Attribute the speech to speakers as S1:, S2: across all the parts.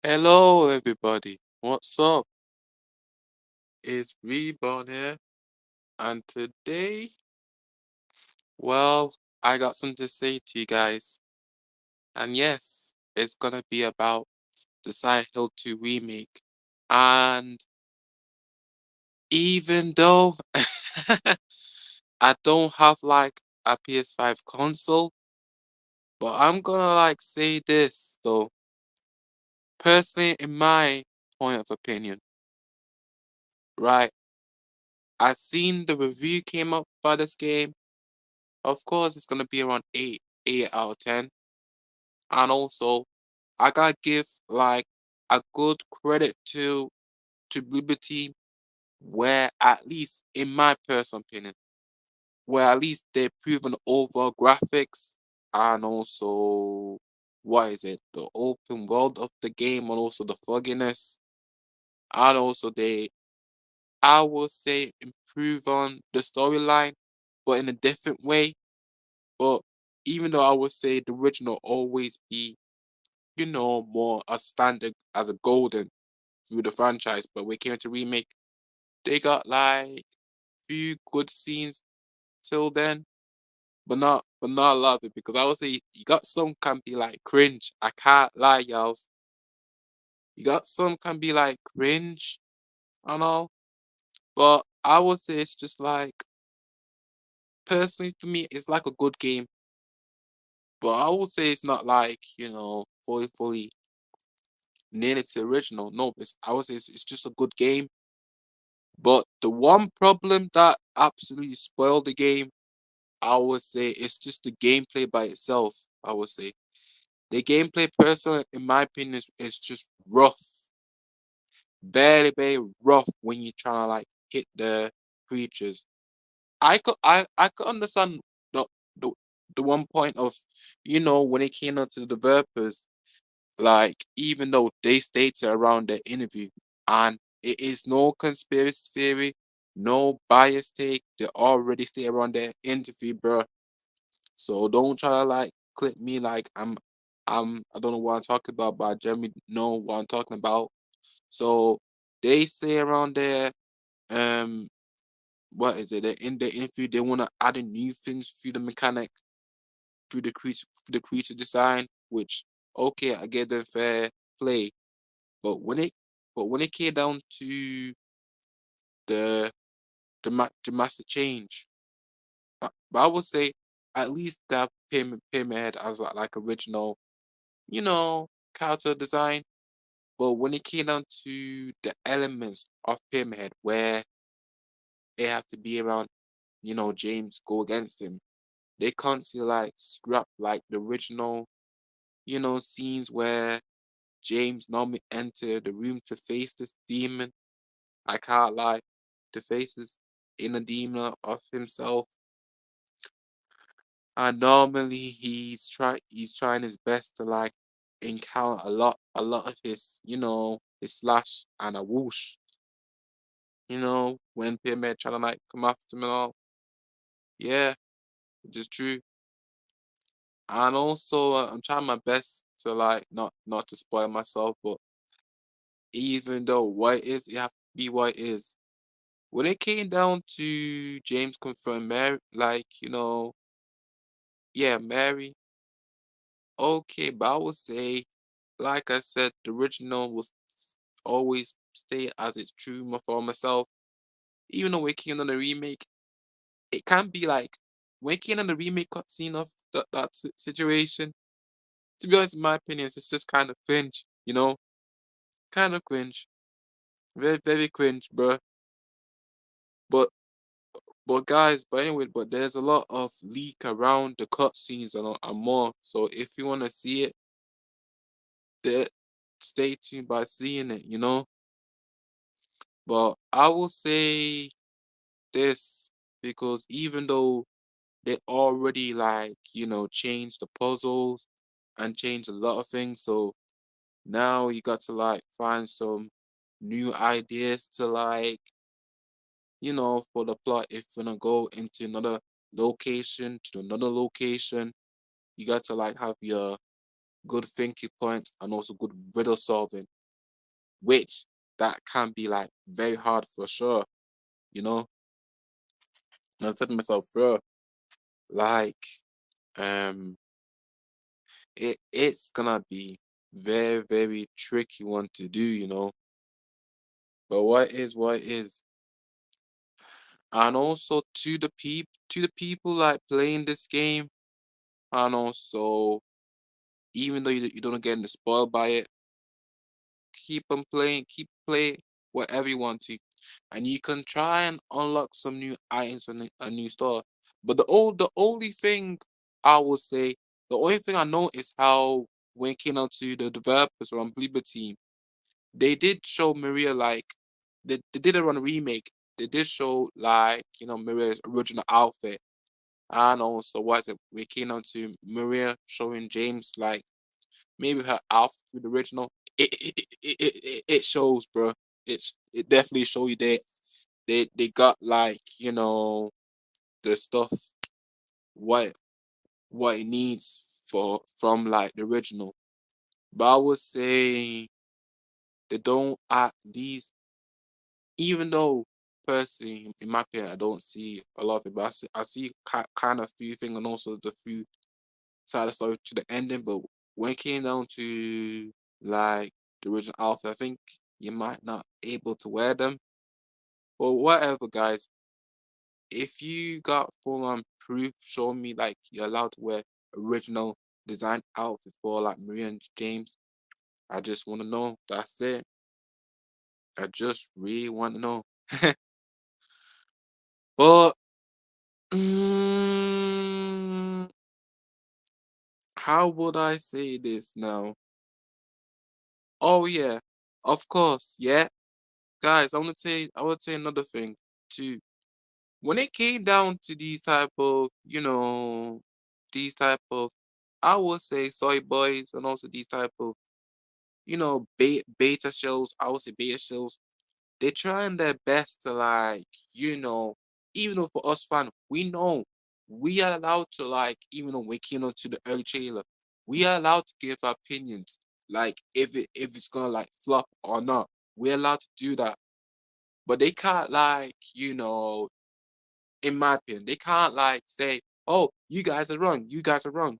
S1: Hello, everybody. What's up? It's Reborn here, and today, well, I got something to say to you guys. And yes, it's gonna be about the Silent Hill 2 remake. And even though I don't have like a PS5 console, but I'm gonna like say this though. Personally, in my point of opinion, right? I seen the review came up for this game. Of course, it's gonna be around 8 out of 10. And also, I gotta give like a good credit to Liberty, where at least in my personal opinion, where at least they've proven over graphics and also what is it, the open world of the game and also the fogginess. And also they I will say improve on the storyline, but in a different way. But even though I would say the original always be, more a standard as a golden through the franchise, but when it came to remake, they got like few good scenes till then, but not a lot of it because I would say you got some can be like cringe. I can't lie, y'all. You got some can be like cringe, I know, but I would say it's just like personally to me, it's like a good game, but I would say it's not like fully. nearly to the original. No, I would say it's just a good game. But the one problem that absolutely spoiled the game, I would say, it's just the gameplay by itself. I would say the gameplay, personally, in my opinion, is just rough, very, very rough when you're trying to like hit the creatures. I could understand the the the one point of, when it came out to the developers, like, even though they stated around their interview, and it is no conspiracy theory, no bias take, they already stay around their interview, bro. So don't try to like clip me like I don't know what I'm talking about, but I generally know what I'm talking about. So they say around there, um, what is it? In the interview, they want to add in new things through the mechanic, through the creature design, which, okay, I get the fair play. But when it came down to the the master change, but I would say at least that Pyramid Head as like original, you know, character design. But when it came down to the elements of Pyramid Head, where they have to be around, James go against him, they constantly like scrap like the original, scenes where James normally enter the room to face this demon. I can't lie, to face this inner demon of himself. And normally he's trying his best to like encounter a lot of his, his slash and a whoosh, when Pyramid trying to like come after him and all. Yeah, which is true. And also, I'm trying my best to like not to spoil myself, but even though what it is, it have to be what it is. When it came down to James confirmed Mary, like, yeah, Mary, okay, but I would say, like I said, the original will always stay as its true for myself. Even though we're keen on the remake, it can be like, when it came on the remake cutscene of that situation, to be honest, in my opinion, it's just kind of cringe, kind of cringe, very, very cringe, bro. But but anyway, but there's a lot of leak around the cutscenes and more. So if you want to see it, there, stay tuned by seeing it. But I will say this, because even though they already like, changed the puzzles and changed a lot of things, so now you got to like find some new ideas to like, for the plot. If you're gonna go into another location to another location, you got to like have your good thinking points and also good riddle solving, which that can be like very hard for sure, you know. And I said to myself, bro, like, um, it's gonna be very, very tricky one to do, But what is, and also to the people like playing this game, and also even though you don't get spoiled by it, keep playing whatever you want to, and you can try and unlock some new items and a new store. But the only thing I would say, the only thing I know is how, when it came out to the developers on Belieber team, they did show Maria like, they did it on a remake. They did show like, Maria's original outfit, and also what it, we came on to Maria showing James like maybe her outfit with the original. It shows, bro. It definitely show you that they got like, the stuff, what it needs from like the original. But I would say they don't at least, even though personally in my opinion I don't see a lot of it, but I see kind of few things, and also the few side of the story to the ending. But when it came down to like the original outfit, I think you might not able to wear them. But whatever, guys. If you got full on proof showing me like you're allowed to wear original design outfits for like Maria and James, I just want to know. That's it. I just really want to know. But mm, how would I say this now? Oh yeah, of course, yeah, guys. I want to say another thing too. When it came down to these type of, these type of, I would say soy boys, and also these type of, beta shows. I would say beta shows. They're trying their best to like, you know, even though for us fan, we know we are allowed to like, even though we came onto the early trailer, we are allowed to give our opinions. Like if it's gonna like flop or not, we're allowed to do that. But they can't like, in my opinion, they can't like say, "Oh, you guys are wrong. You guys are wrong,"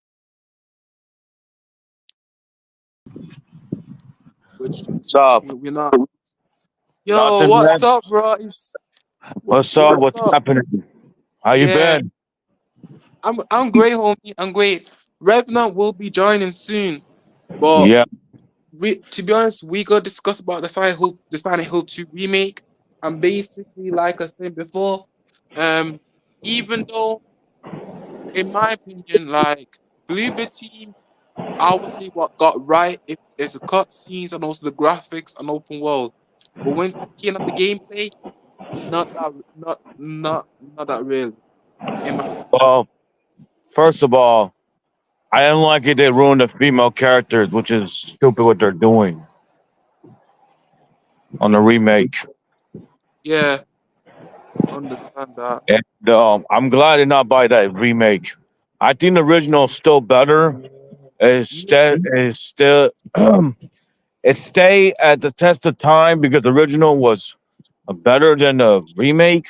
S2: What's
S1: which
S2: up?
S1: we're not. Yo,
S2: Nothing,
S1: what's
S2: man.
S1: up, bro?
S2: What's up?
S1: What's
S2: What's
S1: up?
S2: happening? How you
S1: Yeah,
S2: been?
S1: I'm great, homie. I'm great. Revenant will be joining soon, but
S2: Yeah.
S1: we, to be honest, we gonna discuss about the Silent Hill 2 remake. And basically, like I said before, um, even though, in my opinion, like Bloober Team, I would say what got right is the cutscenes and also the graphics and open world. But when looking at the gameplay, not that really. In my
S2: Well, first of all, I didn't like it. They ruined the female characters, which is stupid what they're doing on the remake.
S1: Yeah, understand that.
S2: And I'm glad I did not buy that remake. I think the original is still better. It's still it stay at the test of time because the original was better than the remake.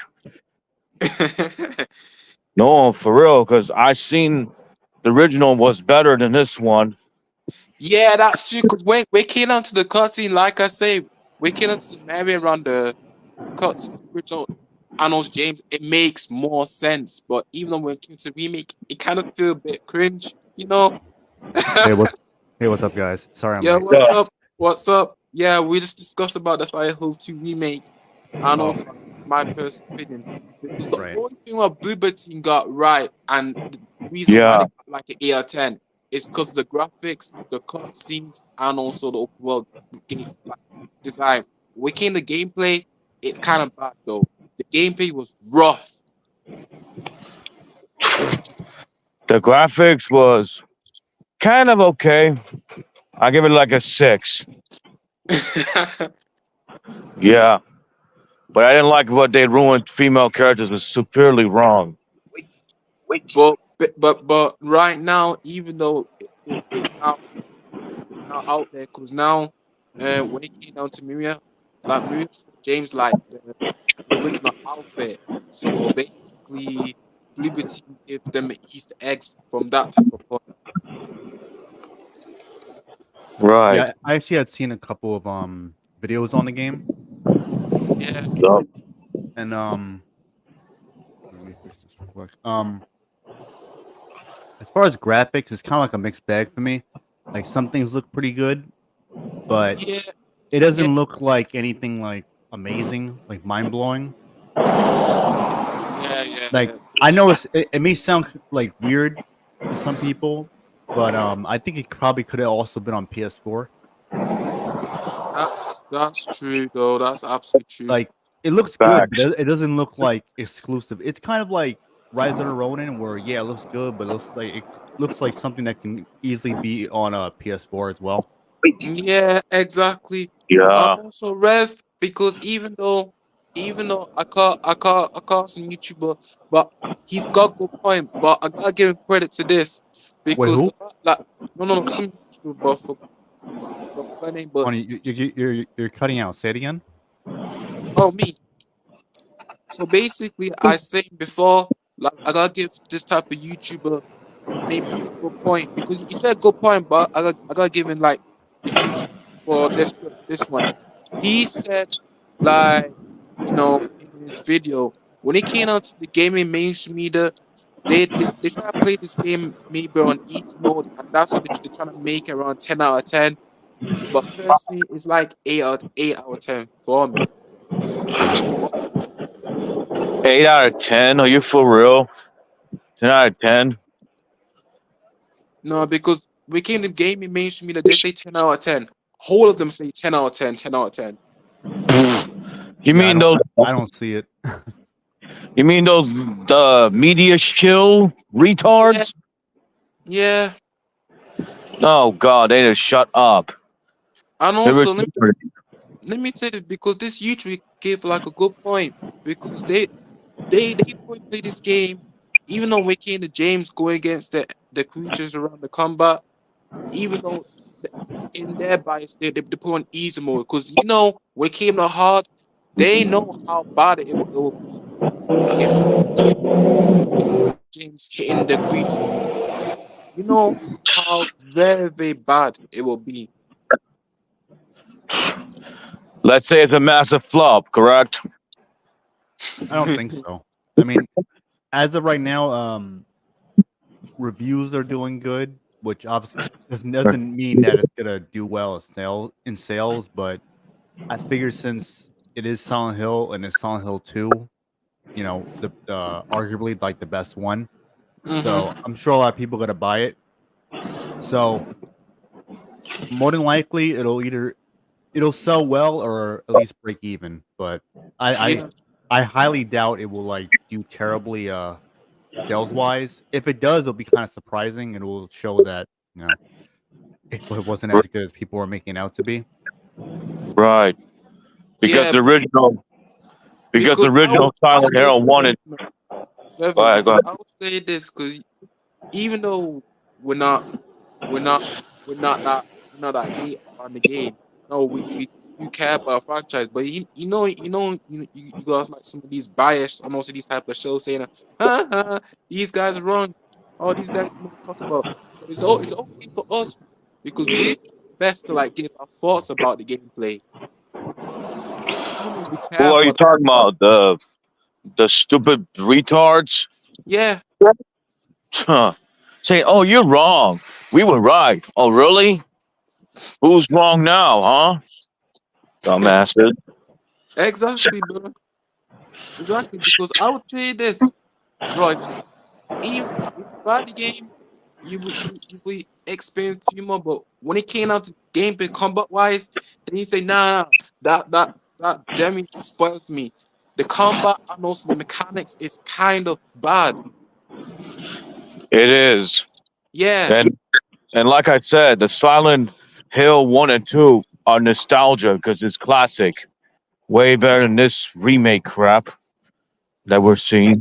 S2: No, for real, because I seen the original was better than this one.
S1: Yeah, that's true. Cause when we came onto the cutscene, like I say, we came onto the Mary around the cutscene to original Arnold James, it makes more sense. But even though when it came to remake, it kind of feel a bit cringe, you know?
S3: Hey, what? Hey, what's up, guys? Sorry, I'm
S1: Yeah,
S3: late.
S2: So
S1: what's up? What's up? Yeah, we just discussed about the Silent Hill 2 remake and
S3: Oh,
S1: also my personal opinion. Because the
S3: right.
S1: only thing what Boober Team got right and the reason why
S2: yeah,
S1: they got like an 8 out of 10 is because of the graphics, the cutscenes, and also the open world game like design. When it came to gameplay, it's kind of bad though. The gameplay was rough.
S2: the graphics was kind of okay. I give it like a 6. Yeah, but I didn't like what they ruined female characters was superiorly wrong.
S1: but right now, even though it's now out there, because now when it came down to Maria, like Maria showed James like the original outfit. So basically, Liberty gives them Easter eggs from that type of point.
S2: Right.
S3: Yeah, I actually had seen a couple of videos on the game,
S1: Yeah,
S2: So,
S3: and let me fix this real quick. As far as graphics, it's kind of like a mixed bag for me. Like some things look pretty good, but
S1: yeah,
S3: it
S1: yeah,
S3: doesn't look like anything like amazing, like mind blowing.
S1: yeah.
S3: Like I know it may sound like weird to some people, but I think it probably could have also been on PS4.
S1: That's true though. That's absolutely true.
S3: Like it looks good, but
S2: facts.
S3: it doesn't look like exclusive. It's kind of like Rise of the Ronin, where yeah, it looks good, but it looks like something that can easily be on a PS4 as well.
S1: Yeah, exactly. And
S2: Yeah.
S1: also Rev, because even though I can't some YouTuber, but he's got good point. But I gotta give him credit to this
S3: Wait,
S1: because
S3: who?
S1: the fact that no some YouTuber, but for my name, but
S3: On you're cutting out. Say it again.
S1: oh me. So basically, I say before, like I gotta give this type of YouTuber maybe like a good point because he said good point, but I gotta give him like a huge for this one. He said like in his video when it came out to the gaming mainstream media, they try to play this game maybe on easy mode, and that's what they're trying to make around 10 out of 10. but personally, it's like 8 out of 10 for me.
S2: 8 out of 10? Are you for real? 10 out of 10?
S1: No, because we came to gaming mainstream media, they say 10 out of 10. Whole of them say 10 out of 10, 10 out of 10.
S2: You
S3: Yeah,
S2: mean those?
S3: I don't see it.
S2: You mean those media shill
S1: Yeah,
S2: retards?
S1: yeah.
S2: Oh God, they just shut up.
S1: And
S2: They were.
S1: also, let me say this because this YouTube gave like a good point because they probably play this game, even though we came to James going against the creatures around the combat, even though th- in their bias they put on easy mode because when it came to hard, they know how bad it will be if James hitting the creature. You know how very very bad it will be.
S2: Let's say it's a massive flop, correct?
S3: I don't think so. I mean, as of right now, reviews are doing good, which obviously doesn't mean that it's gonna do well in sales. But I figure since it is Silent Hill and it's Silent Hill 2, the arguably like the best one.
S1: Hmm.
S3: So I'm sure a lot of people are gonna buy it. So more than likely, it'll sell well or at least break even. But I I,
S1: Yeah,
S3: I highly doubt it will like do terribly sales wise. If it does, it'll be kind of surprising and it will show that you know it wasn't
S2: R-
S3: as good as people were making it out to be.
S2: Right. Because
S1: yeah,
S2: the original, because the
S1: because
S2: original
S1: I
S2: Silent
S1: would
S2: Hill
S1: say
S2: wanted.
S1: this,
S2: Go
S1: Reverend,
S2: ahead. Go
S1: because
S2: ahead.
S1: I would say this, because even though we're not, we're not, we're not that hate on the game. No, we care about franchise, but you got like some of these biased, and also these type of shows saying, these guys are wrong. Oh, these guys know what I'm talking about. But it's okay for us because we're best to like give our thoughts about the gameplay. We
S2: Who
S1: care
S2: are you
S1: about.
S2: talking about? The stupid retards?
S1: Yeah,
S2: Huh. Say, oh, you're wrong. We were right. Oh, really? Who's wrong now, huh? Dumbasses.
S1: exactly, bro. Exactly, because I would say this, right? Even it's about the game, you will experience few more, but when it came out to gameplay combat wise, then you say, nah, that Jeremy spoils me. The combat and also the mechanics is kind of bad.
S2: It is.
S1: Yeah,
S2: And like I said, the Silent Hill 1 and 2 are nostalgia because it's classic. Way better than this remake crap that we're seeing.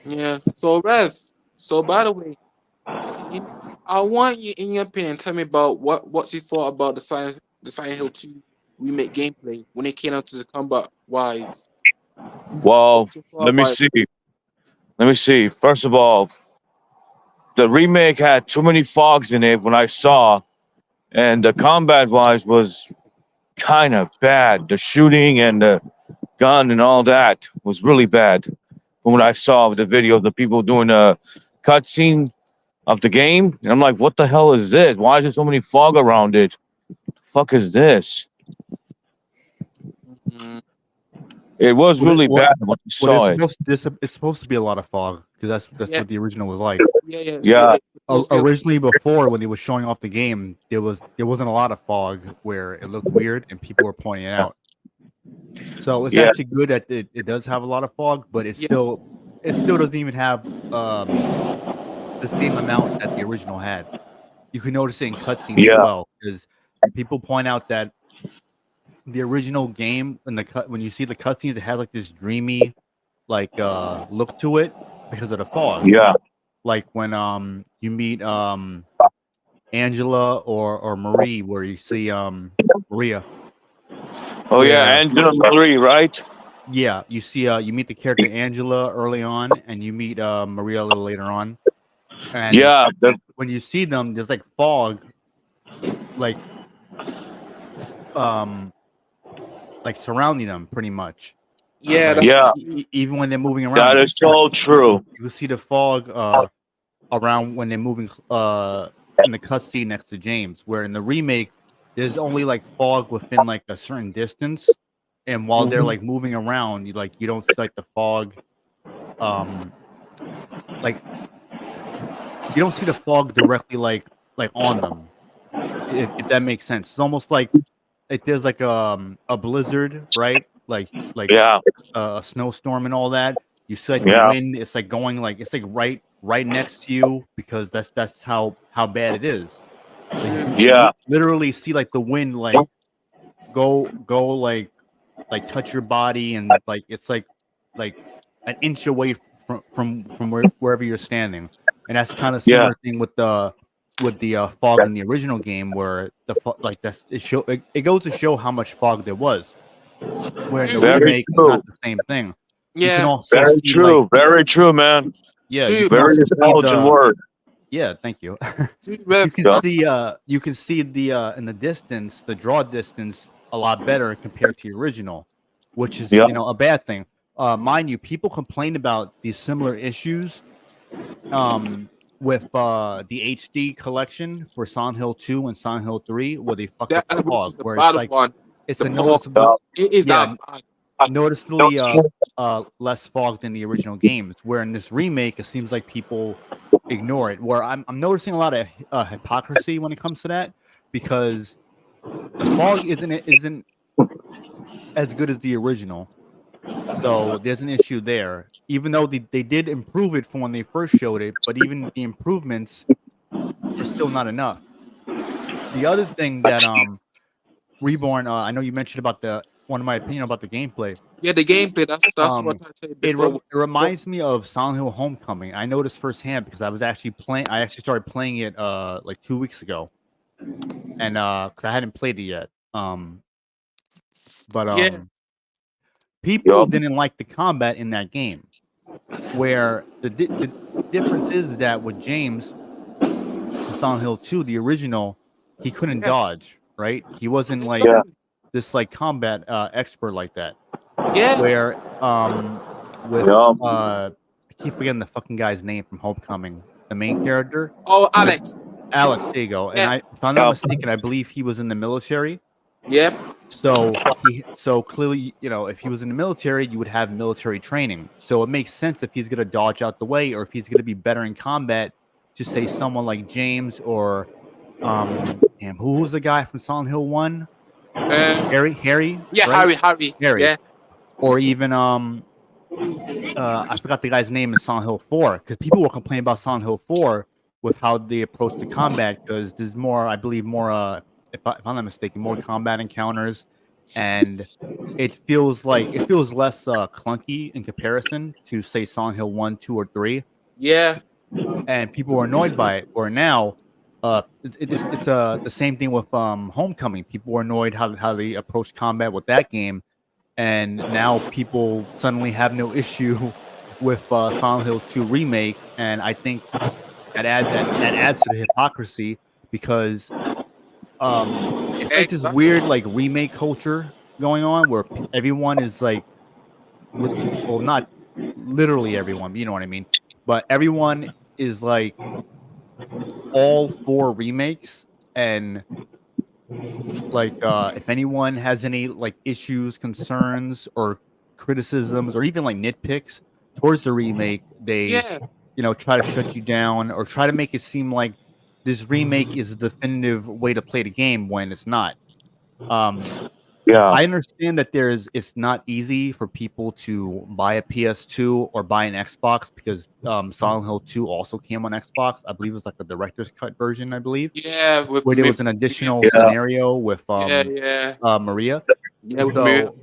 S1: yeah. So Rev, so by the way, in, I want you in your opinion, tell me about what's your thought about the Silent Hill 2 remake gameplay when it came out to the combat wise.
S2: Well,
S1: What's your thought
S2: let me
S1: about it?
S2: see. Let me see. First of all, the remake had too many fogs in it when I saw, and the combat wise was kind of bad. The shooting and the gun and all that was really bad from what I saw of the videos of people doing a cutscene of the game. And I'm like, what the hell is this? Why is there so many fog around it? The fuck is this?
S1: Mm,
S2: It was
S3: What it,
S2: really
S3: what
S2: bad when I
S3: what is
S2: saw it.
S3: it's supposed to be a lot of fog because that's
S1: yeah,
S3: what the original was like.
S1: yeah, yeah.
S2: Yeah,
S1: It's supposed to be
S3: Originally, before when they was showing off the game, there wasn't a lot of fog where it looked weird and people were pointing it out. So it's
S2: yeah,
S3: actually good that it does have a lot of fog, but
S1: yeah,
S3: it still doesn't even have the same amount that the original had. You can notice it in cutscenes as
S2: yeah.
S3: well because people point out that the original game when you see the cutscenes, it has like this dreamy like look to it because of the fog.
S2: Yeah.
S3: Like when you meet Angela or Marie, where you see Maria,
S2: Oh yeah,
S3: where
S2: Angela Marie, right?
S3: yeah, you see you meet the character Angela early on, and you meet Maria a little later on, and
S2: Yeah,
S3: when you see them, there's like fog, like um surrounding them pretty much.
S1: yeah.
S3: Like
S2: yeah.
S1: That's true.
S3: even when they're moving around,
S2: That is so true.
S3: you can see the fog around when they're moving. in the cutscene next to James. Where in the remake, there's only like fog within like a certain distance, and while they're
S2: Mhm.
S3: like moving around, you don't see like the fog. Um, like you don't see the fog directly like on them. If that makes sense, it's almost like there's like a blizzard, right? Like
S2: Yeah,
S3: a snowstorm and all that. You see like the
S2: yeah,
S3: wind, it's like going like it's like right next to you because that's how bad it is. Like you can
S2: yeah,
S3: literally see like the wind like go like touch your body and like it's like an inch away from wherever you're standing. And that's kind of
S2: yeah.
S3: similar thing with the fog in the original game where like that's it goes to show how much fog there was. Where in the
S1: True,
S2: Very
S3: remake, it's
S2: true.
S3: not the same thing. You can
S1: yeah,
S3: also
S2: Very
S3: see like
S2: true. Very true, man.
S3: yeah, you
S1: true,
S3: can
S2: Very
S3: also see
S2: intelligent
S3: the
S2: word.
S3: yeah, thank you.
S1: true, Rev.
S2: Yeah,
S3: You can see the in the distance, the draw distance a lot better compared to the original, which is,
S2: yeah,
S3: a bad thing. Mind you, people complain about these similar issues um with the HD collection for Silent Hill 2 and Silent Hill 3 where they fucked up
S1: That
S3: the
S1: which
S3: fog,
S1: is the
S3: where
S1: bad one.
S3: it's
S1: The
S3: a
S1: fog.
S3: noticeable
S1: It is
S3: yeah,
S1: that bad.
S3: noticeably less fog than the original games. Where in this remake, it seems like people ignore it. Where I'm noticing a lot of hypocrisy when it comes to that because the fog isn't as good as the original. So there's an issue there. Even though they did improve it from when they first showed it, but even the improvements are still not enough. The other thing that Reborn, I know you mentioned about the one of my opinion about the gameplay.
S1: Yeah, the gameplay. That's what
S3: Um,
S1: I said before.
S3: it reminds me of Silent Hill Homecoming. I noticed firsthand because I was actually playing. I actually started playing it like 2 weeks ago, and because I hadn't played it yet. But
S1: Yeah,
S3: people
S2: yup.
S3: didn't like the combat in that game. Where the difference is that with James in Silent Hill 2, the original, he couldn't
S1: yeah,
S3: dodge. Right? He wasn't like
S2: Yeah,
S1: exactly.
S3: this like combat expert like that.
S1: Yeah.
S3: Where with
S2: yeah.
S3: I keep forgetting the fucking guy's name from Homecoming, the main character,
S1: Oh, Alex.
S3: Alex. There you go. And
S1: Yeah,
S3: if I'm not
S2: Yeah,
S3: mistaken, I believe he was in the military.
S1: yeah,
S3: So clearly, if he was in the military, you would have military training. So it makes sense if he's gonna dodge out the way, or if he's gonna be better in combat, to say someone like James or damn, who was the guy from Silent Hill 1?
S1: uh,
S3: Harry,
S1: yeah.
S3: right?
S1: Harry.
S3: Harry,
S1: Yeah,
S3: or even I forgot the guy's name in Silent Hill 4 because people were complaining about Silent Hill 4 with how they approach the combat because there's more, I believe, more if I'm not mistaken, more combat encounters, and it feels less clunky in comparison to say Silent Hill 1, 2, or 3,
S1: yeah,
S3: and people were annoyed by it. Or now, it's the same thing with Homecoming. People were annoyed how they approach combat with that game, and now people suddenly have no issue with Silent Hill 2 remake, and I think that adds to the hypocrisy because it's like this
S1: exactly.
S3: weird like remake culture going on where everyone is like well, not literally everyone, but you know what I mean, but everyone is like all for remakes. And like if anyone has any like issues, concerns, or criticisms, or even like nitpicks towards the remake, they
S1: Yeah,
S3: try to shut you down or try to make it seem like this remake is the definitive way to play the game when it's not. um
S2: yeah,
S3: I understand that it's not easy for people to buy a PS2 or buy an Xbox because Silent Hill 2 also came on Xbox. I believe it was like a director's cut version, I believe,
S1: yeah. With
S3: where there
S1: me.
S3: was an
S1: Yeah,
S3: additional
S2: yeah,
S3: scenario with
S1: yeah, yeah,
S3: Maria.
S1: yeah. With me.
S3: So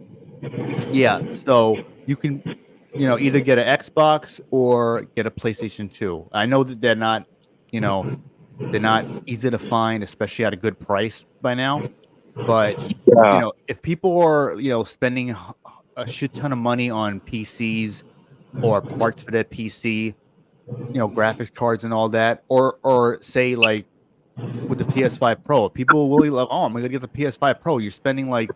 S3: yeah, so you can either get an Xbox or get a PlayStation 2. I know that you know they're not easy to find, especially at a good price by now. But
S2: yeah,
S3: if people are spending a shit ton of money on PCs or parts for their PC, graphics cards and all that, or say like with the PS5 Pro, people will really like, oh, I'm gonna get the PS5 Pro. You're spending like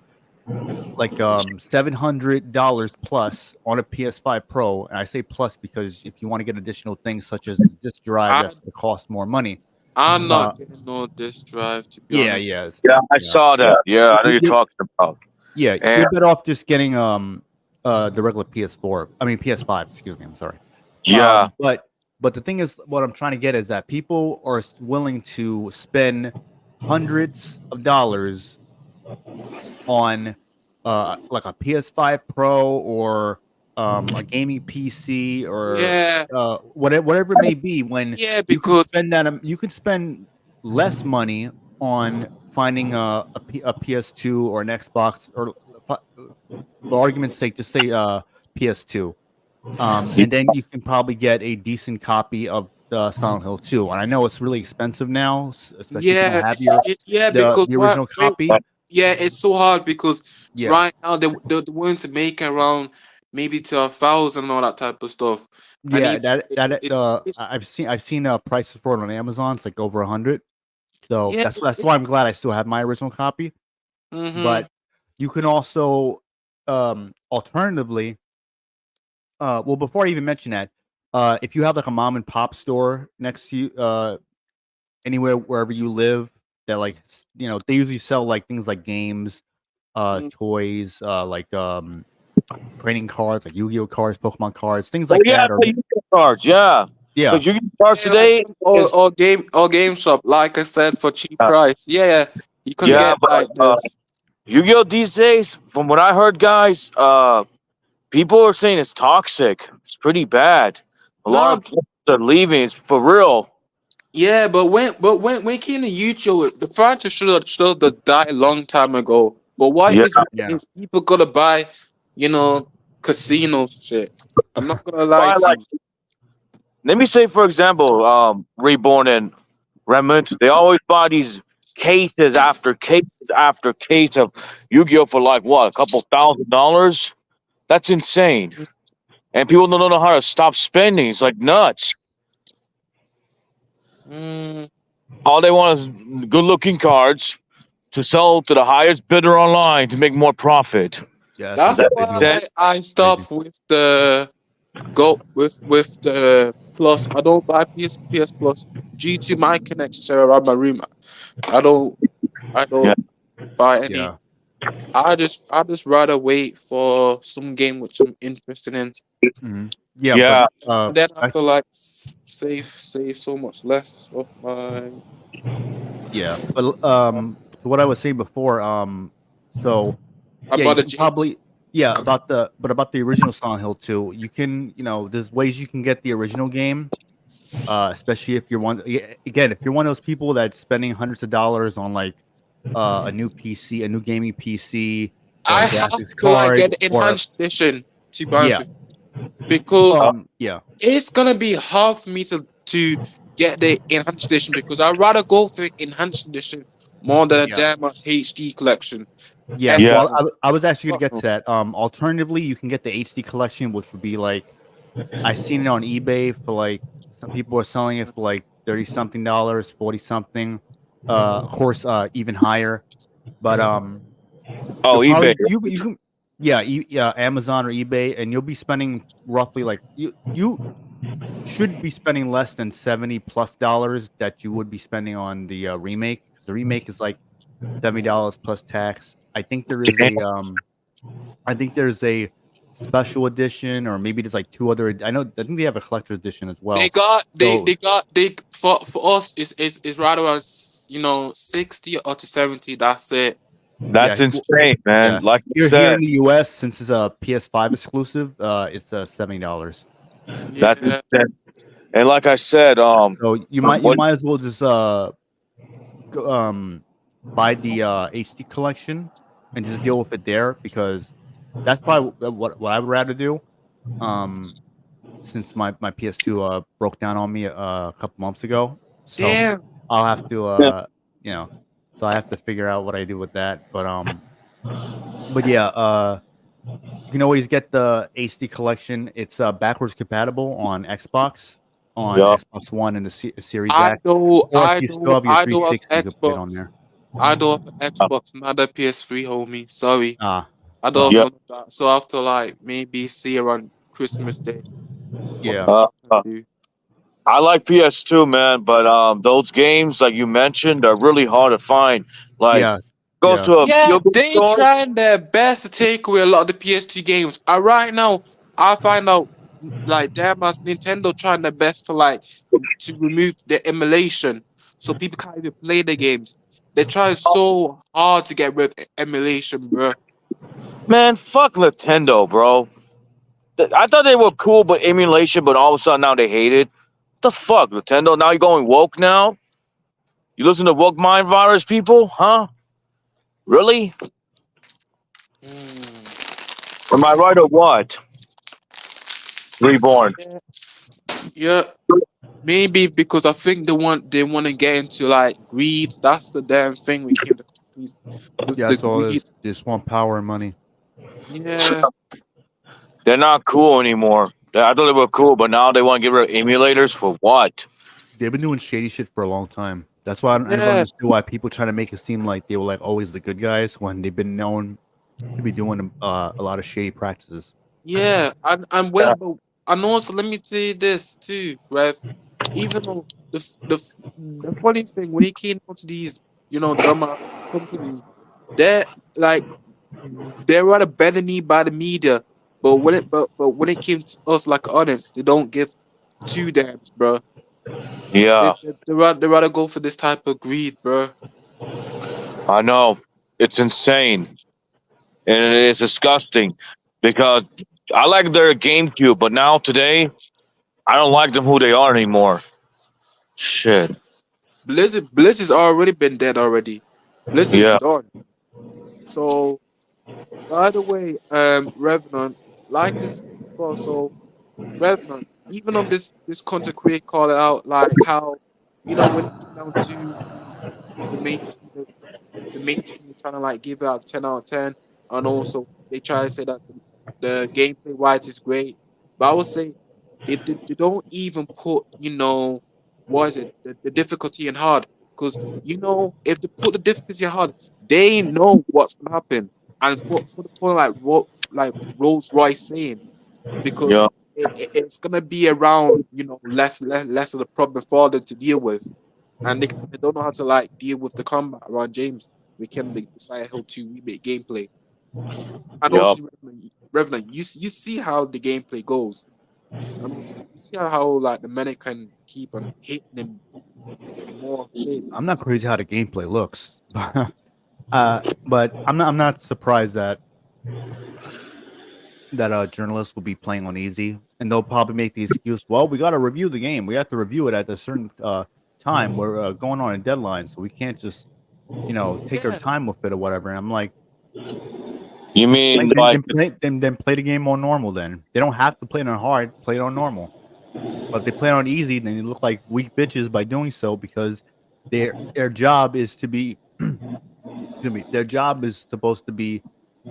S3: $700 plus on a PS5 Pro, and I say plus because if you want to get additional things such as the disk drive,
S1: I
S3: that's gonna cost more money.
S1: I'm
S3: Uh,
S1: not getting no disk drive to be
S3: yeah,
S1: honest.
S3: yeah,
S2: Yeah, I
S3: yeah.
S2: saw that. Yeah, I know you're
S3: You
S2: talking about.
S3: Yeah,
S2: And
S3: you're better off just getting the regular PS4. I mean PS5. Excuse me. I'm sorry.
S2: yeah,
S3: But the thing is, what I'm trying to get is that people are willing to spend hundreds of dollars on like a PS5 Pro or a gaming PC or
S1: Yeah,
S3: whatever it may be when
S1: yeah,
S3: you could
S1: because
S3: spend that you could spend less money on finding a PS2 or an Xbox or for argument's sake just say PS2, and then you can probably get a decent copy of Silent Hill 2. And I know it's really expensive now, especially if you don't
S1: yeah,
S3: have your
S1: yeah, because
S3: the
S1: what?
S3: original copy.
S1: Yeah, it's so hard because
S3: Yeah.
S1: right now they're willing to make around maybe to 1,000 and all that type of stuff, and
S3: Yeah,
S1: even
S3: that that
S1: it's
S3: I've seen prices for it on Amazon. It's like over 100. So
S1: yeah,
S3: that's why
S1: it's
S3: I'm glad I still have my original copy.
S1: mm-hmm.
S3: But you can also alternatively, well, before I even mention that, if you have like a mom and pop store next to you, anywhere wherever you live, that like they usually sell like things like games, toys, like trading cards, like Yu-Gi-Oh cards, Pokemon cards, things
S2: oh
S3: like
S2: yeah,
S3: that. Or
S2: the Yu-Gi-Oh cards. Yeah,
S3: yeah,
S2: because Yu-Gi-Oh cards
S1: Yeah, like
S2: today is
S1: or game shop, like I said, for cheap
S2: uh,
S1: price. Yeah, you can
S3: yeah.
S2: yeah,
S1: get
S2: but
S1: like this.
S2: Yu-Gi-Oh these days, from what I heard, guys, people are saying it's toxic. It's pretty bad. A lot
S1: No,
S2: of players are leaving. It's for real.
S1: yeah, but when it came to YouTube, the franchise should have died a long time ago. But what
S2: Yeah.
S1: is
S3: Yeah.
S1: is people gonna buy, you know, casino shit? I'm not gonna lie
S2: Why,
S1: to
S2: like,
S1: you.
S2: let me say, for example, Reborn and Remnant, they always buy these cases after cases after case of Yu-Gi-Oh for like what, a couple $1,000? That's insane. And people don't know how to stop spending. It's like nuts.
S1: Mm,
S2: All they want is good-looking cards to sell to the highest bidder online to make more profit.
S3: Yeah,
S2: Does
S1: that's
S3: that's
S2: that
S3: what
S2: make
S3: they do.
S1: why
S2: sense?
S1: I
S3: Crazy.
S1: stopped with the go with the plus. I don't buy PS Plus due to my connection around my room. I don't I
S2: Yeah.
S1: don't buy any.
S3: Yeah.
S1: I just rather wait for some game which I'm interested in,
S3: Yeah, but
S2: Yeah.
S1: and then I
S3: I,
S1: feel like save so much less of my.
S3: yeah, but to what I was saying before, so
S1: I
S3: yeah, you
S1: bought a
S3: can
S1: James.
S3: probably about the original Silent Hill 2, you can there's ways you can get the original game, especially if you're again, if you're one of those people that's spending hundreds of dollars on like a new PC, a new gaming PC or
S1: I
S3: a
S1: have
S3: graphics
S1: to like
S3: card
S1: get the
S3: or
S1: enhanced edition to be honest
S3: yeah,
S1: with you, because
S3: yeah,
S1: it's gonna be hard for me to get the enhanced edition because I'd rather go for the enhanced edition more than a
S3: yeah.
S1: damn ass HD collection.
S3: Yeah,
S1: And
S3: so
S2: Yeah.
S3: I was actually gonna
S1: fuck
S3: get to
S1: no.
S3: that. Alternatively, you can get the HD collection, which would be like I seen it on eBay for like some people are selling it for like 30 something dollars, 40 something. Of course, even higher. But you'll
S2: Oh, eBay.
S3: probably you can yeah, yeah, Amazon or eBay, and you'll be spending roughly like you should be spending less than 70 plus dollars that you would be spending on the remake, because the remake is like $70 plus tax. I think there's a special edition, or maybe there's like two other. I think they have a collector's edition as
S1: They
S3: well.
S1: got
S3: So
S1: they for us is right around 60 or to 70. That's it.
S3: yeah,
S2: That's insane, man.
S3: yeah.
S2: Like you
S3: Here
S2: said,
S3: in the U.S., since it's a PS5 exclusive, it's $70.
S2: that's
S1: Yeah.
S2: insane. And like I said,
S3: So you
S2: what?
S3: might as well just buy the HD collection and just deal with it there, because that's probably what I would rather do. Um, since my PS2 broke down on me a couple months ago. So
S1: Damn.
S3: I'll have to
S2: Yeah.
S3: you know, so I have to figure out what I do with that. But yeah, you can always get the HD collection. It's backwards compatible on
S2: Yeah.
S3: Xbox One and the Series
S1: I
S3: X.
S1: do
S3: Or if
S1: I
S3: you still
S1: do
S3: have your
S1: I do have
S3: 360, you can play it on
S1: Xbox.
S3: there.
S1: I do have Xbox, not the PS3, homie. Sorry.
S3: Ah,
S1: I don't have
S3: well,
S2: Yeah.
S1: none of that. So I have to like maybe see around Christmas Day what
S3: yeah.
S1: I
S2: Uh,
S1: can
S2: uh,
S1: do.
S2: I like PS2, man, but those games like you mentioned are really hard to find. Like,
S3: Yeah,
S2: go
S3: yeah.
S2: to a
S1: Yeah,
S2: video game
S1: they
S2: store.
S1: trying their best to take away a lot of the PS2 games. And right now, I find out like damn as Nintendo trying their best to like to remove the emulation so people can't even play the games. They try so hard to get rid of emulation, bro.
S2: Man, fuck Nintendo, bro. I thought they were cool, but emulation, but all of a sudden now they hate it. What the fuck, Nintendo? Now you're going woke now? You listen to woke mind virus people? Huh? Really?
S1: Hmm.
S2: Am I right or what? Reborn.
S1: Yeah, yeah. Maybe because I think they want to get into like greed. That's the damn thing we came to companies with
S3: Yeah,
S1: the
S3: so
S1: greed.
S3: they just want power and money.
S1: Yeah,
S2: They're not cool anymore. I thought they were cool, but now they want to get rid of emulators for what?
S3: They've been doing shady shit for a long time. That's why I never
S1: yeah,
S3: understood why people try to make it seem like they were like always the good guys when they've been known to be doing a lot of shady practices.
S1: yeah. And
S2: Yeah.
S1: when but and also let me tell you this too, Rev. Even though the funny thing when it came down to these, dumbass companies, they're like they're rather better me by the media, but when it came to us like audience, they don't give two damns, bro. They
S2: Yeah,
S1: they, they rather go for this type of greed, bro.
S2: I know. It's insane. And it's disgusting because I like their GameCube, but now today, I don't like them who they are anymore. Shit.
S1: Blizzard's already been dead already. Blizzard's
S2: Yeah.
S1: done. So by the way, Revenant, like this before, so Revenant, even on this content creator call it out like how when it came down to the mainstream the mainstream are trying to like give out 10 out of 10, and also they try to say that the gameplay wise is great, but I would say they don't even put what is it the difficulty in hard, because if they put the difficulty in hard, they know what's gonna happen, and for the point like Rolls Royce saying, because
S2: Yeah.
S1: it's gonna be around less of the problem for them to deal with, and they don't know how to like deal with the combat around James. We can decide how to remake gameplay, and
S2: Yeah.
S1: also Revenant, you see how the gameplay goes, and also you see how like the men can keep on hitting him in more shape.
S3: I'm not crazy how the gameplay looks, but I'm not surprised that journalists will be playing on easy, and they'll probably make the excuse, "Well, we got to review the game. We have to review it at a certain time. We're going on a deadline, so we can't just take our
S1: Yeah,
S3: time with it or whatever." And I'm like,
S2: You
S3: just play,
S2: mean
S3: then,
S2: like,
S3: then play then play the game on normal. Then they don't have to play it on hard. Play it on normal. But if they play it on easy, then they look like weak bitches by doing so because their job is to be excuse me, their job is supposed to be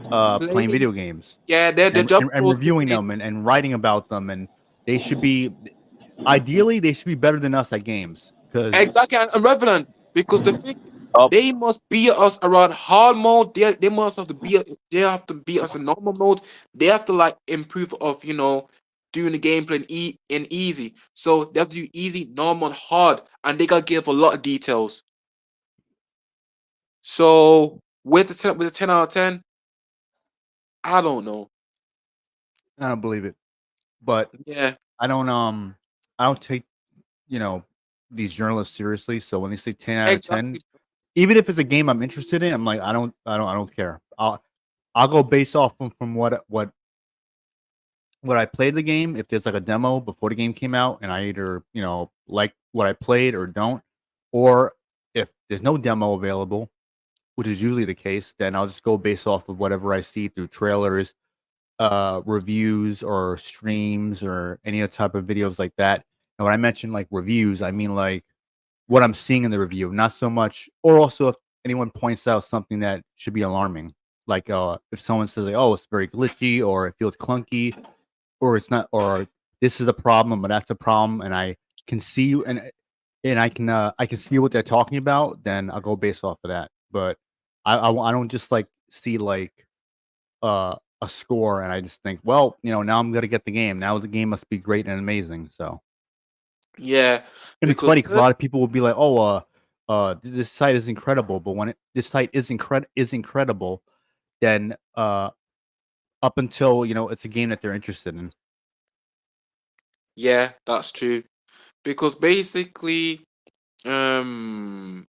S3: playing
S1: playing.
S3: video games
S1: Yeah, their
S3: and,
S1: job
S3: and,
S1: is
S3: and
S1: supposed to be
S3: reviewing
S1: playing.
S3: them and writing about them, and they should be ideally they should be better than us at games because
S1: Exactly, and Revenant, because the thing is,
S2: oh,
S1: they must beat us around hard mode. They must have to beat. They have to beat us in normal mode. They have to like improve of doing the gameplay in easy. So they have to do easy, normal, and hard, and they gotta give a lot of details. So with a 10 out of 10, I don't know.
S3: I don't believe it. But
S1: Yeah,
S3: I don't take you know these journalists seriously. So when they say 10 out of 10,
S1: exactly.
S3: even if it's a game I'm interested in, I'm like I don't care. I'll go based off from what I played the game. If there's like a demo before the game came out, and I either like what I played or don't, or if there's no demo available, which is usually the case, then I'll just go based off of whatever I see through trailers, reviews, or streams, or any other type of videos like that. And when I mention like reviews, I mean like what I'm seeing in the review, not so much. Or also if anyone points out something that should be alarming, like if someone says like, "Oh, it's very glitchy," or "It feels clunky," or "It's not," or "This is a problem," or "That's a problem," and I can see and I can see what they're talking about, then I'll go based off of that. But I don't just like see like a score and I just think, well, now I'm gonna get the game. Now the game must be great and amazing. So
S1: Yeah,
S3: And it's
S1: because
S3: funny because a lot of people will be like, "Oh, this site is incredible," but when this site is incredible, then up until it's a game that they're interested in.
S1: yeah, that's true. Because basically, um,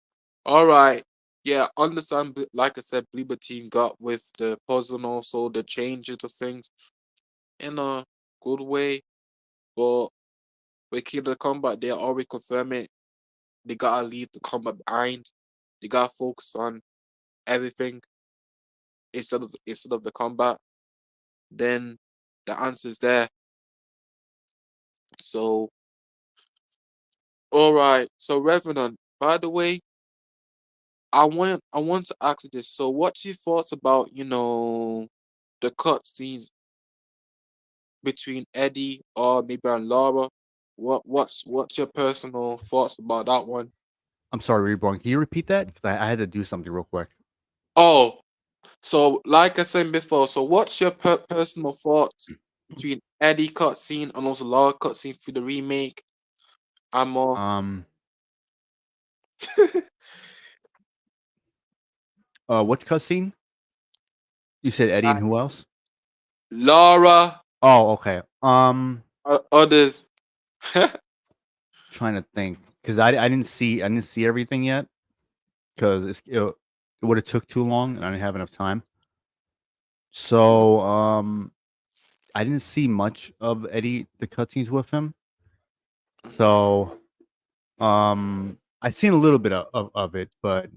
S1: all right, yeah, understand. Like I said, Bloober team got with the puzzle and also the changes of things in a good way, but with Kingdom Combat, they already confirm it. They gotta leave the combat behind. They gotta focus on everything instead of the combat. Then the answer's there. So, all right. So, Revenant. By the way, I want to ask you this. So, what's your thoughts about the cutscenes between Eddie or maybe and Laura? What's your personal thoughts about that one?
S3: I'm sorry, Reborn. Can you repeat that? Because I had to do something real quick.
S1: Oh, so like I said before, so what's your personal thoughts between Eddie cutscene and also Laura cutscene for the remake? I'm more
S3: Um, which cutscene? You said Eddie and who else?
S1: Laura,
S3: Oh, okay.
S1: others.
S3: Trying to think because I didn't see everything yet because it would have took too long and I didn't have enough time. So I didn't see much of Eddie the cutscenes with him. So I seen a little bit of it, but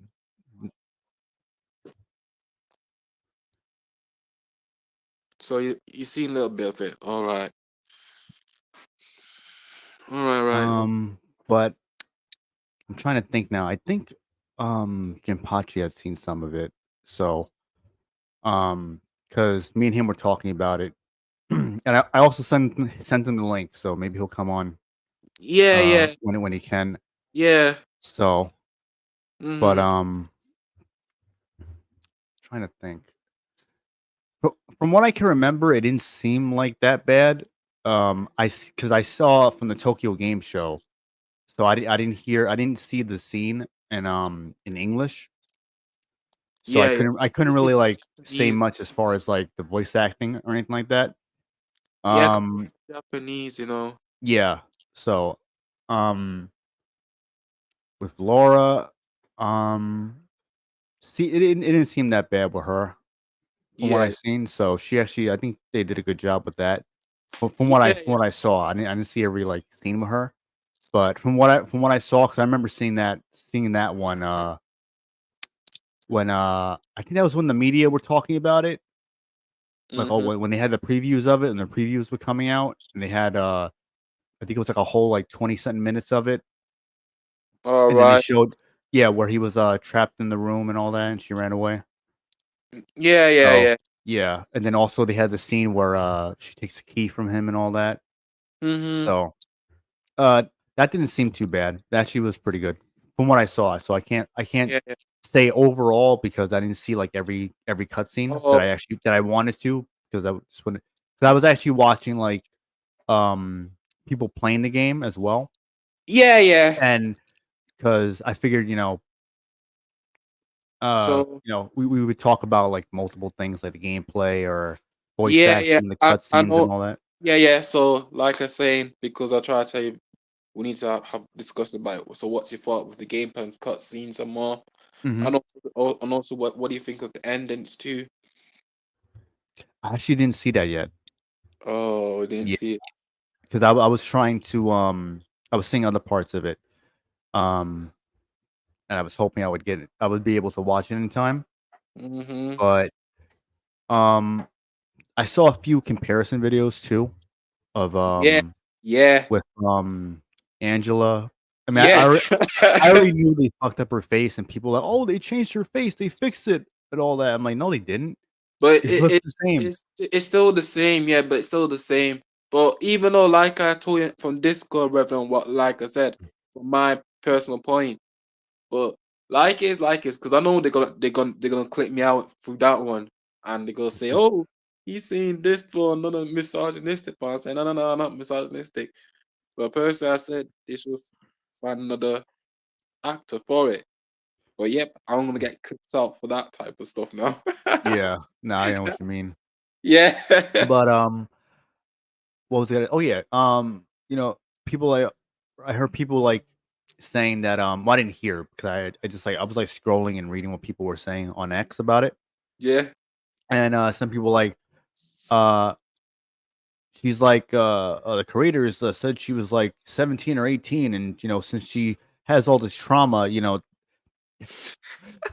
S1: So you seen a little bit of it. All right, right.
S3: um but I'm trying to think now. I think Jinpachi has seen some of it. So because me and him were talking about it. And I also sent him the link, so maybe he'll come on
S1: Yeah, yeah,
S3: when he can.
S1: yeah.
S3: So, but
S1: Mhm.
S3: trying to think. From what I can remember, it didn't seem like that bad. Because I saw it from the Tokyo Game Show, so I didn't see the scene in English, so
S1: Yeah, yeah.
S3: I couldn't really
S1: It's
S3: like say
S1: Japanese.
S3: much as far as like the voice acting or anything like that.
S1: Yeah, 'cause
S3: Um,
S1: it's Japanese.
S3: yeah. So, um, with Laura, um, see, it didn't seem that bad with her from what
S1: Yeah,
S3: I seen. So she actually, I think they did a good job with that.
S1: yeah,
S3: From
S1: yeah.
S3: what I saw, I didn't see every like scene with her, but from what I saw, because I remember seeing that one when I think that was when the media were talking about it, like
S1: Mhm.
S3: when they had the previews of it and the previews were coming out, and they had I think it was like a whole like 20 something minutes of it,
S1: All
S3: and then they
S1: right.
S3: showed yeah where he was trapped in the room and all that, and she ran away.
S1: Yeah, yeah,
S3: So
S1: yeah.
S3: yeah, and then also they had the scene where she takes the key from him and all that.
S1: Mhm.
S3: So Uh, that didn't seem too bad. That actually was pretty good from what I saw. So I can't
S1: Yeah, yeah.
S3: say overall because I didn't see like every cutscene
S1: Oh,
S3: that I wanted to because I was when 'cause I was actually watching like um people playing the game as well,
S1: yeah, yeah.
S3: and because I figured
S1: So
S3: we would talk about like multiple things like the gameplay or voice
S1: yeah, yeah.
S3: acting, the
S1: I
S3: cutscenes and
S1: know.
S3: all that.
S1: Yeah, yeah. So like I saying, because I try to tell you, we need to have discussed about it. So what's your thought with the gameplay and cutscenes and more?
S3: Hmm.
S1: And also what do you think of the endings too?
S3: I actually didn't see that yet.
S1: Oh, I didn't
S3: Yeah,
S1: see it.
S3: because I was trying to I was seeing other parts of it. Um, and I was hoping I would be able to watch it in time.
S1: Mm-hmm.
S3: But um, I saw a few comparison videos too of
S1: Yeah, yeah,
S3: with Angela. I mean,
S1: yeah.
S3: I already knew they fucked up her face, and people were like, oh, they changed her face, they fixed it, and all that. I'm like, no, they didn't.
S1: But
S3: It looks the same.
S1: it's still the same, yeah. But it's still the same. But even though, like I told you from Discord, Reverend, what like I said, from my personal point, but like it's because I know they're gonna click me out through that one, and they're gonna say, oh, he's saying this for another misogynistic part. I say, no, no, no, I'm not misogynistic. But personally, I said they should find another actor for it. But yep, I'm gonna get kicked out for that type of stuff now.
S3: Yeah, no, I know what you mean.
S1: Yeah.
S3: But what was it? Oh yeah, people like I heard people like saying that well, I didn't hear because I just like I was like scrolling and reading what people were saying on X about it,
S1: Yeah.
S3: and some people like uh she's like the creators said she was like 17 or 18, and since she has all this trauma,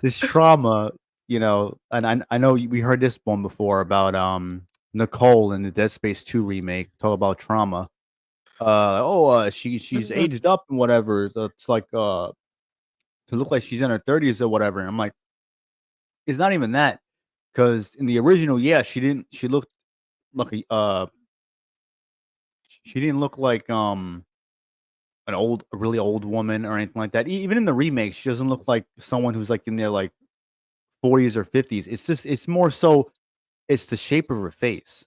S3: this trauma, and I know we heard this one before about Nicole in the Dead Space 2 remake talk about trauma. She's aged up and whatever. So it's like to look like she's in her 30s or whatever. And I'm like, it's not even that, because in the original, yeah, she looked like she didn't look like a really old woman or anything like that. Even in the remake, she doesn't look like someone who's like in their like 40s or 50s. It's more so it's the shape of her face.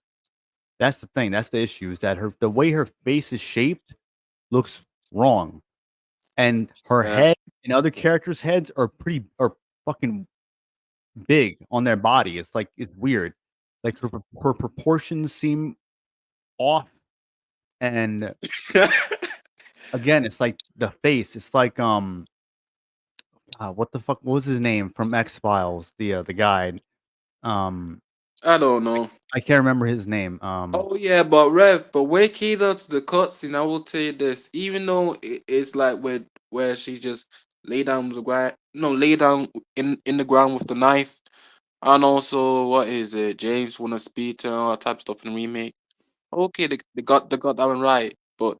S3: That's the thing. That's the issue, is that the way her face is shaped looks wrong. And her
S1: Yeah.
S3: head and other characters' heads are fucking big on their body. It's like it's weird. Like her proportions seem off, and again, it's like the face. It's like what the fuck? What was his name from X Files? The guy. Um,
S1: I don't know.
S3: I can't remember his name.
S1: Oh yeah, but Rev, but wait Kida to the cutscene, I will tell you this. Even though it's like where she just lay down the ground, no, lay down in the ground with the knife, and also what is it? James wanna speak to her, all that type of stuff in the remake. Okay, they got that one right, but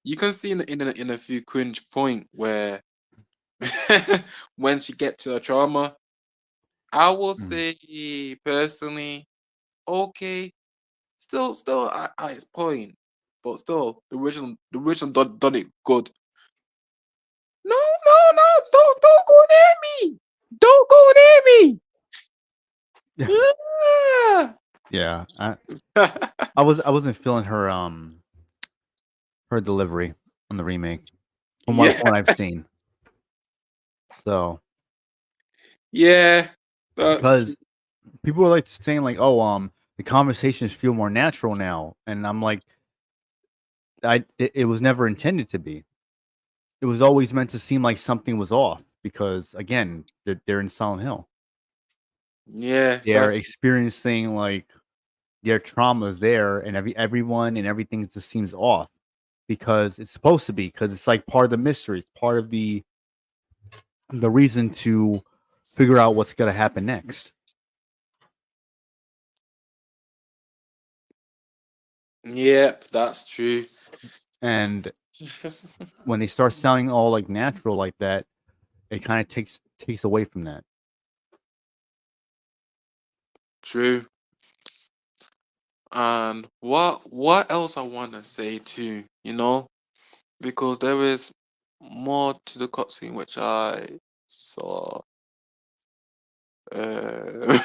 S1: you can see in a few cringe point where when she get to her trauma, I will
S3: Mm,
S1: say personally, okay. Still at its point, but still the original done it good. No, no, no! Don't go near me! Don't go near me!
S3: yeah,
S1: Ah!
S3: yeah. I wasn't feeling her delivery on the remake from
S1: Yeah,
S3: what I've seen. So
S1: yeah, that's true.
S3: because people are like saying like, oh, the conversations feel more natural now, and I'm like, it was never intended to be. It was always meant to seem like something was off because again, they're in Silent Hill.
S1: Yeah,
S3: They're
S1: exactly.
S3: experiencing like their traumas there, and everyone and everything just seems off because it's supposed to be, because it's like part of the mystery. It's part of the reason to figure out what's gonna happen next.
S1: Yep, that's true.
S3: And when they start sounding all like natural like that, it kind of takes away from that.
S1: True. And what else I wanna say too, because there is more to the cutscene which I saw. Uh,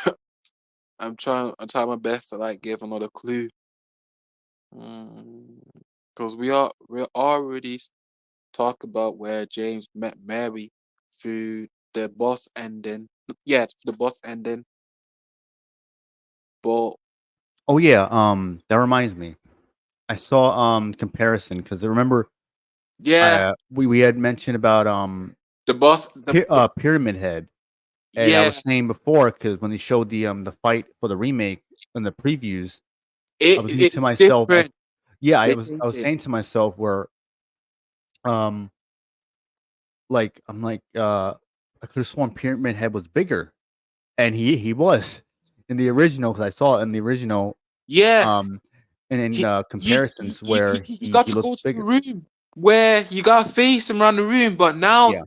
S1: I'm trying my best to like give another clue. Because we already talk about where James met Mary through the boss ending. Yeah, the boss ending. But
S3: Oh yeah, that reminds me. I saw comparison because remember
S1: yeah,
S3: we had mentioned about
S1: the boss the
S3: Pyramid Head, and I
S1: yeah,
S3: was saying before because when they showed the fight for the remake in the previews, I was thinking to
S1: it's
S3: myself,
S1: different.
S3: yeah,
S1: They
S3: I
S1: changed
S3: was
S1: it.
S3: saying to myself where um like I'm like I could have sworn Pyramid Head was bigger, and he was in the original because I saw it in the original
S1: Yeah,
S3: um and in
S1: he
S3: comparisons where
S1: you got
S3: he
S1: to
S3: looks
S1: go to the
S3: bigger.
S1: room where you got to face him around the room, but now
S3: Yeah.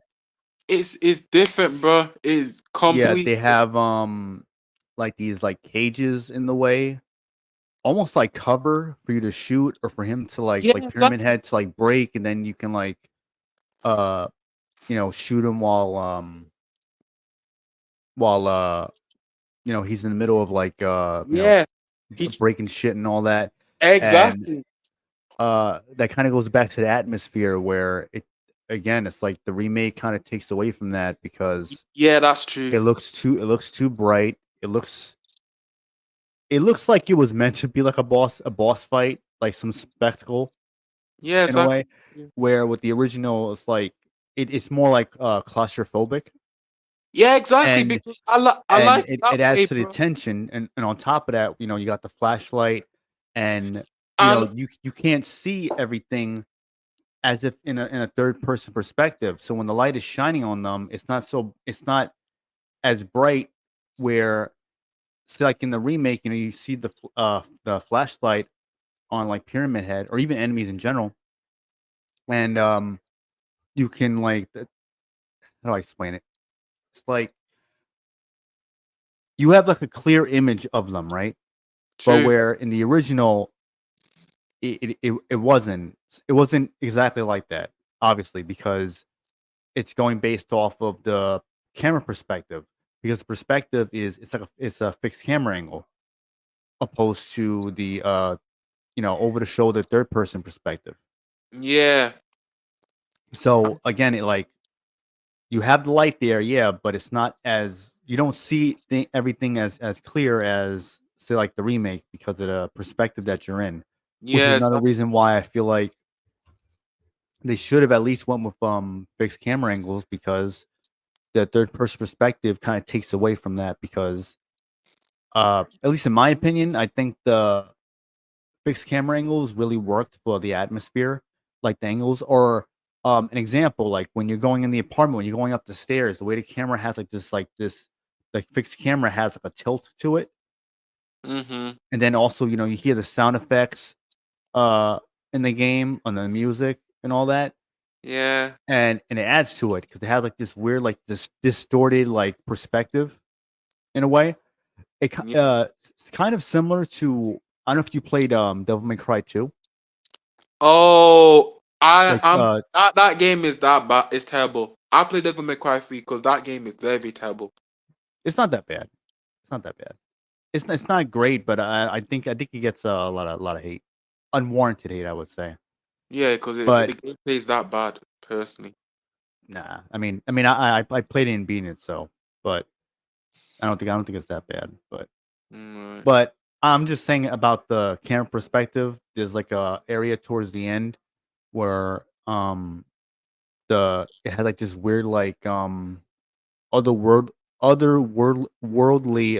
S1: it's different, bro. It's
S3: Yeah,
S1: completely
S3: they have like these like cages in the way, almost like cover for you to shoot or for him to
S1: yeah,
S3: like Pyramid
S1: exactly.
S3: Head to like break, and then you can like uh shoot him while he's in the middle of like
S1: Yeah, he
S3: breaking shit and all that. And
S1: exactly.
S3: that kind of goes back to the atmosphere where it again it's like the remake kind of takes away from that because
S1: Yeah, that's true.
S3: it looks too bright. It looks like it was meant to be like a boss fight, like some spectacle
S1: Yeah,
S3: in a
S1: exactly.
S3: way. Where with the original, it's like it's more like claustrophobic,
S1: Yeah, exactly.
S3: and
S1: Because I like it
S3: it
S1: that
S3: adds
S1: way,
S3: to the
S1: bro.
S3: tension, and on top of that, you got the flashlight, and
S1: And
S3: you can't see everything as if in a third person perspective. So when the light is shining on them, it's not as bright. Where so like in the remake, you see the flashlight on like Pyramid Head or even enemies in general, and you can like how do I explain it? It's like you have like a clear image of them, right? But
S1: true.
S3: where in the original, it wasn't exactly like that, obviously, because it's going based off of the camera perspective. Because the perspective is it's a fixed camera angle opposed to the over the shoulder third person perspective.
S1: Yeah.
S3: So again, it like you have the light there, yeah, but it's not as you don't see everything as clear as say like the remake because of the perspective that you're in, which is
S1: Yeah,
S3: another
S1: exactly.
S3: reason why I feel like they should have at least went with fixed camera angles because the third person perspective kind of takes away from that because at least in my opinion, I think the fixed camera angles really worked for the atmosphere, like the angles or an example like when you're going in the apartment when you're going up the stairs the way the camera has like this like fixed camera has like a tilt to it,
S1: Mm-hmm.
S3: and then also you hear the sound effects uh in the game on the music and all that,
S1: Yeah.
S3: and it adds to it because it has like this weird like this distorted like perspective in a way.
S1: Yeah.
S3: It's kind of similar to I don't know if you played Devil May Cry 2.
S1: Oh,
S3: Like
S1: that game is that bad. It's terrible. I played Devil May Cry 3 because that game is very terrible.
S3: it's not that bad. It's not that bad. It's not great, but I think it gets a lot of hate, unwarranted hate, I would say.
S1: Yeah, because the
S3: But
S1: gameplay is that bad, personally.
S3: nah, I played it and beat it, so but I don't think it's that bad.
S1: Mm,
S3: But I'm just saying about the camera perspective. There's like a area towards the end where the it had like this weird like other world worldly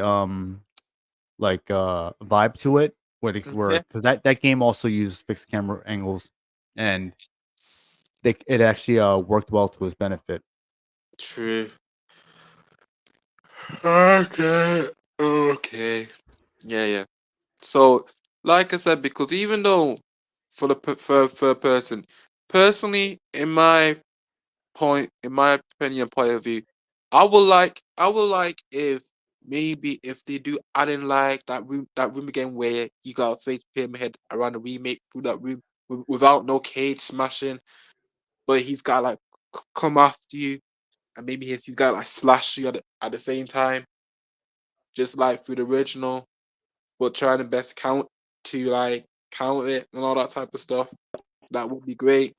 S3: like vibe to it where
S1: yeah,
S3: because that game also used fixed camera angles and it actually worked well to his benefit.
S1: true. Okay. Okay. Yeah, yeah. So, like I said, because even though for a person, personally, in my opinion, point of view, I would like if maybe if they do add in like that room again where you got to face Pyramid around the remake through that room without no cage smashing, but he's got like come after you and maybe he's got like slash you at the same time, just like through the original, but trying the best count to like count it and all that type of stuff. That would be great.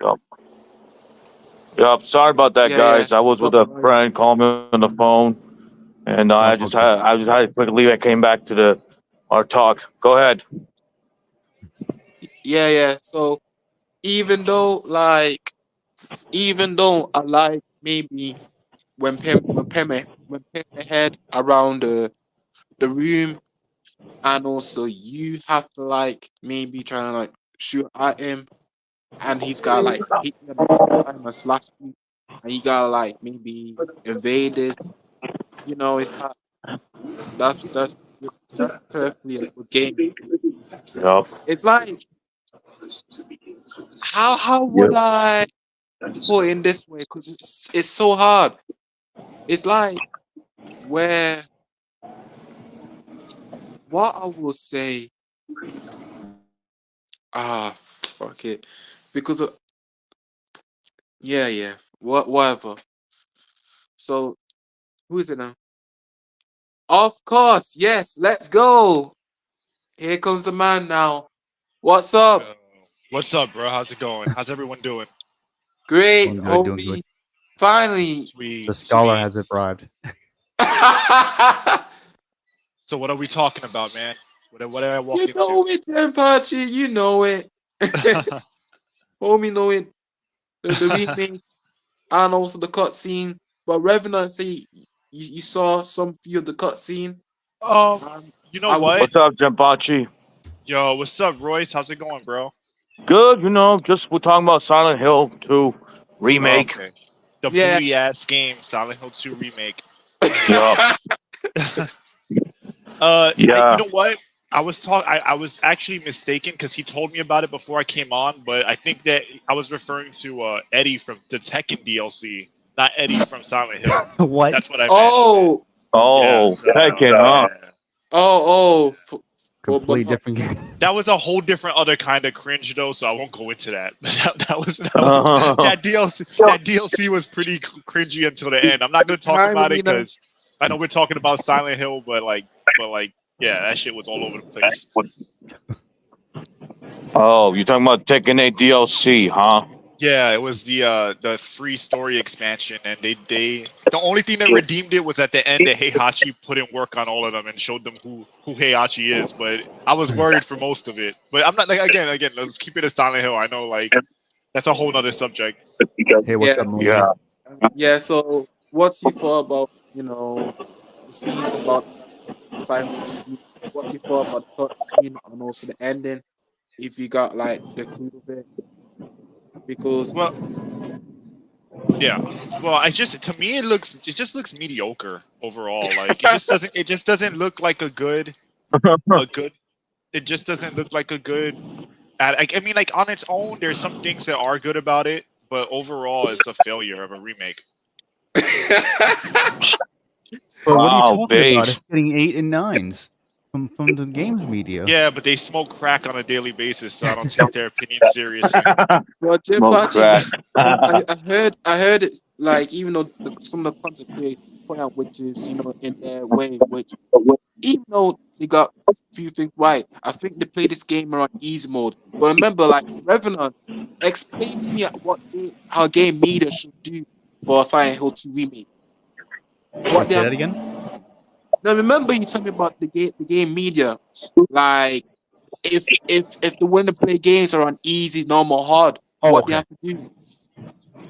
S2: Yup. Yup. Sorry about that,
S1: Yeah, yeah.
S2: guys. I was
S1: So
S2: with a friend calling me on the phone, and
S3: That's all good.
S2: I just had to quickly leave. I came back to the our talk. Go ahead.
S1: yeah, yeah. So even though like even though I like maybe when Pim head around the room and also you have to like maybe try and like shoot at him and he's got like hit you at the same time and slash you and you gotta like maybe invade this. You know, it's not that's perfectly a good game.
S2: Yup.
S1: It's like how would
S2: Yep.
S1: I put it in this way? Because it's so hard. It's like where what I will say. Fuck it, because yeah, yeah, whatever. So who is it now? Of course, yes. Let's go. Here comes the man now. What's up?
S4: What's up, bro? How's it going? How's everyone doing?
S1: Great,
S3: Doing good, doing good.
S1: homie. Finally.
S3: The
S4: Sweet,
S3: scholar
S4: sweet.
S3: has arrived.
S4: So what are we talking about, man? What did I walk
S1: You
S4: into?
S1: know it, Tempachi. You know it. Homie know it. The remake and also the cutscene. But Revenant say you saw some few of the cutscene.
S4: um,
S1: Um,
S4: you know
S1: I would.
S4: what?
S2: What's up, Jempachi?
S4: Yo, what's up, Royce? How's it going, bro?
S2: Good, just we're talking about Silent Hill 2 remake.
S4: Okay. The
S1: Yeah.
S4: booty ass game, Silent Hill 2 remake.
S2: Yup.
S4: You
S2: Yeah.
S4: know what? I was actually mistaken because he told me about it before I came on, but I think that I was referring to Eddie from the Tekken DLC, not Eddie from Silent Hill.
S3: What?
S4: That's what I meant.
S1: Oh,
S4: Yeah,
S2: Oh,
S4: so
S2: Tekken, huh?
S4: yeah.
S1: but
S3: Complete
S1: no.
S3: different game.
S4: That was a whole different other kind of cringe though, so I won't go into that. That DLC. That DLC was pretty cringy until the end. I'm not gonna talk
S1: Hi,
S4: about it
S1: Melina.
S4: because I know we're talking about Silent Hill, but yeah, that shit was all over the place.
S2: Oh, you're talking about Tekken 8 DLC, huh?
S4: Yeah, it was the free story expansion, and they the only thing that redeemed it was at the end that Heihachi put in work on all of them and showed them who Heihachi is. But I was worried for most of it. But I'm not like again. Let's keep it a Silent Hill. I know that's a whole nother subject.
S3: Hey, what's
S1: Yeah,
S3: up, Melina?
S1: yeah. So, what's your thought about the scenes about Cycle TV? What's your thought about the cutscene and also the ending? If you got like the clue of it, because
S4: Well, yeah. Well, I just to me it just looks mediocre overall. Like it just doesn't look like a good it just doesn't look like a good I mean, like on its own, there's some things that are good about it, but overall, it's a failure of a remake.
S3: But what are you
S2: Wow,
S3: talking about?
S2: base.
S3: It's getting 8 and 9s from the games media.
S4: Yeah, but they smoke crack on a daily basis, so I don't take their opinion seriously.
S1: well, Jim
S2: Smoke
S1: Pachi,
S2: crack.
S1: I heard it like even though some of the content creators point out which is in their way, which even though they got a few things right, I think they play this game around easy mode. But remember, like Revenant, explain to me how game media should do for Silent Hill 2 remake. What
S3: Wait,
S1: they
S3: say
S1: have
S3: that again?
S1: now. Remember, you told me about the game media, like if they want to play games around easy, normal, hard,
S3: Oh,
S1: what they
S3: okay.
S1: have to do.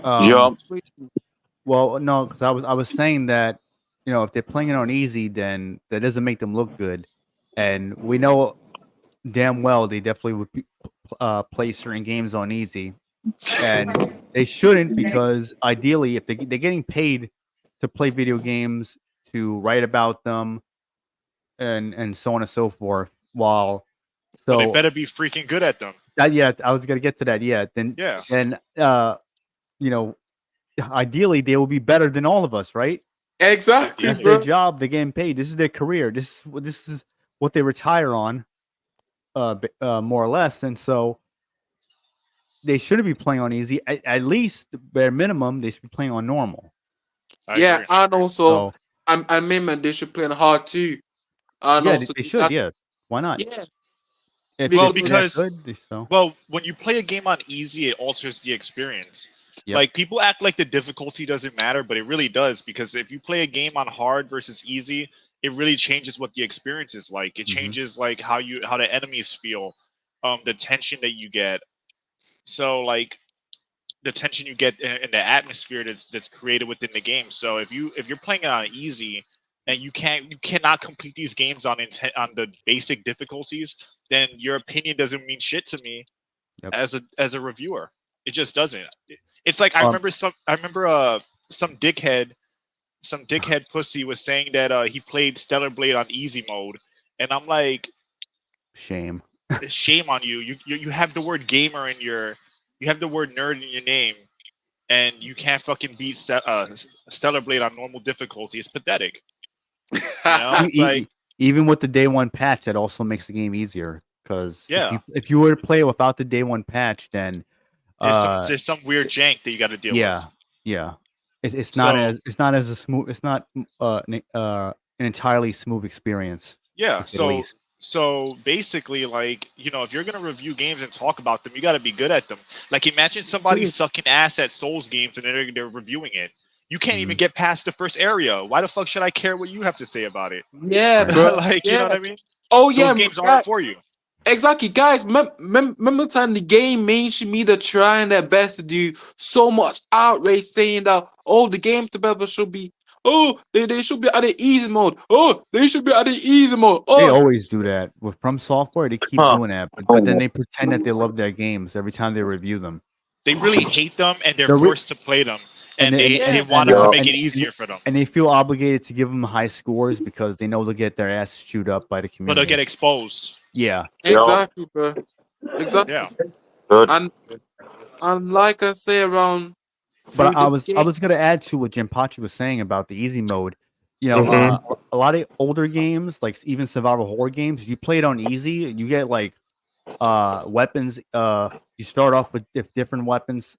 S3: Um,
S2: Yup.
S1: Explain to me.
S3: well, no, because I was saying that if they're playing it on easy, then that doesn't make them look good, and we know damn well they definitely would play certain games on easy, and they shouldn't because ideally, if they're getting paid to play video games, to write about them, and so on and so forth, while
S4: But it
S3: so
S4: better be freaking good at them.
S3: yeah, I was gonna get to that. Yeah, then
S4: Yeah,
S3: then you know, ideally they will be better than all of us, right?
S1: Exactly,
S3: That's their
S4: ideally.
S1: bro.
S3: job. They're getting paid. This is their career. This is what they retire on, more or less. And so they shouldn't be playing on easy. At least bare minimum, they should be playing on normal.
S4: I
S1: Yeah,
S4: agree.
S1: and also
S3: So
S1: I remember they should play on hard too. And
S3: yeah,
S1: also
S3: they should. Yeah, why not?
S1: yeah,
S4: Well,
S3: If they're
S1: because
S3: that
S4: because
S3: good, so
S4: well, when you play a game on easy, it alters the experience.
S3: yep.
S4: Like people act like the difficulty doesn't matter, but it really does because if you play a game on hard versus easy, it really changes what the experience is like. It
S3: Hmm.
S4: changes like how the enemies feel, the tension that you get. So like the tension you get in the atmosphere that's created within the game. So if you're playing it on easy and you cannot complete these games on the basic difficulties, then your opinion doesn't mean shit to me
S3: Yep.
S4: as a reviewer. It just doesn't. It's like
S3: Um.
S4: I remember some dickhead pussy was saying that he played Stellar Blade on easy mode, and I'm like,
S3: Shame.
S4: shame on you. You have the word gamer in your you have the word nerd in your name, and you can't fucking beat Stellar Blade on normal difficulty. It's pathetic. You know,
S3: E-
S4: it's
S3: e-
S4: like
S3: Even with the day one patch, that also makes the game easier. Because
S4: yeah,
S3: if you were to play without the day one patch, then uh
S4: there's some weird jank that you got to deal with.
S3: yeah, yeah.
S4: So
S3: It's not as a smooth. It's not an entirely smooth experience,
S4: yeah,
S3: to say the least.
S4: So basically, like, if you're gonna review games and talk about them, you got to be good at them. Like, imagine somebody
S1: See,
S4: sucking ass at Souls games and they're reviewing it. You can't even
S3: Mhm.
S4: get past the first area. Why the fuck should I care what you have to say about it?
S1: yeah,
S3: Right.
S1: bro.
S4: Like, you know
S1: Yeah.
S4: what I mean?
S1: Oh
S4: Those
S1: yeah,
S4: games aren't
S1: guys.
S4: for you.
S1: Exactly, guys. Remember the time the game mainstream media trying their best to do so much outrage, saying that the game developers should be they should be at the easy mode. Oh, they should be at the easy mode.
S3: They
S1: Oh,
S3: always do that with From Software. They keep
S2: Huh.
S3: doing that, but then they pretend that they love their games every time they review them.
S4: They really hate them and they're
S3: They're re-
S4: forced to play them,
S3: and
S4: and
S3: they,
S4: they
S1: yeah,
S4: want them to
S2: Yeah.
S4: make it easier for them,
S3: and they feel obligated to give them high scores because they know they'll get their ass chewed up by the
S4: but they'll get
S3: community.
S4: exposed.
S3: Yeah.
S2: Yeah.
S1: exactly, bro.
S4: Yeah.
S1: Exactly.
S2: Good.
S1: And like I say around
S3: But
S1: through this
S3: I
S1: game.
S3: was gonna add to what Jim Pachi was saying about the easy mode.
S2: Mm-hmm.
S3: A lot of older games, like even survival horror games, you play it on easy, you get like weapons. You start off with different weapons,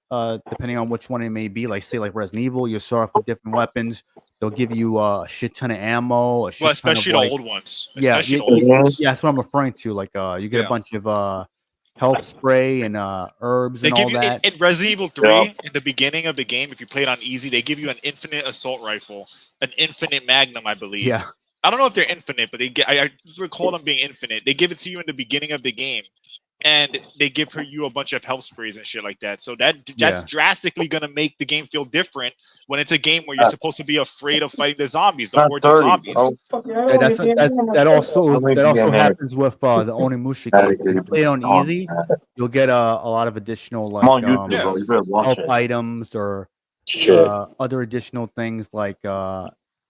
S3: depending on which one it may be. Like say like Resident Evil, you start off with different weapons. They'll give you a shit ton of ammo, a
S4: Well,
S3: shit ton of
S4: especially the
S3: like
S4: old ones.
S3: yeah,
S4: Especially the old
S2: Mm-hmm.
S4: ones.
S3: yeah, that's what I'm referring to. Like you get a
S4: Yeah.
S3: bunch of health spray and herbs
S4: They
S3: and
S4: give
S3: all
S4: you
S3: that.
S4: in Resident Evil
S2: Yeah.
S4: 3, in the beginning of the game, if you play it on easy, they give you an infinite assault rifle, an infinite magnum, I believe.
S3: Yeah,
S4: I don't know if they're infinite, but I recall them being infinite. They give it to you in the beginning of the game, and they give you a bunch of health sprays and shit like that. So that's
S3: yeah.
S4: drastically gonna make the game feel different when it's a game where you're supposed to be afraid of fighting the zombies, the
S2: Not
S4: hordes of
S2: 30,
S4: zombies.
S2: bro. Yeah, How many
S3: That also
S2: DNA?
S3: happens with the Onimusha games. If you play it on easy, you'll get a lot of additional
S2: I'm
S3: like
S2: on YouTube,
S4: Yeah.
S2: bro. You better watch
S3: health
S2: it.
S3: items or
S2: Shit.
S3: other additional things like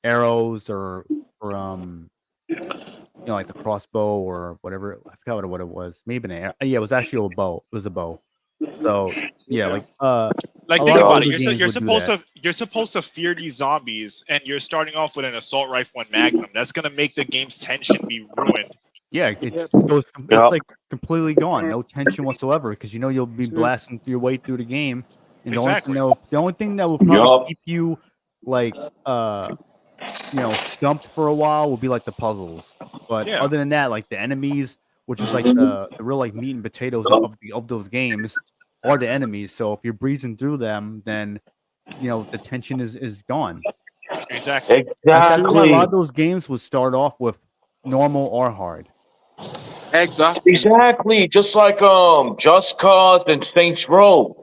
S3: arrows or like the crossbow or whatever. I forgot what it was. Maybe an arrow. Yeah, it was actually a bow. It was a bow. So yeah,
S4: Yeah.
S3: like
S4: Like,
S3: a
S4: think
S3: lot of
S2: Yeah.
S4: about it.
S3: older games would do that.
S4: You're supposed to fear these zombies, and you're starting off with an assault rifle and magnum. That's gonna make the game's tension be ruined.
S3: Yeah,
S1: Yeah,
S3: it's
S2: Yeah.
S3: like completely gone, no tension whatsoever, because you know you'll be
S1: true.
S3: blasting your way through the game, and
S4: Exactly.
S3: the only thing that will probably
S2: Yup.
S3: keep you like stumped for a while will be like the puzzles. But
S4: Yeah.
S3: other than that, like the enemies, which is like the real like meat and potatoes
S2: Yup.
S3: of those games, are the enemies. So if you're breezing through them, then the tension is gone.
S4: Exactly.
S3: That's why a
S1: True.
S3: lot
S2: Exactly.
S3: of those games would start off with normal or hard.
S1: Exactly.
S2: Exactly. Just like Just Cause and Saints Row.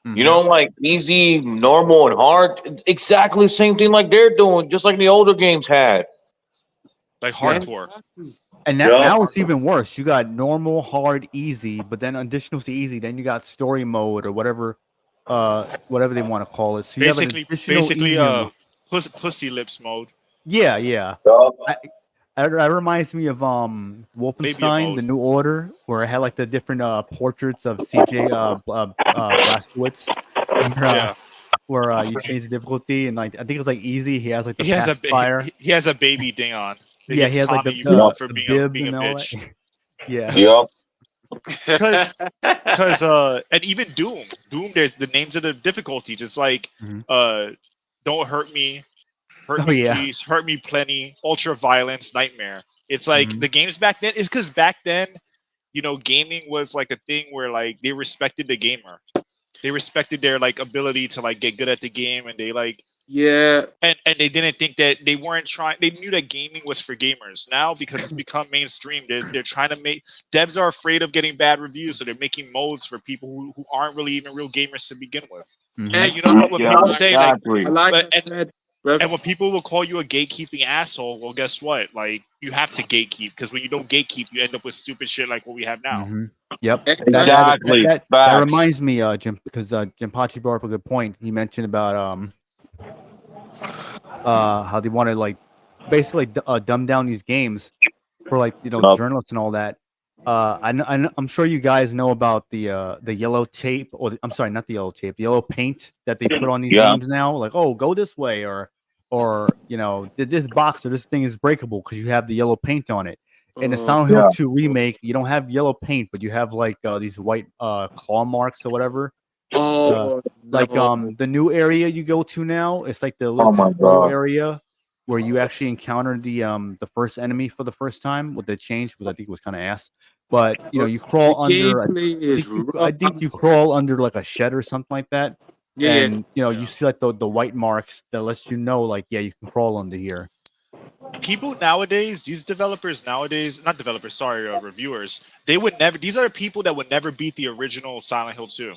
S2: You
S3: Hmm.
S2: know, like easy, normal, and hard. Exactly the same thing like they're doing, just like the older games had.
S4: Like
S3: Yeah.
S4: hardcore.
S1: Exactly.
S3: And
S2: Yup.
S3: now it's even worse. You got normal, hard, easy, but then additional to easy, then you got story mode or whatever they want to call it. So you have an additional
S4: Basically,
S3: easy and
S4: pussy lips mode,
S3: yeah, yeah.
S2: Yup.
S3: I, that reminds me of
S4: labia
S3: Wolfenstein: The
S4: mode.
S3: New Order, where it had like the different portraits of CJ Blazkowicz, where
S4: Yeah.
S3: you change the difficulty and like I think it was like easy. He has like the
S4: He has a
S3: pacifier.
S4: he has a baby thing on. They
S3: Yeah,
S4: keep
S3: he has like
S4: taunting you
S2: Yup.
S4: for
S3: the
S4: being
S3: bib
S4: being a
S3: and all that.
S4: bitch.
S3: Yeah.
S2: Yup.
S4: Cause and even Doom, there's the names of the difficulties. It's like
S3: Mhm.
S4: uh don't hurt
S3: Oh
S4: me
S3: yeah.
S4: please, hurt me plenty, ultra violence, nightmare. It's like
S3: Mhm.
S4: the games back then, it's because back then, gaming was like a thing where like they respected the gamer. They respected their like ability to like get good at the game, and they like
S1: Yeah.
S4: and they didn't think that they weren't trying. They knew that gaming was for gamers. Now, because it's become mainstream, they're trying to make devs are afraid of getting bad reviews, so they're making modes for people who aren't really even real gamers to begin with. And
S3: Mhm.
S4: you know what? When
S2: Yeah,
S4: people
S1: Exactly.
S4: say like,
S2: exactly.
S1: Like
S4: but
S1: I said, ref,
S4: and when people will call you a gatekeeping asshole, well, guess what? Like, you have to gatekeep, because when you don't gatekeep, you end up with stupid shit like what we have now.
S3: Mhm. Yep. And
S1: exactly.
S2: Exactly.
S3: that
S2: Facts.
S3: reminds me, Jim, because Jim Pachi brought up a good point. He mentioned about how they want to like basically dumb down these games for like
S2: Yup.
S3: journalists and all that. I'm sure you guys know about the yellow tape I'm sorry, not the yellow tape, the yellow paint that they put on these
S2: Yeah.
S3: games now. Like, oh, go this way, or this box or this thing is breakable because you have the yellow paint on it. In the
S1: Uh,
S3: Silent Hill
S2: Yeah.
S3: 2 remake, you don't have yellow paint, but you have like these white claw marks or whatever. Uh,
S1: oh
S3: like
S1: no.
S3: the new area you go to now, it's like the little
S2: Oh my
S3: tutorial
S2: god.
S3: area. where you actually encounter the first enemy for the first time with the change, which I think was kind of ass. But
S1: Bro,
S3: you
S1: the
S3: crawl under.
S1: gameplay is
S3: I
S1: rough.
S3: think you crawl under like a shed or something like that,
S1: Yeah, yeah.
S3: and you
S4: Yeah.
S3: see like the white marks that lets you know like yeah you can crawl under here.
S4: People nowadays, these developers nowadays, not developers, sorry, reviewers, they would never. These are people that would never beat the original Silent Hill 2.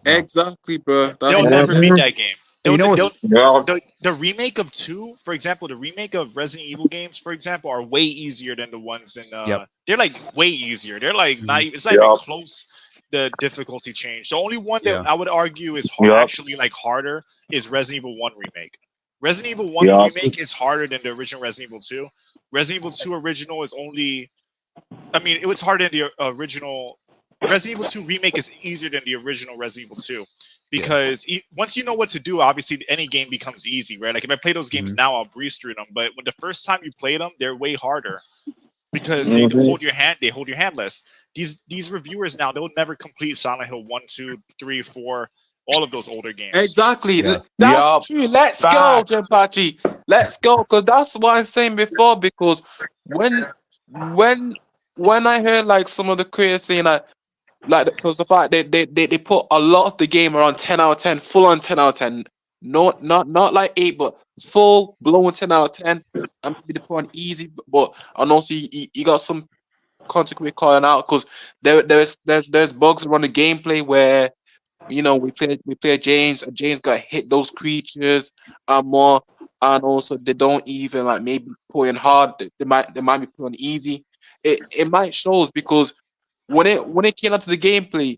S3: No,
S1: Exactly, bro. That's
S4: They'll
S3: and
S4: never beat
S2: Mhm.
S4: that game.
S3: and you know
S4: They'll
S3: what's
S2: Yeah.
S4: the remake of 2, for example, the remake of Resident Evil games, for example, are way easier than the ones in
S3: yep.
S4: they're like way easier. They're like not
S3: Mhm.
S4: even, it's not even
S2: Yep.
S4: close, the difficulty change. The only one that
S3: Yeah.
S4: I would argue is
S2: Yep.
S4: actually like harder is Resident Evil 1 remake. Resident Evil 1
S2: Yep.
S4: remake is harder than the original Resident Evil 2. Resident Evil 2 original is only, I mean, it was harder than the original. Resident Evil 2 remake is easier than the original Resident Evil 2
S3: Yeah.
S4: because once you know what to do, obviously any game becomes easy, right? Like if I play those games
S3: Mhm.
S4: now, I'll breeze through them. But when the first time you play them, they're way harder because they
S2: Mhm.
S4: hold your hand. They hold your hand less. These reviewers now, they'll never complete Silent Hill 1, 2, 3, 4, all of those older games.
S1: Exactly.
S3: Yeah.
S1: That's
S2: Yep.
S1: true. Let's go,
S2: Facts.
S1: Jempachi. Let's go. Because that's what I'm saying before. Because when when when I heard like some of the creators saying like because the fact they put a lot of the game around 10 out of 10, full on 10 out of 10. Not like 8, but full blown 10 out of 10. And maybe they put on easy, but and also you got some consequently calling out because there's bugs around the gameplay where we play James, and James got hit those creatures and more, and also they don't even like maybe put in hard. They might be putting easy. It might shows because when it came out to the gameplay,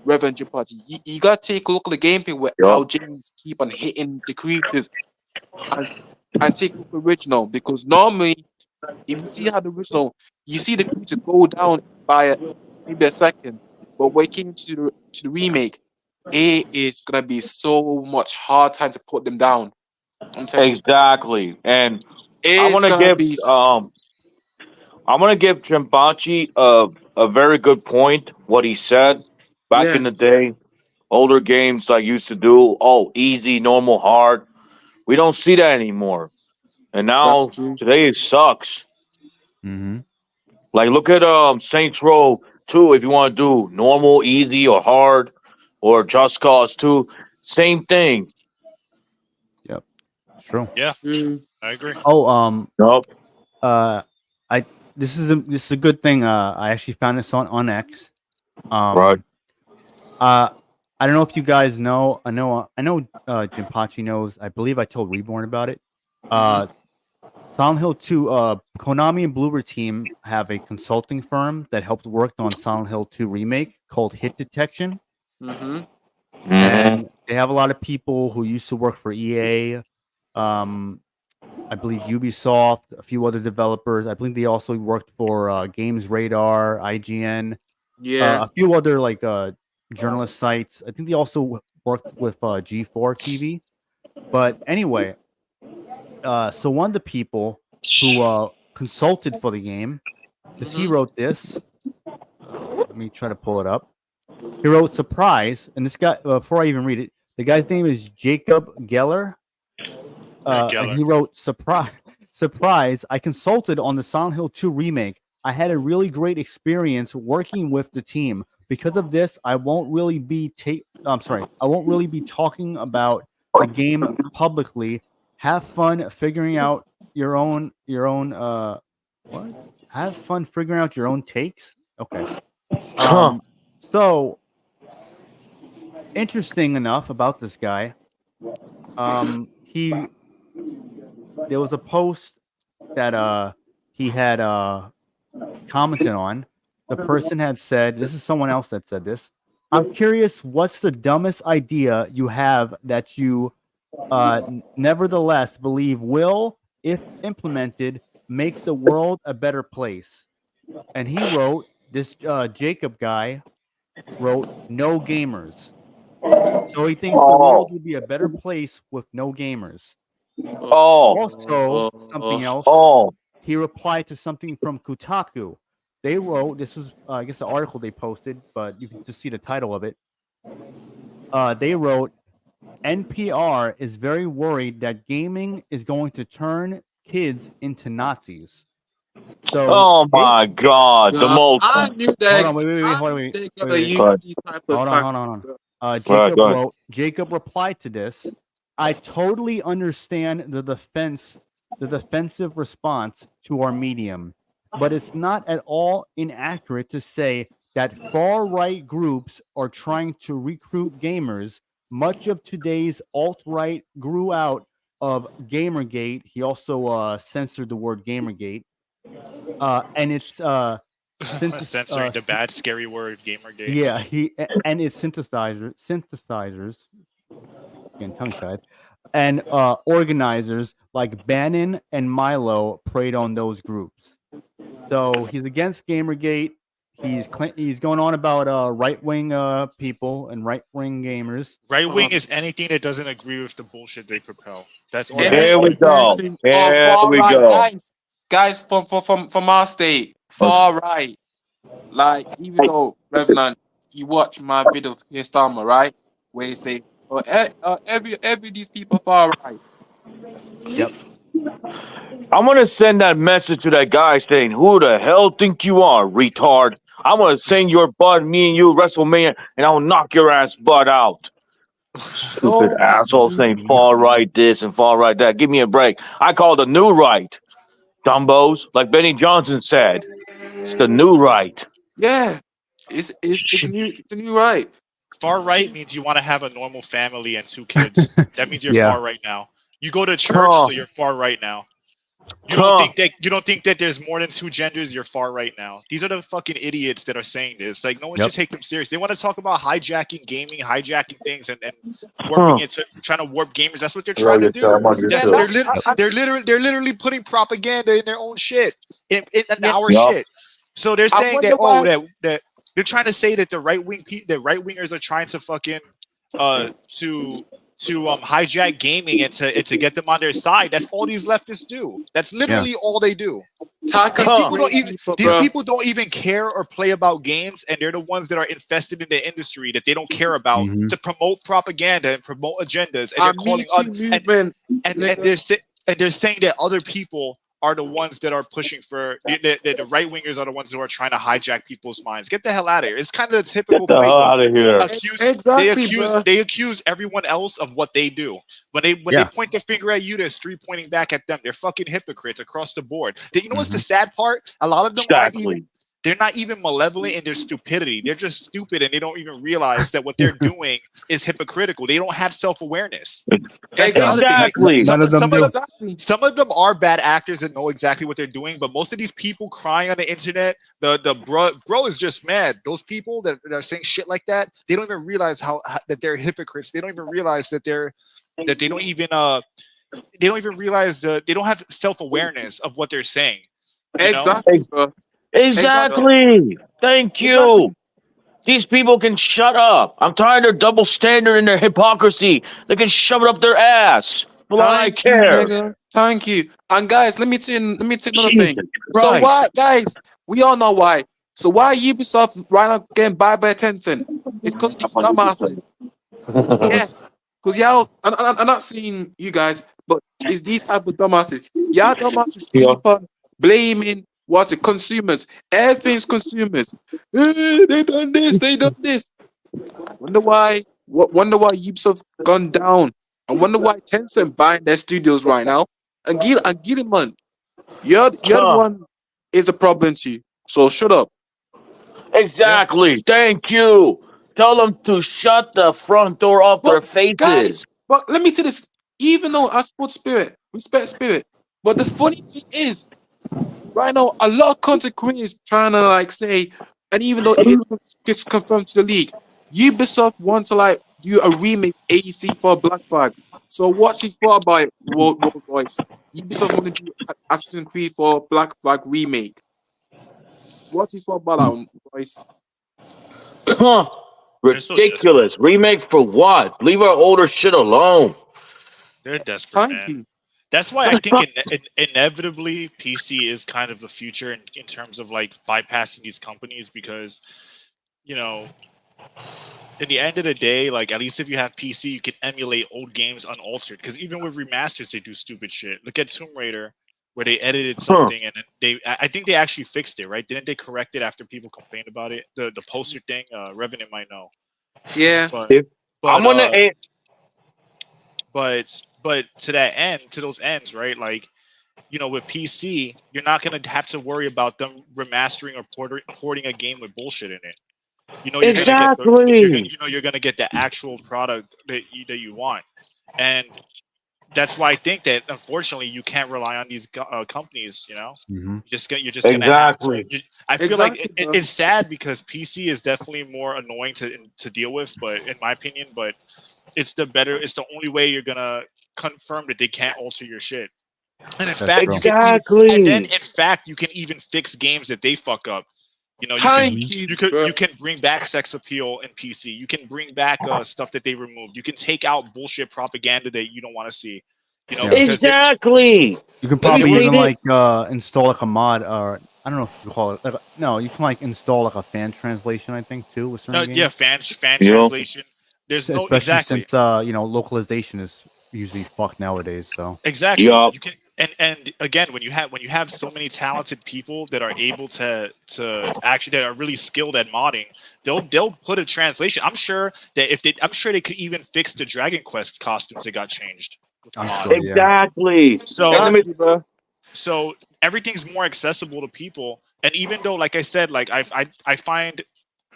S1: Reverend Japati, you gotta take a look at the gameplay where
S2: Yep.
S1: how James keep on hitting the creatures and take a look at the original because normally if you see how the original you see the creature go down by maybe a second, but when it came to the remake it is gonna be so much hard time to put them down. I'm telling you,
S2: Exactly. And I
S1: it's
S2: want to
S1: gonna
S2: give
S1: be.
S2: I want to give Jimbachi a very good point. What he said back
S1: Yeah,
S2: in the day, older games like used to do. Oh, easy, normal, hard. We don't see that anymore. And
S1: that's
S2: now
S1: true.
S2: today it sucks.
S3: Mhm.
S2: Like look at Saints Row 2 if you want to do normal, easy or hard or Just Cause 2, same thing.
S3: Yep. It's true.
S4: Yeah,
S1: True.
S4: I agree.
S3: Oh,
S2: Nope.
S3: uh, I this is a good thing. I actually found this on X.
S2: Right.
S3: Um, uh, I don't know if you guys know. I know. Jinpachi knows. I believe I told Reborn about it.
S1: Mhm.
S3: Uh, Silent Hill 2. Konami and Bloober Team have a consulting firm that helped work on Silent Hill 2 remake called Hit Detection,
S1: Mhm.
S2: Hmm.
S3: and they have a lot of people who used to work for EA. Um, I believe Ubisoft, a few other developers. I believe they also worked for Games Radar, IGN,
S1: Yeah.
S3: a few other like journalist sites. I think they also worked with G4 TV. But anyway, so one of the people who consulted for the game, because he
S1: Mhm.
S3: wrote this. Let me try to pull it up. He wrote "Surprise," and this guy. Before I even read it, the guy's name is Jacob Geller. And
S4: Geller.
S3: he wrote surprise. Surprise! I consulted on the Silent Hill 2 remake. I had a really great experience working with the team. Because of this, I won't really be I'm sorry. I won't really be talking about the game publicly. Have fun figuring out your own what? Have fun figuring out your own takes. Okay.
S2: Huh.
S3: Um so interesting enough about this guy. He There was a post that he had commented on. The person had said, this is someone else that said this. I'm curious, what's the dumbest idea you have that you nevertheless believe will, if implemented, make the world a better place? And he wrote, this Jacob guy wrote, no gamers. So he thinks the world
S2: Oh.
S3: would be a better place with no gamers.
S2: Oh.
S3: Also, something else,
S2: Oh.
S3: he replied to something from Kotaku. They wrote, this was, I guess, the article they posted, but you can just see the title of it. They wrote, NPR is very worried that gaming is going to turn kids into Nazis. So
S2: Oh
S3: they
S2: my God, the most.
S1: I knew
S3: hold
S1: that.
S3: on, wait,
S1: I
S3: hold on,
S1: knew they
S3: wait,
S1: gonna
S3: wait.
S1: use
S2: Right,
S1: these type of
S3: Hold
S1: tactics,
S3: on.
S1: bro.
S2: right,
S3: Jacob
S2: right.
S3: wrote. Jacob replied to this. I totally understand the defensive response to our medium, but it's not at all inaccurate to say that far right groups are trying to recruit gamers. Much of today's alt right grew out of Gamergate. He also censored the word Gamergate, and it's
S4: Censoring the bad, scary word Gamergate.
S3: yeah, and its synthesizers, getting tongue tied, and organizers like Bannon and Milo preyed on those groups. So he's against Gamergate. He's going on about right wing people and right wing gamers.
S4: Right wing
S1: Um,
S4: is anything that doesn't agree with the bullshit they propel. That's all that
S3: Yeah,
S2: Here we
S4: is.
S2: go.
S1: anything or
S2: Here
S1: far
S2: we
S1: right
S2: go.
S1: guys from our state, far right. Like even though Revenant, you watch my video of His right, where you say, oh, every these people far right.
S3: yep,
S2: I'm gonna send that message to that guy saying, "Who the hell think you are, retard? I'm gonna send your butt, me and you, WrestleMania, and I'll knock your ass butt out." Stupid
S1: Show me
S2: asshole
S1: these.
S2: saying far right this and far right that. Give me a break. I call the new right, dumbos. Like Benny Johnson said, it's the new right.
S1: Yeah, it's a new right.
S4: Far right means you want to have a normal family and 2 kids. That means you're
S3: yeah,
S4: far right now. You go to church,
S2: Huh,
S4: so you're far right now.
S2: huh.
S4: You don't think that there's more than 2 genders, you're far right now. These are the fucking idiots that are saying this. Like no one should
S3: yep,
S4: take them serious. They want to talk about hijacking gaming, hijacking things and warping
S2: Huh.
S4: it to trying to warp gamers. That's what they're
S2: Hello,
S4: trying to
S2: yes, sir. I'm
S4: do.
S2: on your
S1: Yeah,
S4: That's
S2: show.
S4: they're literally putting propaganda in their own shit. In
S1: yeah.
S4: our
S2: Yup.
S4: shit. So they're
S1: I
S4: saying that
S1: wonder
S4: oh
S1: why.
S4: that they're trying to say that the right wingers are trying to fucking to hijack gaming and to get them on their side. That's all these leftists do. That's
S3: yeah,
S4: literally all they do.
S1: Talk
S4: These
S1: us
S2: Huh.
S4: people
S1: straight,
S4: don't even
S1: people,
S4: these
S1: bro.
S4: people don't even care or play about games, and they're the ones that are infested in the industry that they don't care about
S3: hmm
S4: to promote propaganda and promote agendas, and they're
S1: Our Me
S4: calling
S1: Too movement,
S4: and
S1: nigga.
S4: they're saying that other people are the ones that are pushing for the right wingers are the ones who are trying to hijack people's minds. Get the hell out of here! It's kind of the
S2: Get
S4: typical
S2: the hell
S4: playbook.
S2: out of here.
S1: Exactly, bro.
S4: They accuse everyone else of what they do. When they
S3: yeah,
S4: point the finger at you, there's three pointing back at them. They're fucking hypocrites across the board. You know what's the
S3: hmm
S4: sad part? A lot of them aren't even
S2: Exactly.
S4: they're not even malevolent in their stupidity. They're just stupid and they don't even realize that what they're doing is hypocritical. They don't have self-awareness. That's the
S3: yeah.
S4: other thing. Like
S2: Exactly.
S3: None of them do.
S1: Exactly.
S4: some of them are bad actors and know exactly what they're doing, but most of these people crying on the internet, the bro is just mad. Those people that are saying shit like that, they don't even realize how that they're hypocrites. They don't even realize that they don't even realize they don't have self-awareness of what they're saying, you know?
S1: Exactly, bro. Exactly.
S2: Exactly. Thank you.
S1: Exactly.
S2: These people can shut up. I'm tired of their double standard and their hypocrisy. They can shove it up their ass. Will I
S1: Thank you,
S2: care?
S1: nigga. Thank you. And guys, let me take another thing.
S2: Jesus
S1: So
S2: Christ.
S1: why, guys? We all know why. So why Ubisoft right now getting bought by Tencent? It's because these dumbasses. Yes, because y'all. I'm not saying you guys, but it's these type of dumbasses. Y'all dumbasses
S2: Yeah.
S1: keep on blaming what's it consumers. Everything's consumers. They done this. They done this. Wonder why? What? Wonder why Ubisoft's gone down. I wonder why Tencent buying their studios right now. And Gilliman, you're the
S2: Huh.
S1: one is the problem to you. So shut up. Yeah.
S2: Exactly. Thank you. Tell them to shut the front door off
S1: But
S2: their faces.
S1: guys, but let me tell this. Even though I support Spirit, respect Spirit, but the funny thing is, right now, a lot of content creators trying to like say, and even though it gets confirmed to the league, Ubisoft wants to like do a remake AEC for Black Flag. So what's his thought about it, Rolls Royce? Ubisoft want to do Assassin's Creed for Black Flag remake. What's his thought about that, one, Royce?
S2: Huh.
S4: They're so desperate.
S2: Ridiculous. Remake for what? Leave our older shit alone.
S4: They're desperate,
S1: Thank
S4: man.
S1: you.
S4: That's why I think inevitably PC is kind of the future in terms of like bypassing these companies because you know in the end of the day, like at least if you have PC, you can emulate old games unaltered. Because even with remasters, they do stupid shit. Look at Tomb Raider, where they edited
S2: Huh.
S4: something and then I think they actually fixed it, right? Didn't they correct it after people complained about it? The poster thing, Revenant might know,
S1: Yeah.
S4: but
S2: If I'm
S4: but
S2: gonna,
S4: but to that end, to those ends, right? Like with PC, you're not gonna have to worry about them remastering or porting a game with bullshit in it. You're gonna get the
S2: exactly,
S4: you're gonna get the actual product that you want, and that's why I think that unfortunately you can't rely on these companies.
S3: Hmm.
S4: You're just gonna have to.
S2: exactly,
S4: I feel like
S1: Exactly, bro.
S4: it's sad because PC is definitely more annoying to deal with, but in my opinion, but it's the only way you're gonna confirm that they can't alter your shit. And in
S3: That's
S4: fact, you
S3: true.
S4: can even and then
S2: exactly.
S4: in fact you can even fix games that they fuck up. You can
S3: Hmm.
S1: Thank you,
S4: you
S1: bro.
S4: can bring back sex appeal in PC. You can bring back stuff that they removed. You can take out bullshit propaganda that you don't want to see.
S3: Yeah.
S4: Because it
S2: Exactly.
S3: You can
S2: Let me
S4: because it
S3: probably
S4: would
S2: say
S3: even
S2: this.
S3: like install like a mod, or I don't know if you call it like no, you can like install like a fan translation. I think too with certain
S4: yeah,
S3: games,
S4: fan
S2: Yep.
S4: translation. There's no
S3: Especially
S4: exactly.
S3: since localization is usually fucked nowadays. So
S4: Exactly.
S2: Yup.
S4: You can and again when you have so many talented people that are able to actually that are really skilled at modding, they'll put a translation. I'm sure they could even fix the Dragon Quest costumes that got changed with a
S3: I'm
S4: mod.
S3: sure, yeah.
S2: Exactly. And
S4: So
S2: let me.
S1: Exactly, bro.
S4: so everything's more accessible to people. And even though, like I said, like I find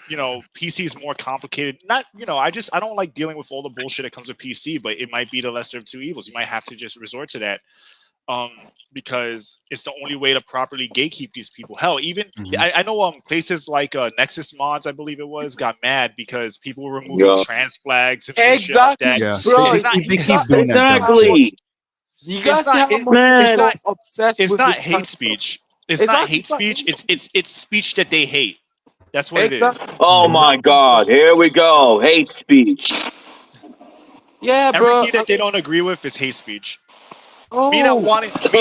S4: PC is more complicated. Not I don't like dealing with all the bullshit that comes with PC, but it might be the lesser of two evils. You might have to just resort to that, um, because it's the only way to properly gatekeep these people. Hell, even
S3: Hmm.
S4: I know places like Nexus Mods, I believe it was, got mad because people were removing
S2: Yup.
S4: trans flags and bullshit like
S1: Exactly,
S4: that.
S3: Yeah,
S1: bro.
S4: It's not
S3: they
S1: You
S3: keep
S1: got
S3: doing
S1: to
S3: that
S1: see
S3: dumb
S1: how
S3: shit.
S1: much.
S2: Exactly.
S1: You
S4: it's
S1: gotta see
S4: not
S1: how
S4: it,
S1: much they're
S4: it's
S2: Man.
S1: so
S4: not
S1: obsessed
S4: it's
S1: with
S4: not
S1: this
S4: hate
S1: kind of stuff.
S4: speech. It's not
S1: Exactly,
S4: hate
S1: it's not
S4: speech.
S1: hate speech.
S4: It's speech that they hate. That's what it is.
S1: Exactly,
S2: Oh
S3: Hmm.
S2: my
S1: exactly, bro.
S2: God. Here we
S4: So
S2: go. Hate speech.
S1: Yeah, bro.
S4: everything that they don't agree with is hate speech.
S1: Oh,
S4: Me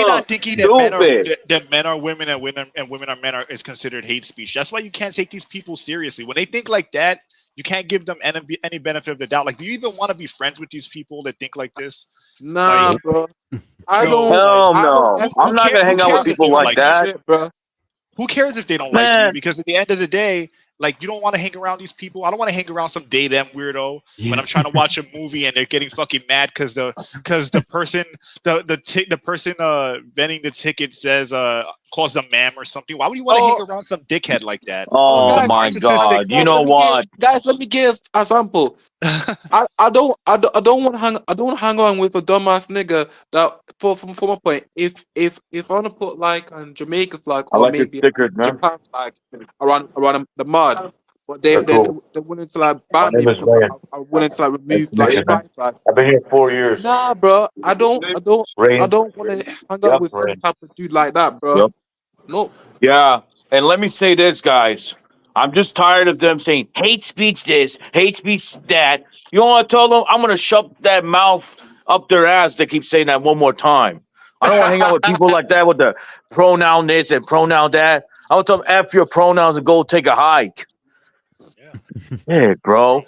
S4: not thinking that men are
S2: Stupid.
S4: that men are women and women are men is considered hate speech. That's why you can't take these people seriously. When they think like that, you can't give them any benefit of the doubt. Like, do you even want to be friends with these people that think like this? Like,
S1: nah,
S3: Nope.
S1: bro. I
S4: so
S1: don't.
S4: like
S2: Hell
S1: I don't
S2: no.
S1: mess
S2: I'm
S1: with
S2: not
S1: people
S2: gonna
S4: who
S2: hang out with
S1: talk
S4: cares if they
S2: people
S4: don't
S2: like
S4: like you?
S2: that.
S1: shit, bro.
S4: Who cares if they don't like you?
S2: Man.
S4: Because at the end of the day, like, you don't want to hang around these people. I don't want to hang around some day them weirdo when
S3: Yeah.
S4: I'm trying to watch a movie and they're getting fucking mad because the person the person vending the ticket says calls them ma'am or something. Why would you want to hang
S1: Oh,
S4: around some dickhead like that?
S2: Oh
S4: Some
S3: Hmm.
S2: my
S4: narcissistic
S2: God. You
S1: guys,
S2: know
S1: let me give
S2: what?
S1: guys. Let me give a sample. I don't want to hang. I don't want to hang on with a dumbass nigga. That for my point. If I want to put like a Jamaica flag
S2: I
S1: or
S2: like your
S1: maybe
S2: stickers, man.
S1: Japan flag around the mud, but
S2: They're cool.
S1: they're willing to like
S2: My
S1: ban me
S2: name is
S1: because
S2: Ryan.
S1: I'm willing to like
S2: Nice
S1: remove
S2: to meet
S1: like
S2: you, man.
S1: Japan flag.
S2: I've been here 4 years.
S1: Nah, bro. I
S2: Rain.
S1: don't want to hang out
S2: Yep,
S1: with any
S2: rain.
S1: type of dude like that, bro.
S2: Yep.
S1: No.
S2: Yeah. And let me say this, guys. I'm just tired of them saying hate speech this, hate speech that. You want to tell them I'm going to shove that mouth up their ass. They keep saying that one more time. I don't want to hang out with people like that with the pronoun this and pronoun that. I want to tell them F your pronouns and go take a hike.
S4: Yeah,
S2: Yeah, bro.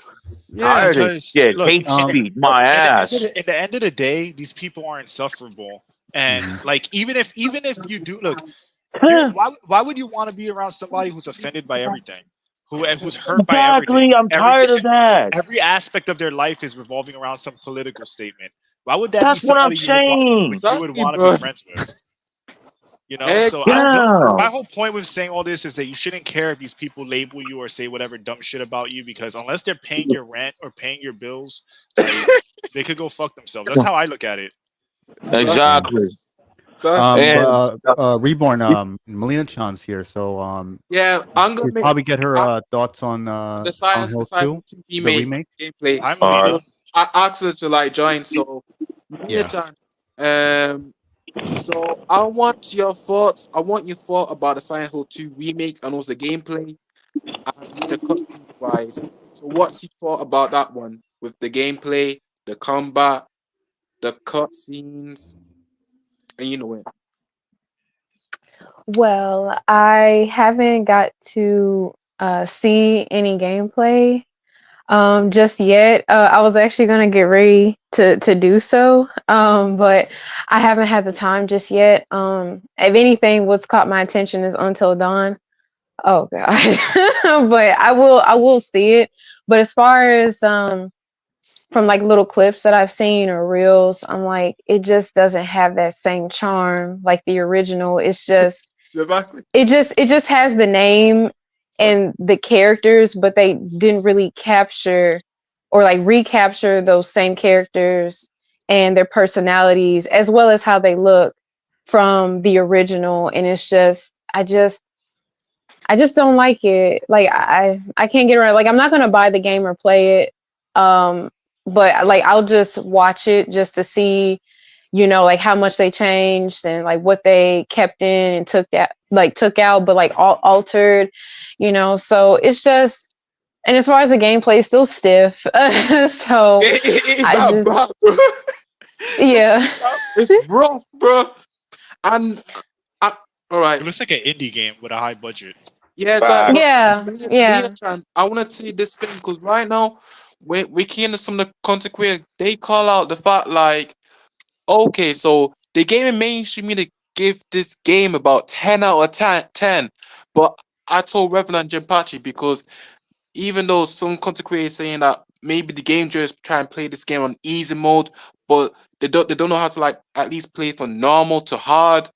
S1: Yeah.
S2: Tired of
S4: because
S2: shit.
S4: look,
S2: Hate speech. My ass.
S4: in the end of the day, these people are insufferable. And
S3: Hmm.
S4: like, even if you do look,
S2: Huh.
S4: why would you want to be around somebody who's offended by everything, who's hurt by everything,
S2: Exactly. I'm
S4: everything,
S2: tired of that.
S4: every aspect of their life is revolving around some political statement? Why would that be
S2: That's what I'm
S4: somebody
S2: saying.
S4: you would
S1: Exactly,
S4: want to be
S1: bro.
S4: friends with? So
S1: Exactly,
S2: Yeah.
S4: my
S1: bro.
S4: whole point with saying all this is that you shouldn't care if these people label you or say whatever dumb shit about you, because unless they're paying your rent or paying your bills, like, they could go fuck themselves. That's how I look at it.
S3: Yeah.
S2: Exactly.
S3: But
S2: And
S3: Reborn, Melina Chan's here, so
S1: Yeah, I'm gonna
S3: we
S1: make
S3: probably get her thoughts on
S1: the
S3: Silent Hill
S1: Silent
S3: 2,
S1: 2
S3: the
S1: remake
S3: remake.
S1: gameplay.
S4: Hi,
S2: all right.
S4: Melina.
S1: So I asked her to like join. So
S3: Yeah.
S1: Mia-chan, um, so I want your thoughts. I want your thought about the Silent Hill 2 remake and also the gameplay and the cutscene wise. So what's your thought about that one with the gameplay, the combat, the cutscenes, and you know it.
S5: Well, I haven't got to see any gameplay, just yet. I was actually gonna get ready to do so, but I haven't had the time just yet. If anything, what's caught my attention is Until Dawn. Oh god, but I will see it. But as far as from like little clips that I've seen or reels, I'm like, it just doesn't have that same charm like the original. It's just
S1: Exactly.
S5: it just has the name
S1: Exactly.
S5: and the characters, but they didn't really capture or like recapture those same characters and their personalities as well as how they look from the original. And it's just I just don't like it. Like I can't get around. Like I'm not gonna buy the game or play it. But like I'll just watch it just to see, like how much they changed and like what they kept in and took out, but like altered. So it's just. And as far as the gameplay, it's still stiff. So
S1: It's
S5: I
S1: that
S5: just
S1: bad, bro. It's
S5: yeah.
S1: it's rough, bro. And all right.
S4: It looks like an indie game with a high budget.
S1: Yeah, it's like, but
S2: Facts.
S5: Yeah. Yeah.
S1: Leotran, I want to see this thing because right now, we key into some of the content creators. They call out the fact like, okay, so the gaming mainstream media give this game about 10 out of 10. But I told Revenant and Jimpachi because even though some content creators saying that maybe the game just try and play this game on easy mode, but they don't know how to like at least play from normal to hard.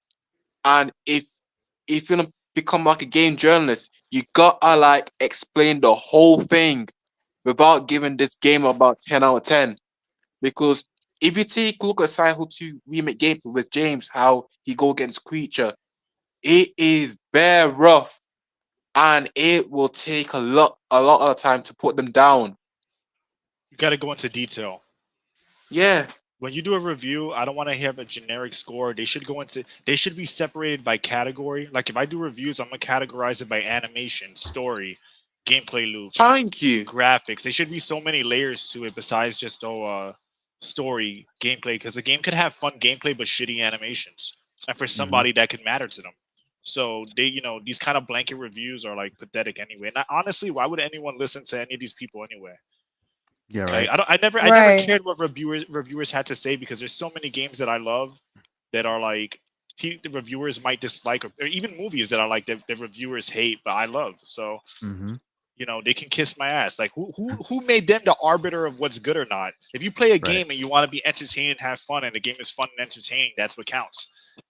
S1: And if you want to become like a game journalist, you gotta like explain the whole thing without giving this game about 10 out of 10. Because if you take a look at Silent Hill 2 remake gameplay with James, how he go against Creature, it is bare rough and it will take a lot of time to put them down.
S4: You got to go into detail.
S1: Yeah.
S4: When you do a review, I don't want to have a generic score. They should be separated by category. Like if I do reviews, I'm gonna categorize it by animation, story, gameplay loops,
S1: Thank you.
S4: graphics. There should be so many layers to it besides just story, gameplay. Because the game could have fun gameplay but shitty animations, and for
S3: Hmm.
S4: somebody that could matter to them. So these kind of blanket reviews are like pathetic anyway. And honestly, why would anyone listen to any of these people anyway?
S3: Yeah,
S4: Like
S3: right.
S4: I never
S5: Right.
S4: cared what reviewers had to say because there's so many games that I love that are like the reviewers might dislike, or even movies that I like that the reviewers hate, but I love. So
S3: Hmm.
S4: they can kiss my ass. Like who made them the arbiter of what's good or not? If you play a
S3: Right.
S4: game and you want to be entertained and have fun, and the game is fun and entertaining, that's what counts.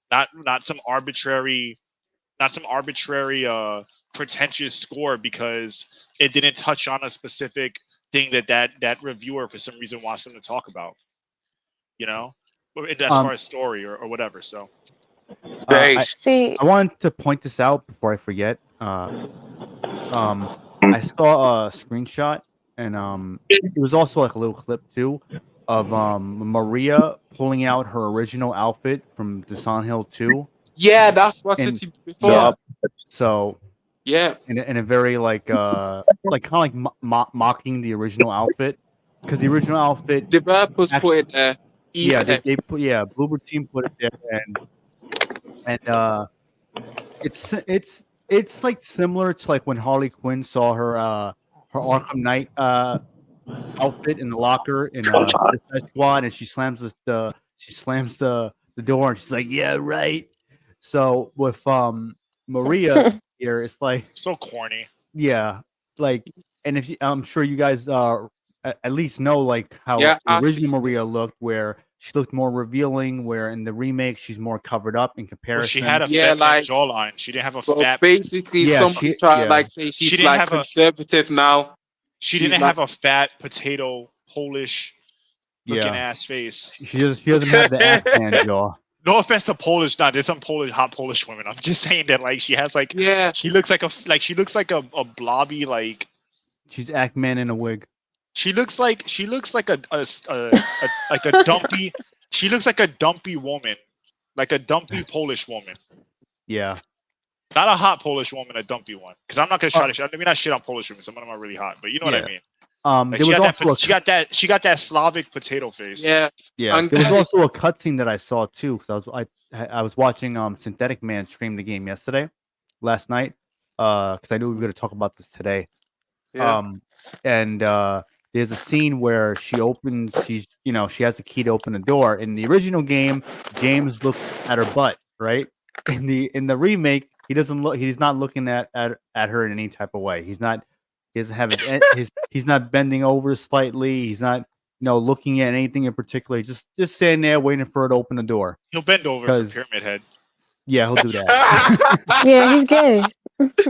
S4: Not some arbitrary pretentious score because it didn't touch on a specific thing that reviewer for some reason wants them to talk about, you know as far
S3: Um.
S4: as story or whatever. So
S3: I
S2: Base.
S5: See,
S3: I wanted to point this out before I forget. Um. I saw a screenshot, and it was also like a little clip too of Maria pulling out her original outfit from the Silent Hill 2,
S1: Yeah, that's what I said
S3: and
S1: to you before.
S3: yeah,
S2: Yup.
S3: so
S1: Yeah.
S3: in a very like kind of like mocking the original outfit, because the original outfit
S1: Developers put
S3: actually,
S1: it there.
S3: yeah,
S1: Easter egg.
S3: they put, yeah, Bloober team put it there, and it's like similar to like when Harley Quinn saw her Arkham Knight outfit in the locker in Suicide Squad, and she slams the door, and she's like, "Yeah, right." So with Maria here, it's like,
S4: so corny.
S3: yeah, like, and if you, I'm sure you guys at least know like how
S1: Yeah,
S3: the
S1: I
S3: original
S1: see.
S3: Maria looked, where she looked more revealing, where in the remake she's more covered up in
S4: Well, she had
S3: comparison.
S4: a
S1: Yeah,
S4: feminine
S1: like,
S4: jawline. She didn't have a
S1: well,
S4: fat.
S1: basically,
S3: Yeah,
S1: somebody try
S3: yeah,
S1: like say
S4: She
S1: she's
S4: didn't
S1: like
S4: have a.
S1: conservative now.
S4: She
S1: She's
S4: didn't
S1: like,
S4: have a fat potato Polish looking
S3: yeah.
S4: ass face.
S3: She doesn't have the Afghan jaw.
S4: No offense to Polish, not there's some hot Polish women. I'm just saying that like she has like
S1: yeah,
S4: she looks like a blobby like
S3: She's Ackman in a wig.
S4: she looks like like a dumpy she looks like a dumpy woman, like a dumpy Polish woman.
S3: Yeah.
S4: Not a hot Polish woman, a dumpy one. Because I'm not gonna try
S3: Uh,
S4: to. I mean, not shit on Polish women. Some of them are really hot, but you know what I
S3: yeah.
S4: mean. Like
S3: There was also a
S4: she got that Slavic potato face.
S1: yeah.
S3: yeah.
S1: And
S3: There was
S1: guys,
S3: also a cutscene that I saw too, because I was watching Synthetic Man stream the game last night, because I knew we were going to talk about this today.
S1: yeah,
S3: Um, and there's a scene where she has the key to open the door. In the original game, James looks at her butt, right? In the remake, he's not looking at her in any type of way. He doesn't have he's not bending over slightly. He's not looking at anything in particular. He's just standing there waiting for her to open the door.
S4: He'll bend over for
S3: Because
S4: Pyramid Head.
S3: yeah, he'll do that.
S5: Yeah, he's gay.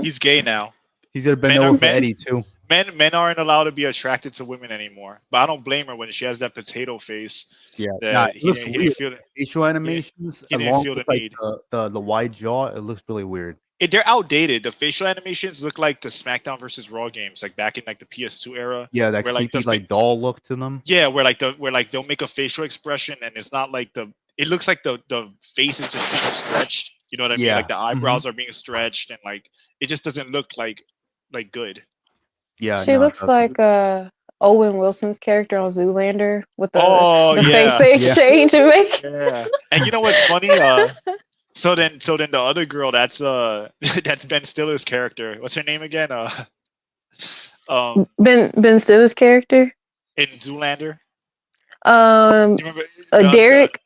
S4: He's gay now.
S3: He's gonna bend
S4: Men are
S3: over for
S4: men.
S3: Eddie too.
S4: Men aren't allowed to be attracted to women anymore. But I don't blame her when she has that potato face
S3: Yeah, nah,
S4: that
S3: it looks
S4: he didn't
S3: weird.
S4: feel it.
S3: Facial
S4: He didn't,
S3: animations,
S4: he didn't
S3: along
S4: feel the
S3: with like
S4: need.
S3: the wide jaw, it looks really weird.
S4: They're outdated. The facial animations look like the SmackDown versus Raw games, like back in like the PS2 era,
S3: Yeah, that
S4: where like
S3: creepy like doll look to them.
S4: yeah, where like they'll make a facial expression and it's not like it looks like the face is just being stretched. You know what I mean? Like
S3: Yeah,
S4: the eyebrows are being stretched and like it just doesn't look like good.
S3: yeah,
S5: She
S3: no, it
S5: looks
S3: doesn't.
S5: like Owen Wilson's character on Zoolander with the
S4: Oh
S5: the face
S4: yeah,
S5: they
S3: Yeah,
S5: exchange and make.
S4: yeah. And you know what's funny? So then the other girl that's that's Ben Stiller's character. What's her name again? Um,
S5: Ben Stiller's character.
S4: in Zoolander.
S5: Um,
S4: You remember the
S5: Derek.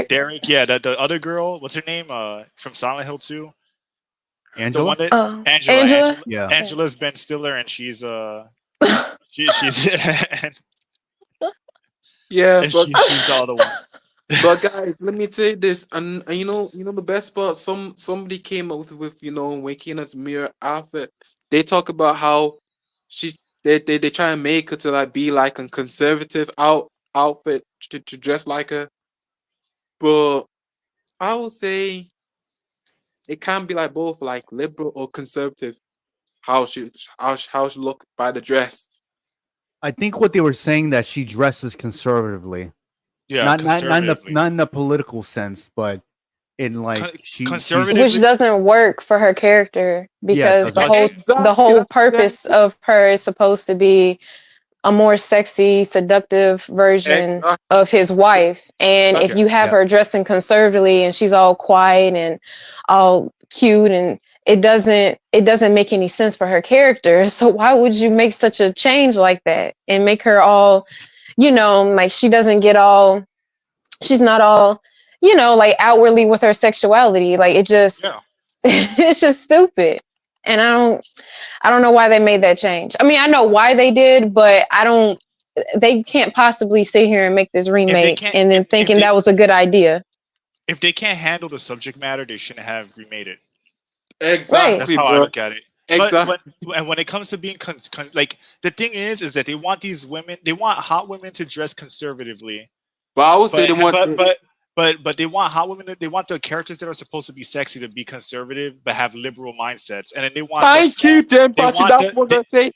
S4: Derek? Yeah, the other girl. What's her name? From Silent Hill 2. The
S3: Angela.
S4: one that Angela,
S5: Angela.
S4: Angela,
S3: Yeah,
S5: Okay.
S4: Angela's Ben Stiller, and she's
S1: Yeah,
S4: and
S1: but
S4: she's the other one.
S1: but guys, let me tell you this, and the best part. Somebody came up with waking up mirror outfit. They talk about how she they try and make her to like be like a conservative outfit to dress like her, but I would say it can be like both, like liberal or conservative. How she look by the dress.
S3: I think what they were saying that she dresses conservatively,
S4: Yeah,
S3: not in the political sense, but in like she's
S5: Which
S4: conservatively,
S5: doesn't work for her character
S3: yeah, it
S5: because
S3: doesn't.
S5: the
S1: Exactly.
S5: whole
S1: That's
S5: purpose
S1: exactly.
S5: of her is supposed to be a more sexy, seductive version
S1: Exactly.
S5: of his wife. And if you have
S4: yes.
S3: Yeah,
S5: her dressing conservatively and she's all quiet and all cute, and it doesn't make any sense for her character. So why would you make such a change like that and make her all, like she doesn't get all, she's not all, like outwardly with her sexuality. Like it just
S4: Yeah.
S5: it's just stupid. And I don't know why they made that change. I mean, I know why they did, but I don't they can't possibly sit here and make this
S4: If they
S5: remake
S4: can't,
S5: and then
S4: if
S5: thinking that was a good idea.
S4: they can't handle the subject matter, they shouldn't have remade it.
S5: Right.
S4: That's
S1: Exactly,
S4: how I
S1: bro.
S4: look at it. But
S1: Exactly.
S4: and when it comes to being like the thing is that they want these women, they want hot women to dress conservatively,
S1: But I would say
S4: but
S1: they want.
S4: but they want hot women. They want the characters that are supposed to be sexy to be conservative but have liberal mindsets, and then they want the
S1: Thank you, Jen
S4: they
S1: Patrick.
S4: want
S1: That's what I say.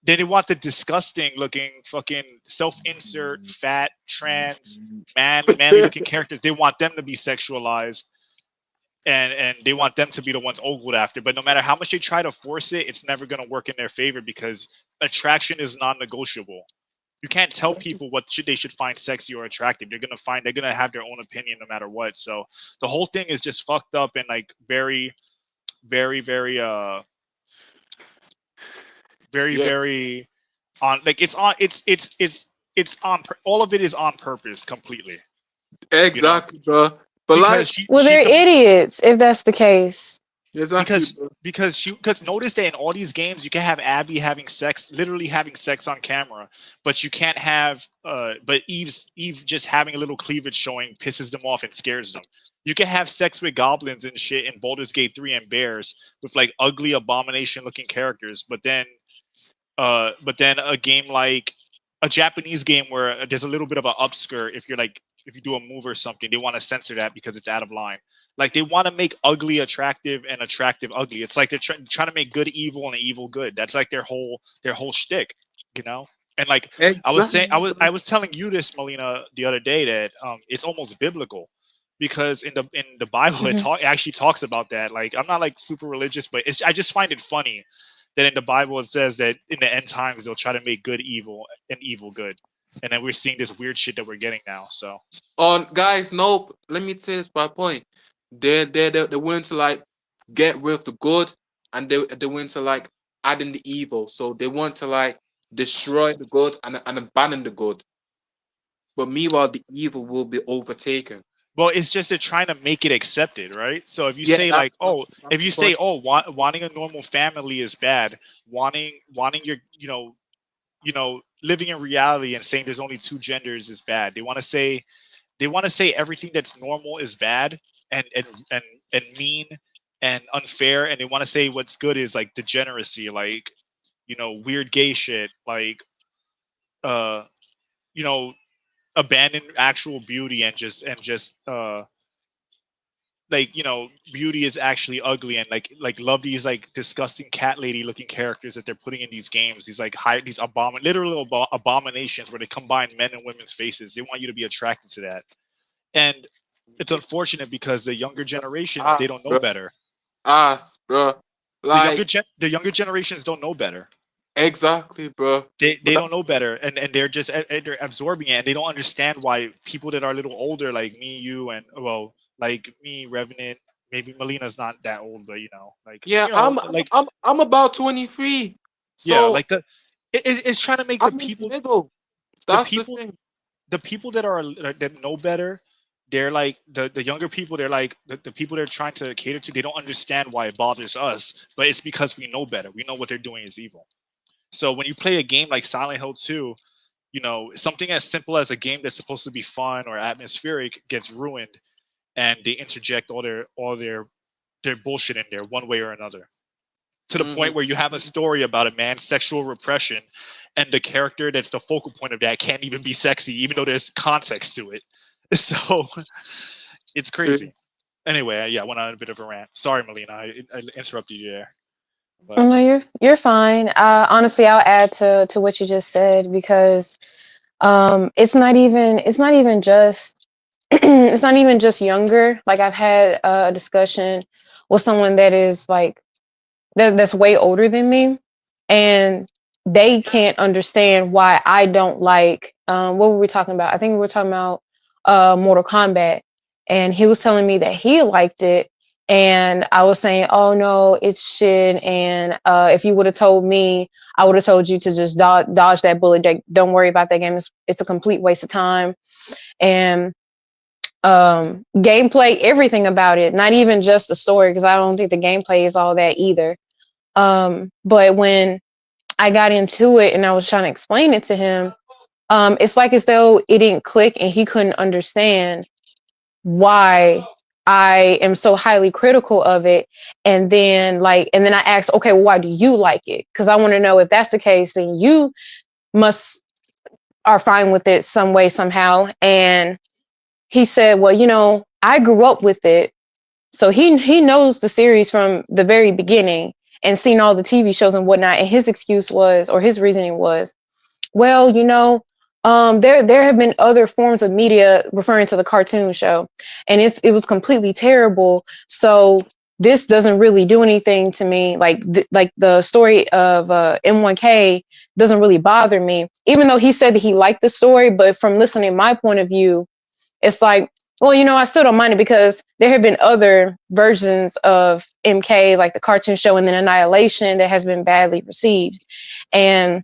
S4: then they want the disgusting looking fucking self-insert fat trans manly looking characters. They want them to be sexualized and they want them to be the ones ogled after. But no matter how much they try to force it, it's never going to work in their favor because attraction is non-negotiable. You can't tell people they should find sexy or attractive. They're gonna have their own opinion no matter what. So the whole thing is just fucked up and like very, very, very very,
S1: Yeah,
S4: very on like it's on it's on all of it is on purpose completely. You know
S1: exactly, bro. But
S4: because
S1: like,
S5: Well, they're idiots if that's the case.
S1: exactly, bro.
S4: because notice that in all these games you can have Abby having sex, literally having sex on camera, but you can't have but Eve just having a little cleavage showing pisses them off and scares them. You can have sex with goblins and shit in Baldur's Gate 3 and bears with like ugly abomination looking characters, but then a game like a Japanese game where there's a little bit of an upskirt if you do a move or something, they want to censor that because it's out of line. Like they want to make ugly attractive and attractive ugly. It's like they're trying to make good evil and evil good. That's like their whole shtick, you know. And like
S1: Exactly,
S4: I
S1: bro.
S4: was telling you this, Melina, the other day that it's almost biblical because in the Bible
S5: Mhm.
S4: it actually talks about that. Like I'm not like super religious, but I just find it funny that in the Bible it says that in the end times they'll try to make good evil and evil good, and then we're seeing this weird shit that we're getting now. So
S1: On guys, nope. Let me tell you this my point. They're willing to like get rid of the good, and they willing to like add in the evil. So they want to like destroy the good and abandon the good. But meanwhile, the evil will be overtaken.
S4: Well, it's just they're trying to make it accepted, right? So if you
S1: Yeah,
S4: say like,
S1: that's
S4: oh, if
S1: that's
S4: you
S1: the
S4: say,
S1: point.
S4: oh, wanting a normal family is bad, wanting your, living in reality and saying there's only two genders is bad. They want to say everything that's normal is bad and and and mean and unfair, and they want to say what's good is like degeneracy, like weird gay shit, like uh, you know, abandon actual beauty and just like beauty is actually ugly, and like love these like disgusting cat lady looking characters that they're putting in these games, these like these literal abominations where they combine men and women's faces. They want you to be attracted to that, and it's unfortunate because the younger generations, they
S1: Ass,
S4: don't know
S1: bro.
S4: better.
S1: Ass, bro. Like,
S4: The younger generations don't know better.
S1: exactly, bro.
S4: They
S1: But
S4: don't
S1: that,
S4: know better, and they're just they're absorbing it, and they don't understand why people that are a little older, like me, you, and well, like me, Revenant, maybe Melina's not that old, but like
S1: yeah, I'm about 23.
S4: yeah,
S1: So
S4: like it's trying to make
S1: I'm in the middle.
S4: the
S1: That's the
S4: people
S1: thing.
S4: the people that know better. They're like the younger people. They're like the people they're trying to cater to. They don't understand why it bothers us, but it's because we know better. We know what they're doing is evil. So when you play a game like Silent Hill 2, something as simple as a game that's supposed to be fun or atmospheric gets ruined, and they interject all their bullshit in there one way or another, to the
S1: Hmm.
S4: point where you have a story about a man's sexual repression, and the character that's the focal point of that can't even be sexy, even though there's context to it. So it's
S1: True.
S4: crazy. Anyway, yeah, I went on a bit of a rant. Sorry, Melina, I interrupted you there,
S5: Oh,
S4: but
S5: no, you're fine. Honestly, I'll add to what you just said because it's not even just it's not even just younger. Like I've had a discussion with someone that is like that's way older than me, and they can't understand why I don't like. What were we talking about? I think we were talking about Mortal Kombat, and he was telling me that he liked it, and I was saying, "Oh no, it's shit." And if you would have told me, I would have told you to just dodge that bullet. Don't worry about that game. It's a complete waste of time. And gameplay, everything about it, not even just the story, because I don't think the gameplay is all that either. But when I got into it and I was trying to explain it to him, it's like as though it didn't click and he couldn't understand why I am so highly critical of it. And then I asked, okay, well, why do you like it? Because I want to know if that's the case, then you must are fine with it some way, somehow. And he said, well, I grew up with it. So he knows the series from the very beginning and seen all the TV shows and whatnot. And his excuse was, or his reasoning was, well, there have been other forms of media, referring to the cartoon show, and it was completely terrible. So this doesn't really do anything to me. Like the story of M1K doesn't really bother me, even though he said that he liked the story. But from listening my point of view, it's like, well, I still don't mind it because there have been other versions of MK, like the cartoon show and then Annihilation, that has been badly received. And,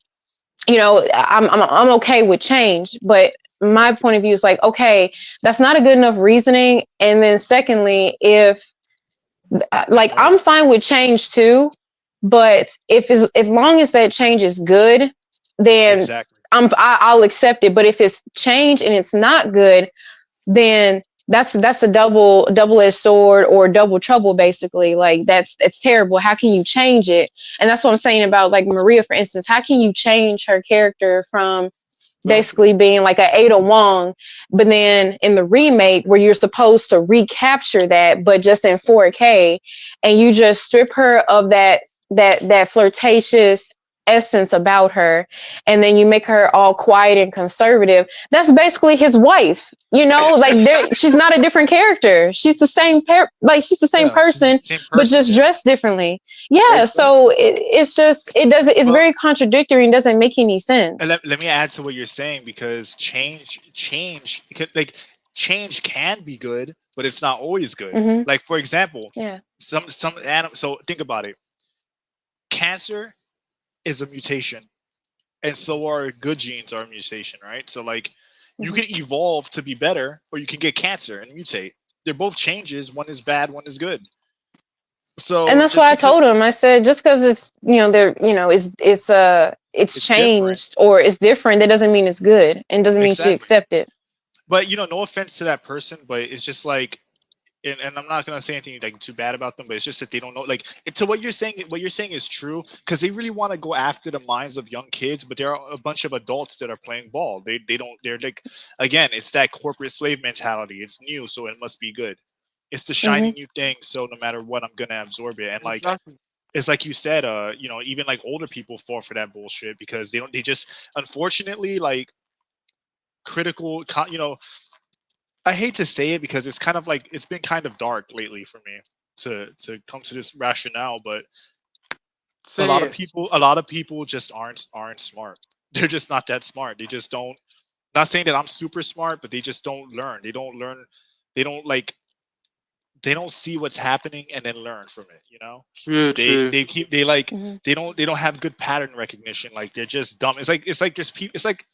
S5: I'm okay with change, but my point of view is like, okay, that's not a good enough reasoning. And then secondly, if like I'm fine with change too, but if long as that change is good, then
S4: exactly.
S5: I'll accept it. But if it's change and it's not good, then that's a double-edged sword or double trouble, basically. Like that's terrible. How can you change it? And that's what I'm saying about like Maria, for instance. How can you change her character from
S1: Exactly.
S5: basically being like a Ada Wong, but then in the remake where you're supposed to recapture that, but just in 4K, and you just strip her of that flirtatious essence about her, and then you make her all quiet and conservative. That's basically his wife. Like she's not a different character. She's the same like she's the same
S4: Yeah, she's
S5: person,
S4: the same
S5: but
S4: person.
S5: just
S4: Yeah.
S5: dressed differently. Yeah, so
S1: Exactly.
S5: it's just it's
S4: Well,
S5: very contradictory and doesn't make any
S4: and
S5: sense.
S4: let me add to what you're saying, because change can be good, but it's not always good.
S5: Hmm.
S4: Like for example,
S5: Yeah.
S4: some anim- so think about it. Cancer is a mutation. and so are good genes are a mutation, right? So like you
S5: Mhm.
S4: can evolve to be better, or you can get cancer and mutate. They're both changes. One is bad, one is good.
S5: And
S4: So
S5: that's what
S4: just
S5: I
S4: because
S5: told him. I said, just because it's, they're, it's
S4: it's different,
S5: changed or it's different, that doesn't mean it's good, and doesn't mean she
S4: exactly.
S5: accept it.
S4: But no offense to that person, but it's just like, and I'm not gonna say anything like too bad about them, but it's just that they don't know. Like, so what you're saying is true because they really want to go after the minds of young kids, but there are a bunch of adults that are playing ball. They don't. They're like, again, it's that corporate slave mentality. It's new, so it must be good. It's the shiny
S5: Hmm.
S4: new thing, so no matter what, I'm gonna absorb it. And like,
S1: Exactly.
S4: it's like you said, even like older people fall for that bullshit because they don't. They just unfortunately like critical. I hate to say it because it's kind of like it's been kind of dark lately for me to come to this rationale, but
S1: Say it.
S4: a lot of people just aren't smart. They're just not that smart. They just don't. Not saying that I'm super smart, but they just don't learn. They don't learn. They don't like. They don't see what's happening and then learn from it.
S1: True, true.
S4: They like
S5: Hmm.
S4: they don't have good pattern recognition. Like they're just dumb. It's like there's people. It's like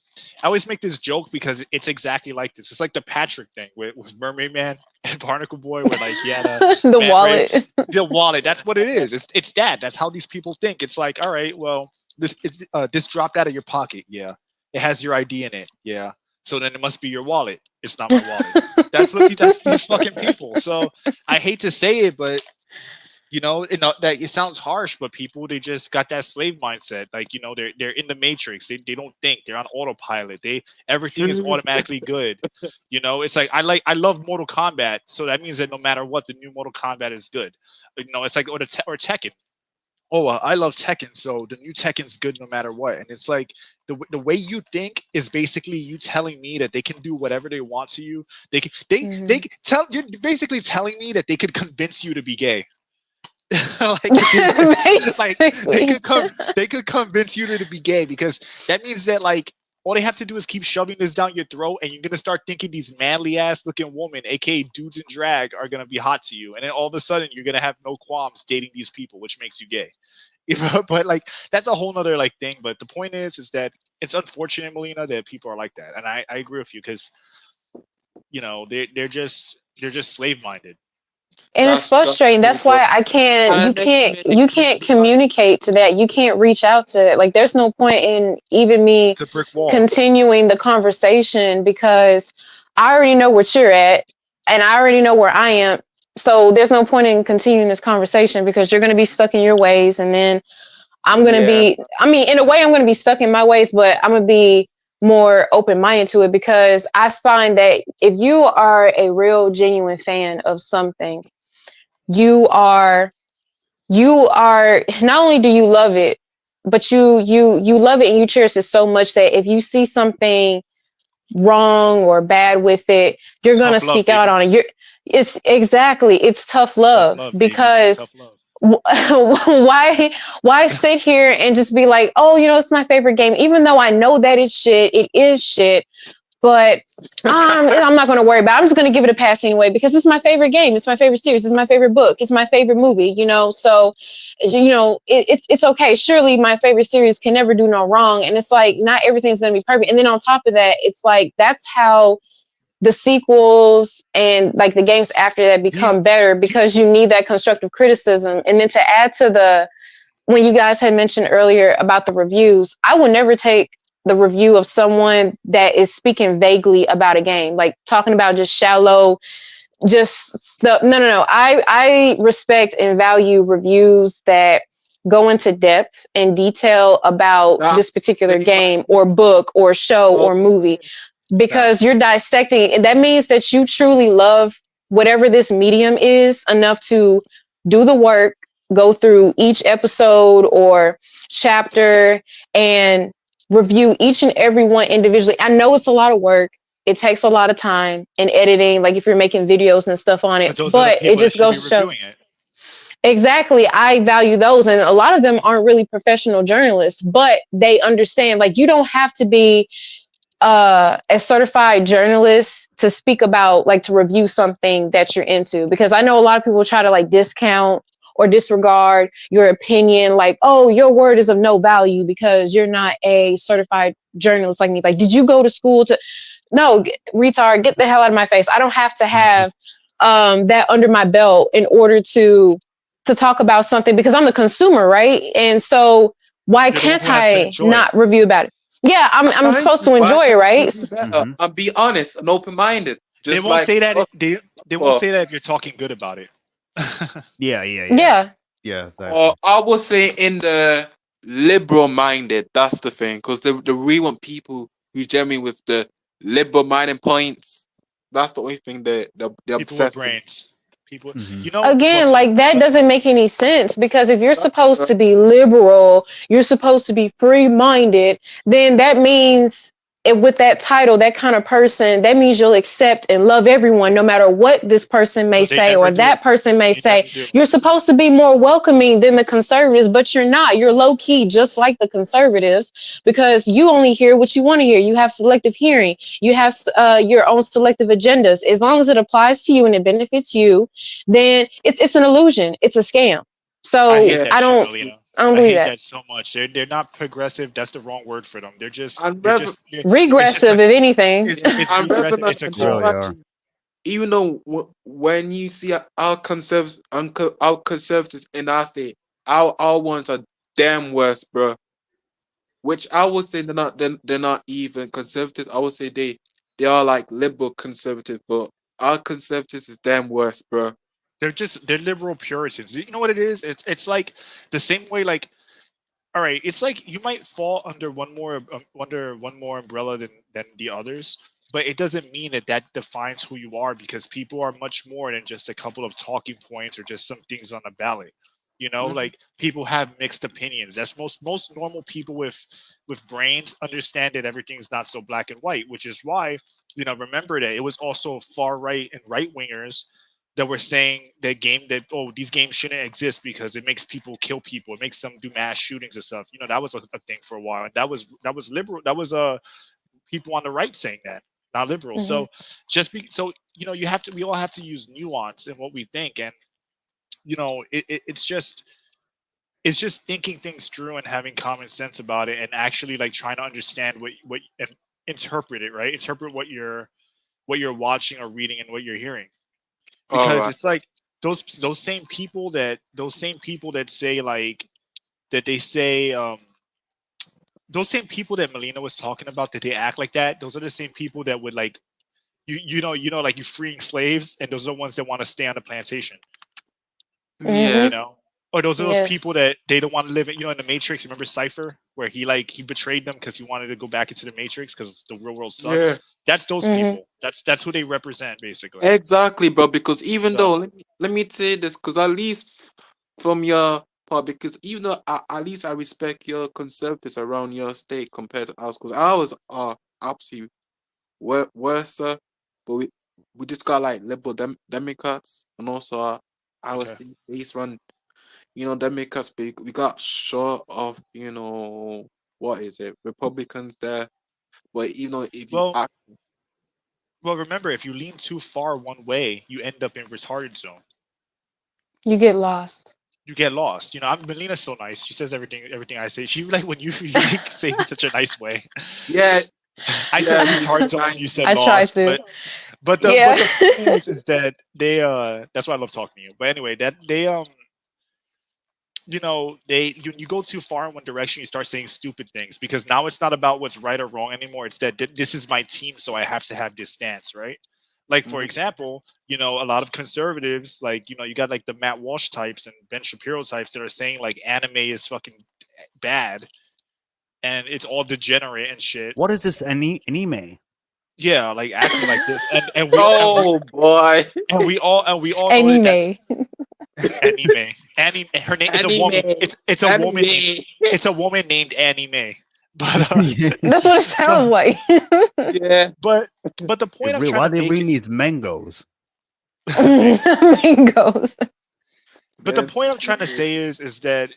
S4: I always make this joke because it's exactly like this. It's like the Patrick thing with Mermaid Man and Barnacle Boy, where like he had a
S5: The
S4: Matt Ray,
S5: wallet.
S4: the wallet. That's what it is. It's that. That's how these people think. It's like, all right, well, this dropped out of your pocket. Yeah, it has your ID in it. Yeah, so then it must be your wallet. It's not my wallet. That's these fucking people. So I hate to say it, but that it sounds harsh, but people they just got that slave mindset. Like they're in the matrix. They don't think. They're on autopilot. Everything is
S1: True.
S4: automatically good. It's like I love Mortal Kombat, so that means that no matter what, the new Mortal Kombat is good. It's like or Tekken. Oh, I love Tekken, so the new Tekken's good no matter what. And it's like the way you think is basically you telling me that they can do whatever they want to you. They
S5: Hmm.
S4: can tell you're basically telling me that they could convince you to be gay. Like if they like
S5: Basically.
S4: they could convince you to be gay because that means that like all they have to do is keep shoving this down your throat and you're gonna start thinking these manly ass looking women, aka dudes in drag, are gonna be hot to you, and then all of a sudden you're gonna have no qualms dating these people, which makes you gay. But like that's a whole nother like thing. But the point is that it's unfortunate, Melina, that people are like that, and I agree with you because they're just slave minded.
S5: And it's
S1: That's
S5: frustrating.
S1: true,
S5: That's
S1: Joe.
S5: why I can't,
S1: And
S5: you
S1: it makes
S5: can't,
S1: me
S5: you can't communicate to that. You can't reach out to it. Like, there's no point in even me
S4: It's a brick wall.
S5: continuing the conversation because I already know what you're at and I already know where I am. So there's no point in continuing this conversation because you're going to be stuck in your ways. And then I'm going to
S1: yeah.
S5: be, I mean, in a way, I'm going to be stuck in my ways, but I'm going to be more open minded to it because I find that if you are a real, genuine fan of something, you are not only do you love it, but you love it and you cherish it so much that if you see something wrong or bad with it, you're gonna
S4: Tough love,
S5: speak out
S4: baby.
S5: on it. It's tough
S4: Tough
S5: love
S4: love, baby.
S5: because
S4: Tough love.
S5: why sit here and just be like, oh, it's my favorite game, even though I know that it's shit. It is shit, but I'm not going to worry about it. I'm just going to give it a pass anyway because it's my favorite game. It's my favorite series. It's my favorite book. It's my favorite movie. So it's okay. Surely my favorite series can never do no wrong. And it's like not everything's going to be perfect. And then on top of that, it's like that's how the sequels and like the games after that
S4: Do you,
S5: become better
S4: do,
S5: because you need that constructive criticism. And then to add to the when you guys had mentioned earlier about the reviews, I will never take the review of someone that is speaking vaguely about a game, like talking about just shallow, just stuff. No. I respect and value reviews that go into depth and detail about this
S1: That's
S5: particular
S1: me, my
S5: game or book or show
S1: all
S5: or
S1: the
S5: movie
S1: same.
S5: because
S4: facts.
S5: you're dissecting and that means that you truly love whatever this medium is enough to do the work, go through each episode or chapter and review each and every one individually. I know it's a lot of work. It takes a lot of time in editing, like if you're making videos and stuff on it,
S4: But those are the
S5: but it
S4: people that
S5: just
S4: should be
S5: goes to show.
S4: reviewing it.
S5: Exactly. I value those. And a lot of them aren't really professional journalists, but they understand like you don't have to be a certified journalist to speak about like to review something that you're into because I know a lot of people try to like discount or disregard your opinion, like, oh, your word is of no value because you're not a certified journalist like me. Like, did you go to school to no, retard, get the hell out of my face. I don't have to have that under my belt in order to talk about something because I'm the consumer, right? And so why
S4: You're the one
S5: can't
S4: who has to
S5: I
S4: enjoy it.
S5: not review about it? Yeah, I'm
S1: Thank
S5: supposed
S1: you,
S5: to
S1: but I
S5: enjoy it,
S1: think you
S5: right?
S1: can do better. And be honest and open-minded.
S4: They
S1: Just
S4: won't
S1: like
S4: say that.
S1: us.
S4: They won't
S1: Or,
S4: say that if you're talking good about it.
S3: Yeah, yeah, yeah,
S5: Yeah.
S3: yeah.
S1: or
S3: Exactly.
S1: I would say in the liberal-minded. That's the thing. Because they really want people who genuinely with the liberal-minded points. That's the only thing they're
S4: People with
S1: obsessed with.
S4: brains. People,
S3: Hmm.
S4: you know what?
S5: Again, like that doesn't make any sense because if you're
S1: Nah,
S5: supposed
S1: bro.
S5: to be liberal, you're supposed to be free minded, then that means with that title, that kind of person, that means you'll accept and love everyone no matter what this person may
S4: No, they
S5: say or
S4: never do.
S5: that person may
S4: They
S5: say.
S4: never do.
S5: You're supposed to be more welcoming than the conservatives, but you're not. You're low key, just like the conservatives, because you only hear what you want to hear. You have selective hearing, you have your own selective agendas. As long as it applies to you and it benefits you, then it's an illusion. It's a scam.
S4: I hate
S5: So
S1: Yeah.
S4: that
S5: I
S4: shit,
S5: don't
S4: Melina.
S5: I don't
S4: I
S5: believe
S4: hate
S5: that.
S4: that so much. They're not progressive. That's the wrong word for them.
S1: And rather,
S4: It's just
S5: Regressive,
S4: a
S5: if anything.
S1: yeah,
S4: it's
S1: and rather
S4: regressive.
S1: than
S4: It's a
S3: They really
S4: cult.
S3: are.
S1: actually, even though when you see our conservatives in our state, our ones are damn worse, bro. Which I would say they're not even conservatives. I would say they are like liberal conservative, but our conservatives is damn worse, bro.
S4: They're liberal Puritans. You know what it is? It's like the same way like all right, it's like you might fall under one more umbrella than the others, but it doesn't mean that that defines who you are because people are much more than just a couple of talking points or just some things on a ballot. You know,
S1: Mhm.
S4: like people have mixed opinions. That's most normal people with brains understand that everything's not so black and white, which is why remember that it was also far right and right wingers that were saying that these games shouldn't exist because it makes people kill people, it makes them do mass shootings and stuff. That was a thing for a while, and that was liberal. That was people on the right saying that, not liberal.
S5: Hmm.
S4: So you have to we all have to use nuance in what we think, and it's just thinking things through and having common sense about it and actually like trying to understand what and interpret it, right? Interpret what you're watching or reading and what you're hearing,
S1: All
S4: because
S1: right.
S4: it's like those same people that say like that they say those same people that Melina was talking about, that they act like that, those are the same people that would like like you freeing slaves, and those are the ones that want to stay on the plantation, you
S5: Hmm.
S1: Yes.
S4: know or those are those
S5: Yes.
S4: people that they don't want to live in the Matrix. Remember Cypher, where he betrayed them because he wanted to go back into the Matrix because the real world sucked.
S1: Yeah.
S4: That's those
S5: Hmm.
S4: people. That's who they represent basically.
S1: Exactly, bro. Because even
S4: So
S1: though let me say this, because at least from your part, because even though at least I respect your conservatives around your state compared to us, because ours are absolutely worse, but we just got like liberal Democrats, and also our
S4: okay.
S1: state base run, Democrats. But we got short of what is it, Republicans there. But even though if you
S4: Well,
S1: act,
S4: Well, remember, if you lean too far one way, you end up in retarded zone.
S5: You get lost.
S4: You get lost. Melina's so nice. She says everything I say. She like when you like say it in such a nice way.
S1: yeah,
S4: I said
S1: yeah,
S4: retard zone when
S1: nice.
S4: you said
S5: I try
S4: lost,
S5: to.
S4: but
S5: Yeah.
S4: the point is that they that's why I love talking to you. But anyway, that they you go too far in one direction, you start saying stupid things because now it's not about what's right or wrong anymore. It's that this is my team, so I have to have this stance, right? Like for
S1: Mhm.
S4: example, a lot of conservatives, like you got like the Matt Walsh types and Ben Shapiro types that are saying like anime is fucking bad and it's all degenerate and shit.
S3: What is this anime?
S4: Yeah, like acting like this, and we and we
S1: Oh boy,
S4: and we all know that that's
S5: Anime.
S4: anime. Anime. Her name is a woman.
S1: anime,
S4: It's a woman named.
S1: anime.
S4: It's a woman named Anime. But
S3: Yeah.
S5: That's what it sounds
S4: no,
S5: like.
S1: Yeah,
S4: but the point I'm trying
S3: Why
S4: to
S3: are they
S4: make
S3: reading
S4: is
S3: these mangoes?
S4: mangoes.
S5: Mangoes.
S4: But the
S1: man.
S4: point I'm trying to say is that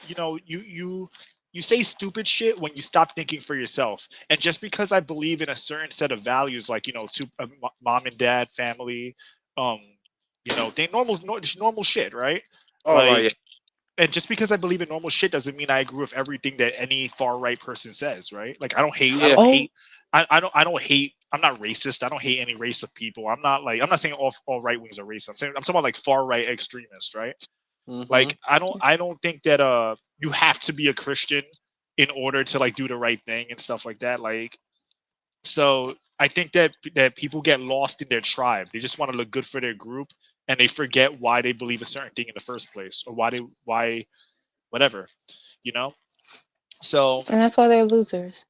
S4: you say stupid shit when you stop thinking for yourself. And just because I believe in a certain set of values, like to mom and dad, family, um, they normal shit, right?
S1: All right, yeah.
S4: Like, and just because I believe in normal shit doesn't mean I agree with everything that any far right person says, right? Like, I don't hate, I
S1: Yeah.
S4: don't
S5: Oh,
S4: hate, I don't hate. I'm not racist. I don't hate any race of people. I'm not like, I'm not saying all right wings are racist. I'm talking about like far right extremists, right?
S1: Mm-hmm.
S4: Like, I don't think that you have to be a Christian in order to like do the right thing and stuff like that. Like, so I think that people get lost in their tribe. They just want to look good for their group, and they forget why they believe a certain thing in the first place, or why whatever, you know. So
S5: and that's why they're losers.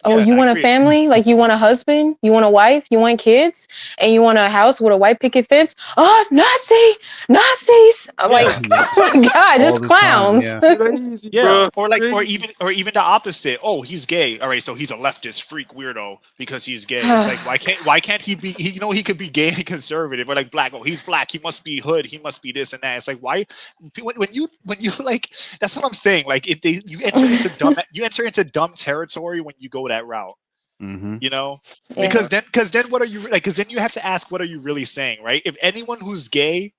S5: Oh,
S4: yeah, and
S5: you
S4: I
S5: want a
S4: agree.
S5: family? Like you want a husband? You want a wife? You want kids? And you want a house with a white picket fence? Oh, Nazis! I'm like,
S4: Yeah,
S3: Yep.
S5: oh my god,
S3: All
S5: just
S3: the time.
S5: clowns.
S3: Yeah.
S1: Crazy,
S4: yeah,
S1: bro.
S4: or like,
S1: Crazy.
S4: or even the opposite. Oh, he's gay. All right, so he's a leftist freak weirdo because he's gay. It's like, why can't he be? He could be gay and conservative, or like black. Oh, he's black. He must be hood. He must be this and that. It's like, why? When you like, that's what I'm saying. Like, if they you enter into dumb territory when you go that route.
S3: Mm-hmm.
S4: You know,
S5: Yeah.
S4: because then what are you like? Because then you have to ask, what are you really saying, right? If anyone who's gay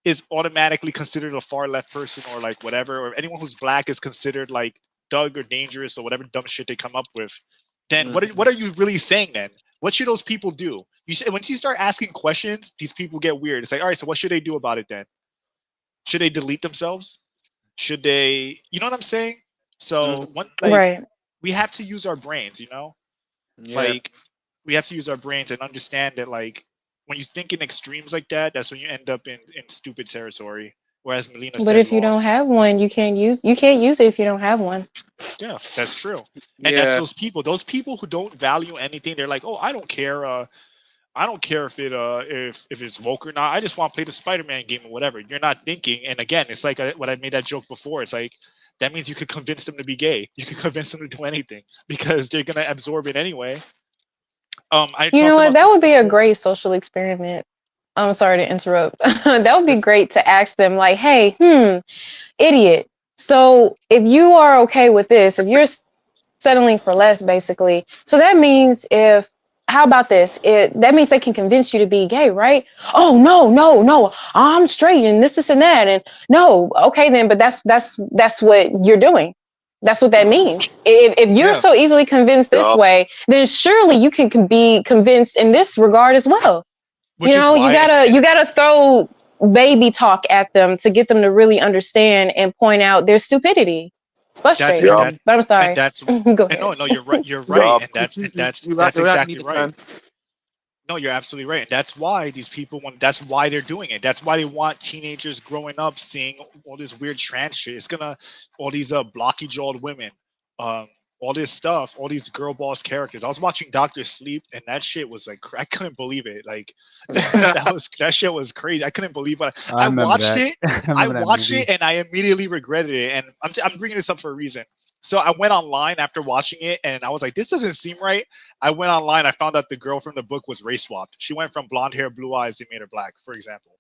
S4: is automatically considered a far left person or like whatever, or anyone who's black is considered like thug or dangerous or whatever dumb shit they come up with, then
S1: Mm-hmm.
S4: what are you really saying then? What should those people do? You should, once you start asking questions, these people get weird. It's like, all right, so what should they do about it then? Should they delete themselves? Should they, you know what I'm saying? So
S1: Mm-hmm.
S4: one like,
S5: Right.
S4: we have to use our brains, you know?
S1: Yeah.
S4: Like, we have to use our brains and understand that like, when you think in extremes like that, that's when you end up in stupid territory. Whereas Melina
S5: But
S4: said
S5: if you don't
S4: loss.
S5: have one, you can't use it if you don't have one.
S4: Yeah, that's true. And that's
S1: Yeah.
S4: those people who don't value anything. They're like, oh, I don't care. I don't care if it's woke or not. I just want to play the Spider-Man game or whatever. You're not thinking. And again, it's like what I made that joke before. It's like, that means you could convince them to be gay. You could convince them to do anything because they're gonna absorb it anyway. I
S5: You know
S4: talked
S5: what?
S4: about
S5: That
S4: this
S5: would be a
S4: before.
S5: great social experiment. I'm sorry to interrupt. That would be great to ask them, like, hey, idiot. So if you are okay with this, if you're settling for less, basically, so that means how about this? That means they can convince you to be gay, right? Oh no, no, no, I'm straight and this and that, and no, okay then, but that's what you're doing. That's what that means. If you're
S4: Yeah,
S5: so easily convinced this
S2: Yup.
S5: way, then surely you can be convinced in this regard as well. You
S4: which is
S5: know, you
S4: why,
S5: gotta
S4: and
S5: you gotta throw baby talk at them to get them to really understand and point out their stupidity. It's
S4: that's and
S2: Yup.
S5: frustrating,
S4: that's
S5: but I'm
S4: and
S5: sorry.
S4: that's
S5: Go
S4: and
S5: ahead.
S4: no, you're right. You're right,
S2: Yup.
S4: and that's and
S1: Continue.
S4: that's
S1: We like
S4: that's
S1: we like me
S4: exactly
S1: the
S4: right.
S1: time.
S4: No, you're absolutely right. And that's why these people want, that's why they're doing it. That's why they want teenagers growing up seeing all this weird trans shit. It's gonna, all these blocky jawed women, um, all this stuff, all these girl boss characters. I was watching Doctor Sleep and that shit was like, I couldn't believe it. Like, that shit was crazy. I couldn't believe it.
S3: I remember that. I
S4: I
S3: remember that
S4: watched
S3: movie.
S4: it and I immediately regretted it. And I'm bringing this up for a reason. So I went online after watching it and I was like, this doesn't seem right. I went online. I found out the girl from the book was race swapped. She went from blonde hair, blue eyes. They made her black, for example.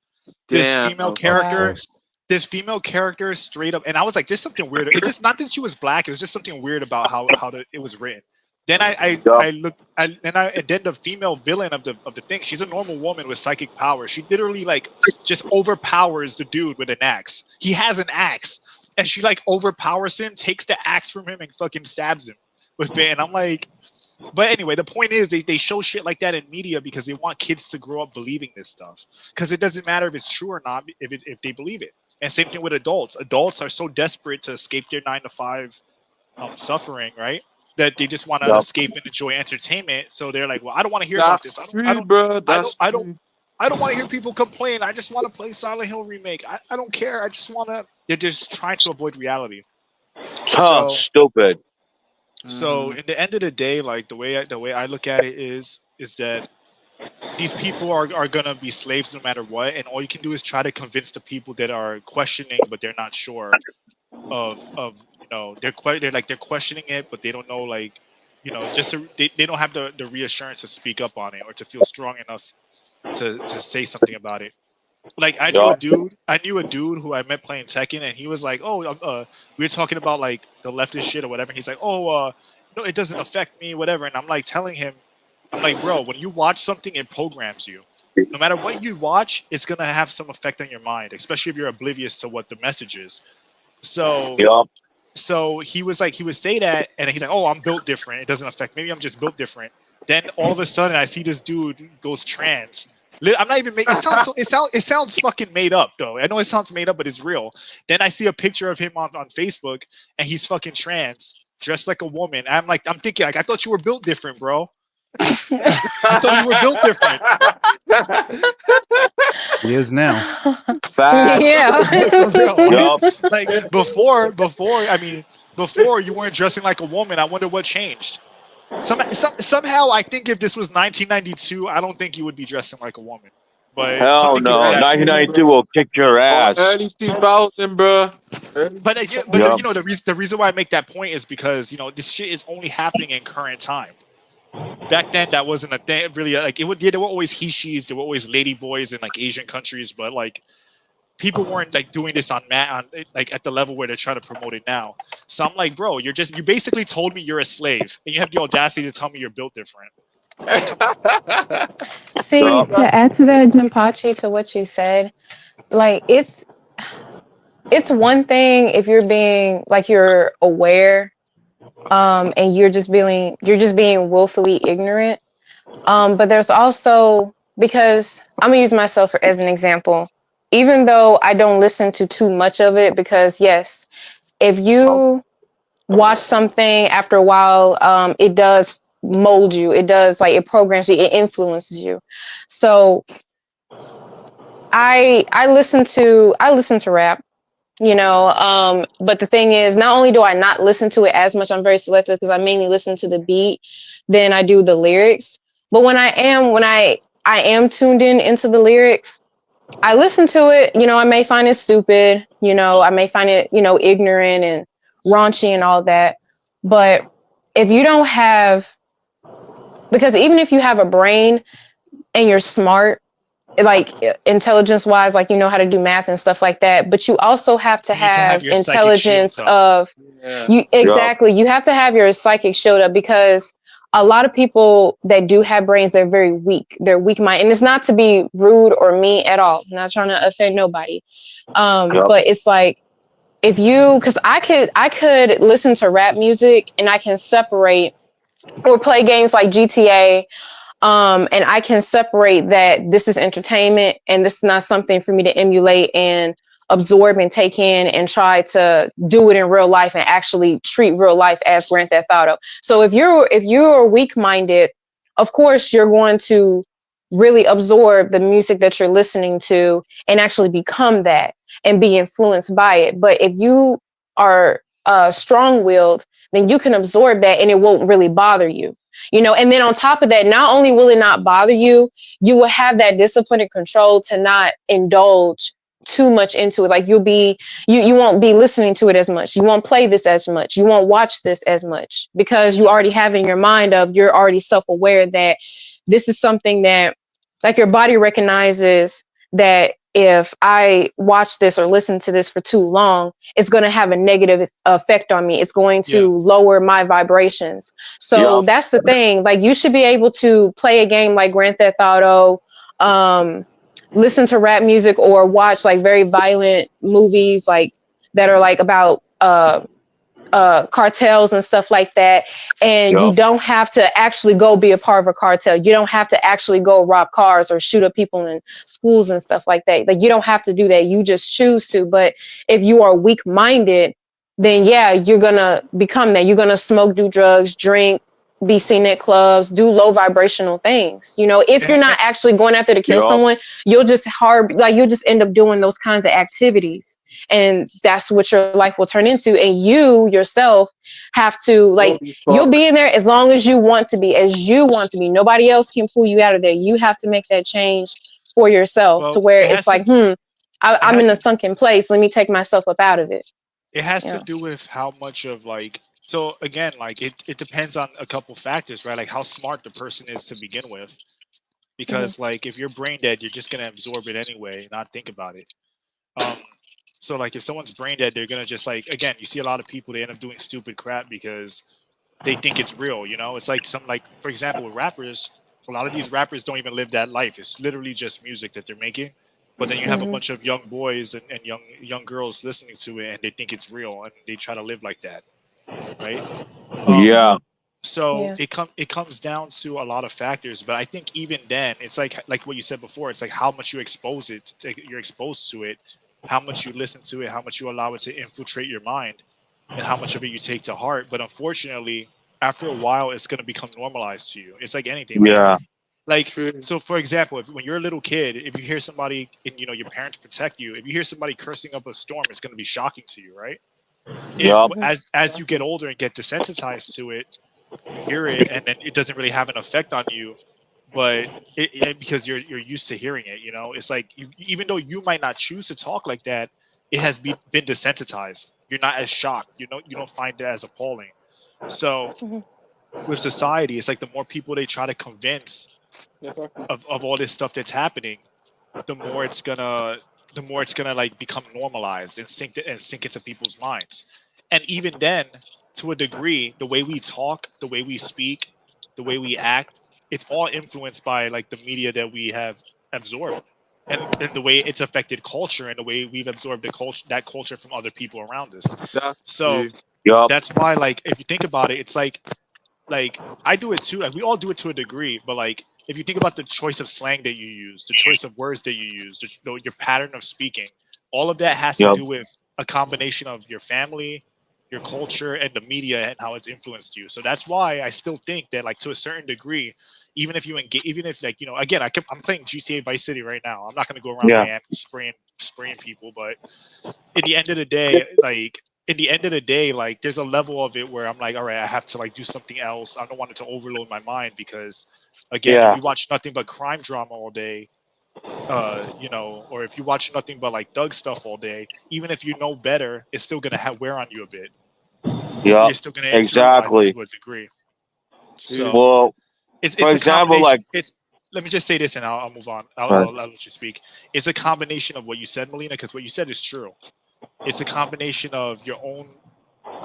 S4: This
S1: Damn.
S4: female
S3: Of
S5: Wow.
S4: character,
S3: course.
S4: this female character, straight up, and I was like, "There's something weird." It's just not that she was black. It was just something weird about how it was written. Then I
S2: Yup.
S4: looked, and then the female villain of the thing. She's a normal woman with psychic power. She literally like just overpowers the dude with an axe. He has an axe, and she like overpowers him, takes the axe from him, and fucking stabs him with it. And I'm like, but anyway, the point is they show shit like that in media because they want kids to grow up believing this stuff. Because it doesn't matter if it's true or not, if they believe it. And same thing with adults. Adults are so desperate to escape their 9 to 5 suffering, right? That they just want to
S2: Yup.
S4: escape and enjoy entertainment. So they're like, well, I don't want to hear about this.
S1: That's true, bro. That's true.
S4: I don't want to hear people complain. I just want to play Silent Hill remake. I don't care. I just want to. They're just trying to avoid reality.
S2: Huh,
S4: So
S2: stupid.
S4: so
S1: Mm-hmm.
S4: in the end of the day, like the way I look at it is that these people are gonna be slaves no matter what, and all you can do is try to convince the people that are questioning but they're not sure of they're questioning it but they don't know, like, just they don't have the reassurance to speak up on it or to feel strong enough to say something about it. Like,
S2: Yup.
S4: I knew a dude who I met playing Tekken, and he was like, "Oh, we were talking about like the leftist shit or whatever." He's like, "Oh, no, it doesn't affect me, whatever." And I'm like telling him, I'm like, "Bro, when you watch something, it programs you. no matter what you watch, it's gonna have some effect on your mind, especially if you're oblivious to what the message is. So
S2: Yup.
S4: he was like, he would say that, and he's like, "Oh, I'm built different. It doesn't affect. Maybe I'm just built different." Then all of a sudden, I see this dude goes trans. I'm not even making it sounds so it sounds fucking made up though. I know it sounds made up, but it's real. Then I see a picture of him on Facebook, and he's fucking trans, dressed like a woman. I'm thinking like, I thought you were built different, bro. I thought you were built different.
S3: He is now.
S2: Facts.
S5: Yeah.
S4: For real.
S2: Yup.
S4: Like I mean, before you weren't dressing like a woman. I wonder what changed. Somehow, I think if this was 1992, I don't think you would be dressing like a woman. But
S2: Hell
S4: something could
S2: no.
S4: be actually.
S2: 1992 will kick your
S1: Or
S2: ass.
S1: early 2000, bro. Early
S4: But
S2: Yup.
S4: the reason why I make that point is because this shit is only happening in current time. Back then, that wasn't a thing. Really, like it would. Yeah, there were always he she's, there were always lady boys in like Asian countries, but like people weren't like doing this on like at the level where they're trying to promote it now. So I'm like, bro, you basically told me you're a slave, and you have the audacity to tell me you're built different. Like, come on.
S5: See,
S2: Yup.
S5: to add to that, Jimpachi, to what you said, like it's one thing if you're being like you're aware, and you're just being willfully ignorant. But there's also, because I'm gonna use myself as an example, even though I don't listen to too much of it, because yes, if you watch something after a while, it does mold you. It does, like, it programs you. It influences you. So I listen to rap, but the thing is, not only do I not listen to it as much, I'm very selective because I mainly listen to the beat than I do the lyrics. But when I am tuned into the lyrics, I listen to it. I may find it stupid. I may find it, ignorant and raunchy and all that. But if you don't have, because even if you have a brain and you're smart, like intelligence wise, like you know how to do math and stuff like that, but you also have to
S4: You need to have
S5: have
S4: your psychic
S5: intelligence
S4: shields up.
S5: of,
S1: Yeah.
S5: you
S2: Yup.
S5: exactly, you have to have your psychic showed up, because a lot of people that do have brains, they're very weak. They're weak minded, and it's not to be rude or mean at all. I'm not trying to offend nobody.
S2: Yup.
S5: But it's like, if you, because I could listen to rap music and I can separate, or play games like GTA, and I can separate that this is entertainment and this is not something for me to emulate and absorb and take in and try to do it in real life and actually treat real life as Grand Theft Auto. So if you're weak minded, of course you're going to really absorb the music that you're listening to and actually become that and be influenced by it. But if you are strong willed, then you can absorb that and it won't really bother you. And then on top of that, not only will it not bother you, you will have that discipline and control to not indulge too much into it. Like you won't be listening to it as much. You won't play this as much. You won't watch this as much, because you already have in your mind of, you're already self-aware that this is something that, like, your body recognizes that if I watch this or listen to this for too long, it's going to have a negative effect on me. It's going
S4: Yeah.
S5: to lower my vibrations. So
S2: Yup.
S5: that's the thing. Like, you should be able to play a game like Grand Theft Auto, um, listen to rap music, or watch like very violent movies, like that are like about cartels and stuff like that. And you
S2: Yup.
S5: don't have to actually go be a part of a cartel. You don't have to actually go rob cars or shoot up people in schools and stuff like that. Like, you don't have to do that. You just choose to. But if you are weak minded, then yeah, you're gonna become that. You're gonna smoke, do drugs, drink, be seen at clubs, do low vibrational things. If you're not actually going after to kill
S2: Yup.
S5: someone, you'll just end up doing those kinds of activities, and that's what your life will turn into. And you yourself have to,
S1: You'll
S5: like,
S1: be
S5: you'll be in
S1: fucked.
S5: there as long as you want to be, nobody else can pull you out of there. You have to make that change for yourself, to
S4: Well,
S5: where it's like,
S4: it
S5: I'm
S4: has
S5: in a
S4: to
S5: sunken place, let me take myself up out of it.
S4: it has to
S5: Yeah.
S4: do with how much of like, so again, like it depends on a couple factors, right? Like how smart the person is to begin with.
S5: Hmm.
S4: Because like if you're brain dead, you're just gonna absorb it anyway, not think about it. Um, so like if someone's brain dead, they're gonna just like, again, you see a lot of people, they end up doing stupid crap because they think it's real. It's like some, like, for example, with rappers. A lot of these rappers don't even live that life. It's literally just music that they're making. But then you have a
S5: Mhm.
S4: bunch of young boys and young girls listening to it, and they think it's real, and they try to live like that, right? Um,
S2: Yeah,
S5: Mhm.
S4: so
S5: Yeah.
S4: it comes down to a lot of factors, but I think even then, it's like what you said before. It's like how much you expose it, you're exposed to it, how much you listen to it, how much you allow it to infiltrate your mind, and how much of it you take to heart. But unfortunately, after a while, it's going to become normalized to you. It's like anything.
S2: yeah,
S1: True.
S4: So for example, if when you're a little kid, if you hear somebody and your parents protect you, if you hear somebody cursing up a storm, it's going to be shocking to you, right? If
S2: yup,
S5: Mhm.
S4: as you get older and get desensitized to it, you hear it and then it doesn't really have an effect on you, but because you're used to hearing it, it's like even though you might not choose to talk like that, it has been desensitized. You're not as shocked. You don't find it as appalling. So
S5: Mhm.
S4: with society, it's like the more people they try to convince
S1: Exactly.
S4: of all this stuff that's happening, the more it's gonna like become normalized and sink into people's minds. And even then, to a degree, the way we talk, the way we speak, the way we act, it's all influenced by like the media that we have absorbed, and the way it's affected culture and the way we've absorbed that culture from other people around us.
S1: That's
S4: So
S1: true.
S2: yup,
S4: that's why, like, if you think about it, it's like I do it too. Like we all do it to a degree, but like if you think about the choice of slang that you use, the choice of words that you use, your pattern of speaking, all of that has to
S2: yup,
S4: do with a combination of your family, your culture, and the media and how it's influenced you. So that's why I still think that, like, to a certain degree, even if you engage, even if, like, again, I'm playing GTA Vice City right now. I'm not going to go around
S2: yeah,
S4: Miami spraying people, but in the end of the day, like there's a level of it where I'm like, all right, I have to like do something else. I don't want it to overload my mind because, again, if
S2: yeah,
S4: you watch nothing but crime drama all day, or if you watch nothing but like thug stuff all day, even if you know better, it's still gonna have wear on you a bit. You're
S2: yup,
S4: still gonna internalize it
S2: exactly.
S4: to a degree.
S1: True.
S4: So
S2: Well,
S4: it's
S2: for
S4: a
S2: example,
S4: combination.
S2: like,
S4: It's Let me just say this and I'll move on.
S2: uh,
S4: I'll let you speak. It's a combination of what you said, Melina, because what you said is true. It's a combination of your own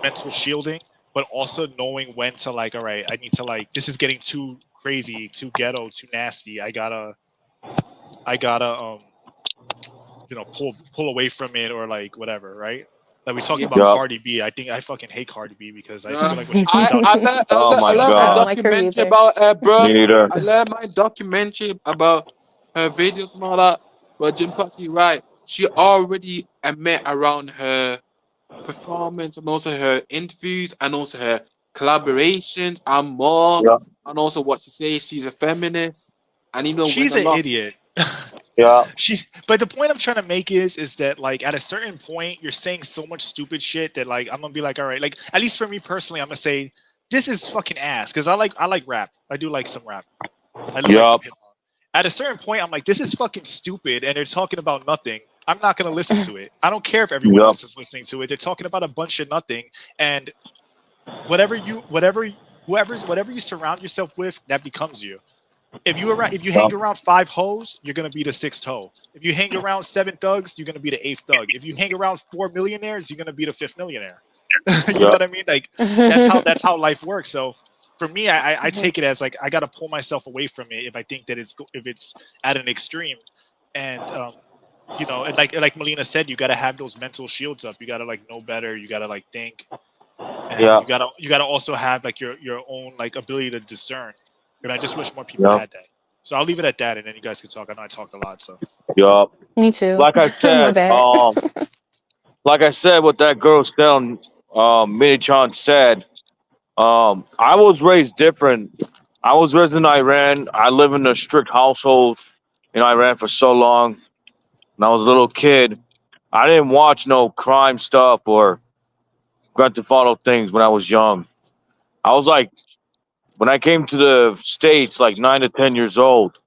S4: mental shielding, but also knowing when to, like, all right, I need to, like, this is getting too crazy, too ghetto, too nasty. I gotta pull away from it, or like whatever, right? Like we talked
S1: Yeah.
S4: about
S2: yup,
S4: Cardi B. I think I fucking hate Cardi B because I
S1: Uh,
S4: feel like what she puts out
S1: I
S4: is
S1: learned
S2: oh my
S1: I learned
S4: disgusting.
S1: my
S5: I
S2: god,
S5: don't like her
S1: documentary
S5: either.
S1: about her,
S2: me
S1: bro.
S2: neither.
S1: I learned my documentary about her videos and all that. But Jim Patty, right? She already admit around her performance and also her interviews and also her collaborations and more,
S2: Yup,
S1: and also what she says she's a feminist, and when
S4: She's
S1: a
S4: an
S1: lot.
S4: idiot.
S2: yup,
S4: she But the point I'm trying to make is that, like, at a certain point you're saying so much stupid shit that, like, I'm gonna be like, all right, like, at least for me personally, I'm gonna say this is fucking ass because I like rap. I do like some rap. I do like some
S2: yup,
S4: hip hop. At a certain point, I'm like, this is fucking stupid, and they're talking about nothing. I'm not gonna listen to it. I don't care if everyone
S2: yup,
S4: else is listening to it. They're talking about a bunch of nothing, and whatever you surround yourself with, that becomes you. If you hang
S2: yup,
S4: around five hoes, you're gonna be the sixth hoe. If you hang around seven thugs, you're gonna be the eighth thug. If you hang around four millionaires, you're gonna be the fifth millionaire. You know
S2: yup,
S4: what I mean? Like, that's how life works. So for me, I
S5: Mhm.
S4: take it as like I gotta pull myself away from it if I think that if it's at an extreme, and and like Melina said, you gotta have those mental shields up. You gotta, like, know better. You gotta, like, think, and you
S2: yup,
S4: gotta you gotta also have, like, your own, like, ability to discern. And I just wish more people
S2: yup,
S4: had that. So I'll leave it at that, and then you guys can talk. I know I talked a lot, so
S2: yup.
S5: Me too.
S2: Like I
S5: My
S2: said,
S5: bad.
S2: what that girl Stan Mini Chan said, I was raised different. I was raised in Iran. I live in a strict household in Iran for so long. When I was a little kid, I didn't watch no crime stuff or Grand Theft Auto things when I was young. I was like, when I came to the States, like 9 to 10 years old,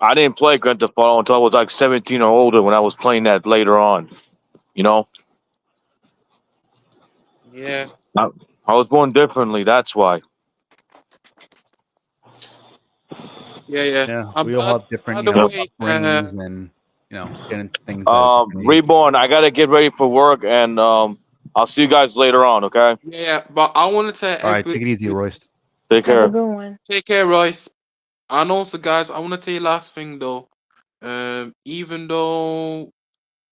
S2: I didn't play Grand Theft Auto until I was like 17 or older when I was playing that later on. You know,
S1: Yeah,
S2: I, I was born differently. That's why.
S1: yeah, yeah.
S3: Yeah, we all have different,
S1: By the
S2: Yeah.
S1: way,
S3: upbringings, and get into things at a different age.
S2: Reborn, I got to get ready for work and I'll see you guys later on, okay?
S1: yeah, but I wanted to
S3: All right, take it easy, Royce.
S2: Take
S5: Have a
S2: care.
S5: good one.
S1: take care, Royce. And also, guys, I want to tell you last thing though. Even though,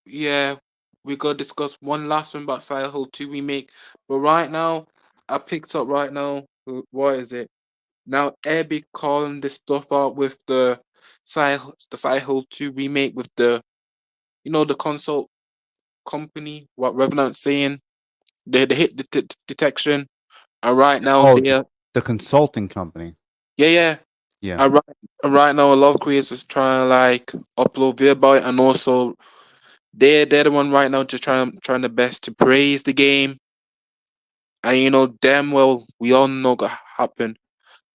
S1: yeah, we gotta discuss one last thing about Silent Hill 2 remake, but right now, I picked up right now. What is it? Now, Abby calling this stuff out with the Silent Hill 2 remake with the console company. What Revenant saying the hit detection, and right now
S3: Oh,
S1: they're
S3: the consulting company.
S1: yeah, yeah.
S3: Yeah.
S1: And right now, a lot of creators trying to like upload their bite, and also they're the one right now just trying the best to praise the game, and damn well we all know gonna happen.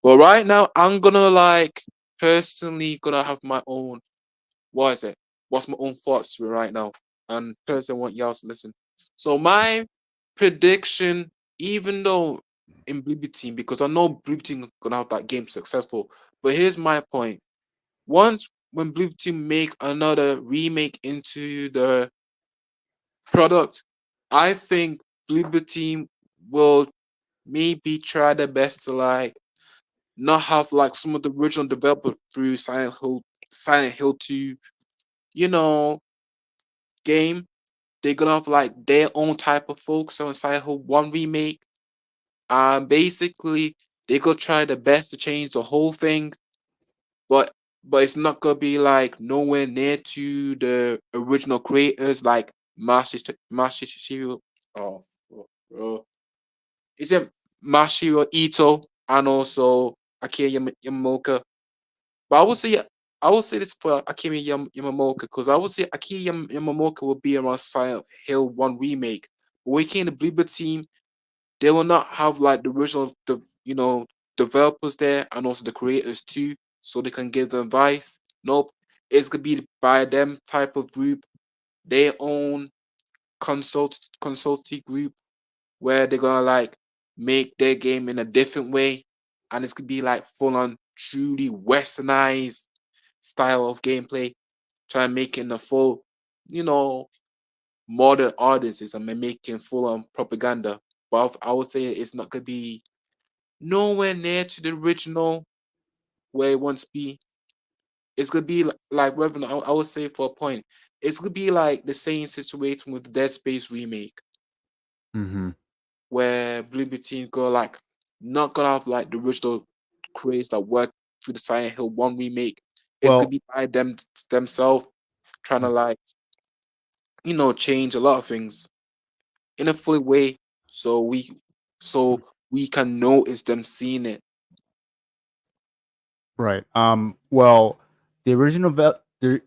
S1: But right now, I'm gonna like personally gonna have my own what is it? What's my own thoughts right now, and personally want y'all to listen. So my prediction, even though in Blue Team, because I know Blue Team gonna have that game successful, but here's my point. Once when Blue Team make another remake into the product, I think Blue Team will maybe try their best to like not have like some of the original developers through Silent Hill 2, you know, game. They're gonna have like their own type of focus on Silent Hill 1 remake. Basically they could try the best to change the whole thing, but it's not gonna be like nowhere near to the original creators like Master Shiro. Oh, bro. Is it Mashiro Ito and also Akira Yamamoka? But I will say this for Akira Yamamoka, because I would say Akira Yamamoka will be around Silent Hill 1 remake. But when it came to Bloober Team, they will not have like the original developers there and also the creators too, so they can give them advice. Nope. It's gonna be by them type of group, their own consulting group, where they're gonna like make their game in a different way, and it's gonna be like full on truly westernized style of gameplay, try making a full, you know, modern audiences and making full on propaganda. But I would say it's not gonna be nowhere near to the original where it once be. It's gonna be like Revenant. I would say for a point, it's gonna be like the same situation with the Dead Space remake,
S3: Mm-hmm.
S1: where Blue Team go like not gonna have like the original creators that worked through the Silent Hill 1 remake. It's gonna
S3: Well,
S1: be by themselves trying to like change a lot of things in a fully way, so we can notice them seeing it.
S3: right. Well, the original the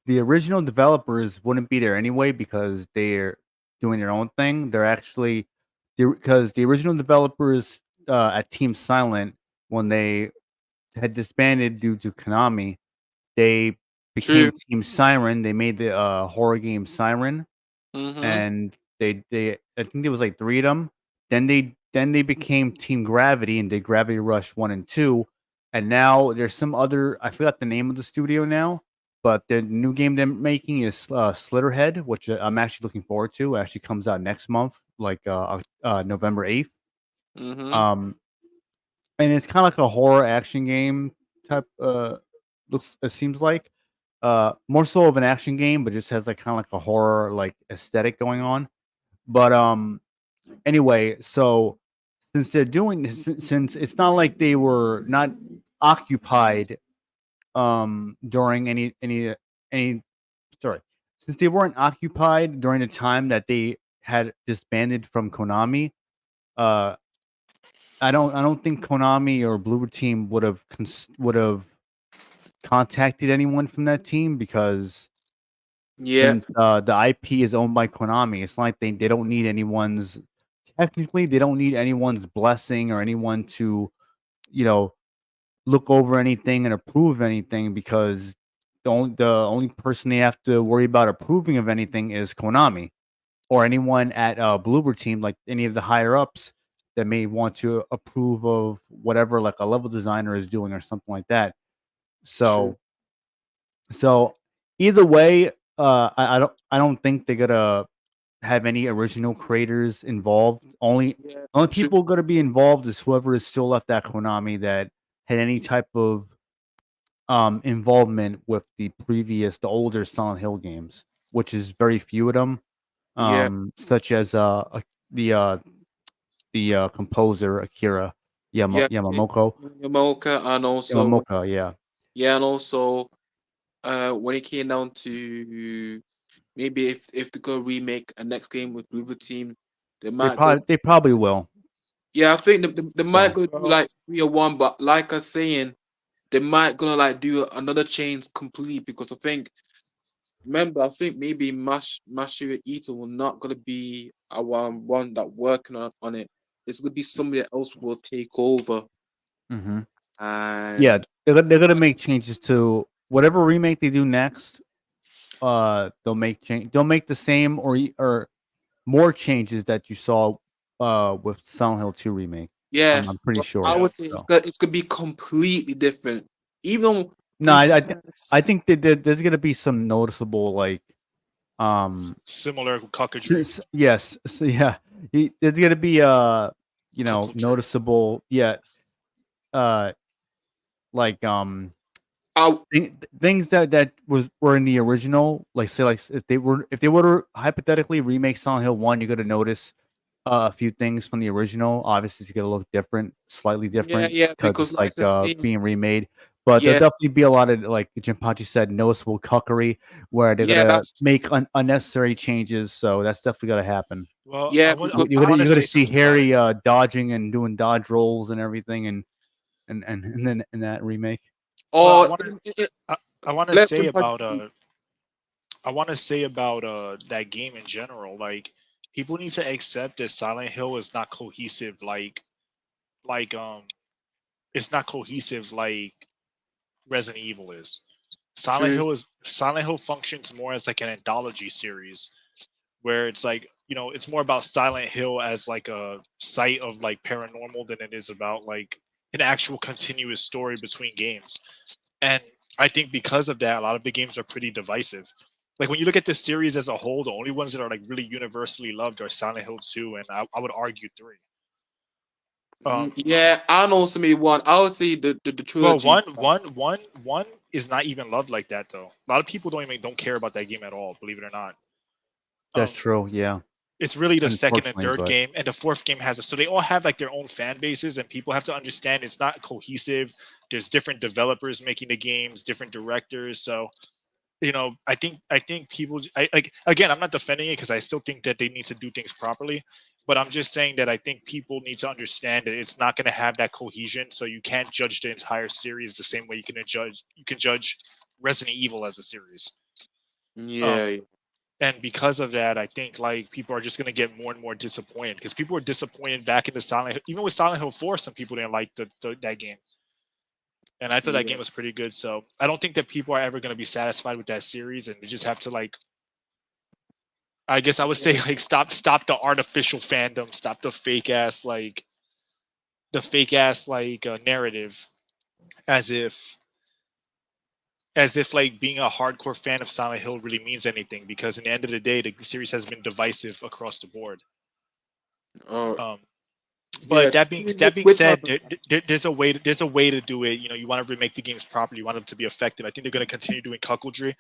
S3: original developers wouldn't be there anyway because they're doing their own thing. They're actually because the original developers at Team Silent, when they had disbanded due to Konami, they
S1: True.
S3: became Team Siren. They made the horror game Siren,
S1: Mm-hmm.
S3: and they I think there was like three of them. Then they became Team Gravity and did Gravity Rush 1 and 2, and now there's some other, I forgot the name of the studio now, but the new game they're making is Slitterhead, which I'm actually looking forward to. It actually comes out next month, like November 8th.
S1: Mm-hmm.
S3: Um, and it's kind of like a horror action game type. Looks it seems like more so of an action game, but just has like kind of like a horror like aesthetic going on. But anyway, so since they're doing this, since it's not like they were not occupied during any sorry, since they weren't occupied during the time that they had disbanded from Konami, uh I don't think Konami or Blue Team would have contacted anyone from that team because
S1: Yeah.
S3: since the IP is owned by Konami, it's not like they don't need anyone's technically they don't need anyone's blessing or anyone to, you know, look over anything and approve anything because the only person they have to worry about approving of anything is Konami or anyone at Bloober Team, like any of the higher ups that may want to approve of whatever like a level designer is doing or something like that.
S1: True.
S3: So, either way, I don't think they're gonna have any original creators involved. Only
S1: Yeah.
S3: only
S1: True.
S3: people gonna be involved is whoever is still left at Konami that had any type of involvement with the older Silent Hill games, which is very few of them.
S1: Yeah,
S3: Such as the uh, the composer Akira
S1: yeah,
S3: Yamamoto.
S1: Yamoka, and also
S3: Yamamoto, yeah.
S1: yeah, and also when it came down to maybe if they go remake a next game with Bloober Team, they might go.
S3: They probably will.
S1: Yeah, I think they might
S3: So
S1: go do
S4: Well,
S1: like 3 or 1, but like I was saying, they might gonna like do another change complete because I think remember I think maybe Masahiro Ito will not gonna be our one that working on it. It's gonna be somebody else will take over
S3: hmm yeah,
S1: and
S3: they're gonna make changes to whatever remake they do next. They'll make the same or more changes that you saw with Silent Hill 2 remake.
S1: yeah,
S3: I'm pretty
S1: but I
S3: sure.
S4: yeah,
S1: would say
S3: So
S1: it's gonna be completely different. Even
S3: no,
S1: we see
S3: I think that there's gonna be some noticeable like um
S4: similar cuckadry,
S3: yes yeah there's gonna be
S4: cuckoldry.
S3: noticeable uh like
S1: I
S3: things that were in the original, like say like if they were to hypothetically remake Silent Hill 1, you're gonna notice a few things from the original. Obviously, it's gonna look different, slightly
S1: yeah,
S3: different
S1: yeah,
S3: because
S1: because
S3: it's
S1: like
S3: like
S1: I say,
S3: being remade. But there'll
S1: yeah,
S3: definitely be a lot of, like Jinpachi said, noticeable cuckery where they're
S1: yeah,
S3: gonna
S1: that's
S3: make unnecessary changes. So that's definitely gonna happen.
S4: Well,
S1: yeah, because
S4: I want to
S3: You're gonna
S4: say
S3: see
S4: something about it.
S3: Harry dodging and doing dodge rolls and everything, and then in that remake.
S4: Well,
S1: or
S4: I want to
S1: let
S4: say
S1: him
S4: about
S1: speak.
S4: that game in general. Like people need to accept that Silent Hill is not cohesive. Like it's not cohesive like Resident Evil is.
S1: True.
S4: Silent Hill functions more as like an anthology series where it's like it's more about Silent Hill as like a site of like paranormal than it is about like an actual continuous story between games. And I think because of that, a lot of the games are pretty divisive. Like when you look at the series as a whole, the only ones that are like really universally loved are Silent Hill 2 and I would argue 3.
S1: Yeah, I know somebody one. I would say the
S4: Well,
S1: trilogy.
S4: one is not even loved like that though. A lot of people don't care about that game at all, believe it or not.
S3: That's
S4: Um,
S3: true. Yeah,
S4: it's really the second and
S3: unfortunately,
S4: third
S3: but
S4: game, and the fourth game has so they all have like their own fan bases, and people have to understand it's not cohesive. There's different developers making the games, different directors, so I think people like again, I'm not defending it because I still think that they need to do things properly, but I'm just saying that I think people need to understand that it's not going to have that cohesion, so you can't judge the entire series the same way you can judge Resident Evil as a series. Um,
S1: Yeah,
S4: and because of that, I think like people are just going to get more and more disappointed because people were disappointed back in the Silent Hill, even with Silent Hill 4, some people didn't like that game, and I thought that
S1: yeah,
S4: game was pretty good. So I don't think that people are ever going to be satisfied with that series, and they just have to like, I guess I would say like stop the artificial fandom, stop the fake ass like narrative, as if like being a hardcore fan of Silent Hill really means anything. Because in the end of the day, the series has been divisive across the board.
S1: uh,
S4: Um,
S1: yeah.
S4: but that being
S1: Which type
S4: said,
S1: of
S4: there's a way to do it. You want to remake the games properly. You want them to be effective. I think they're going to continue doing cuckoldry.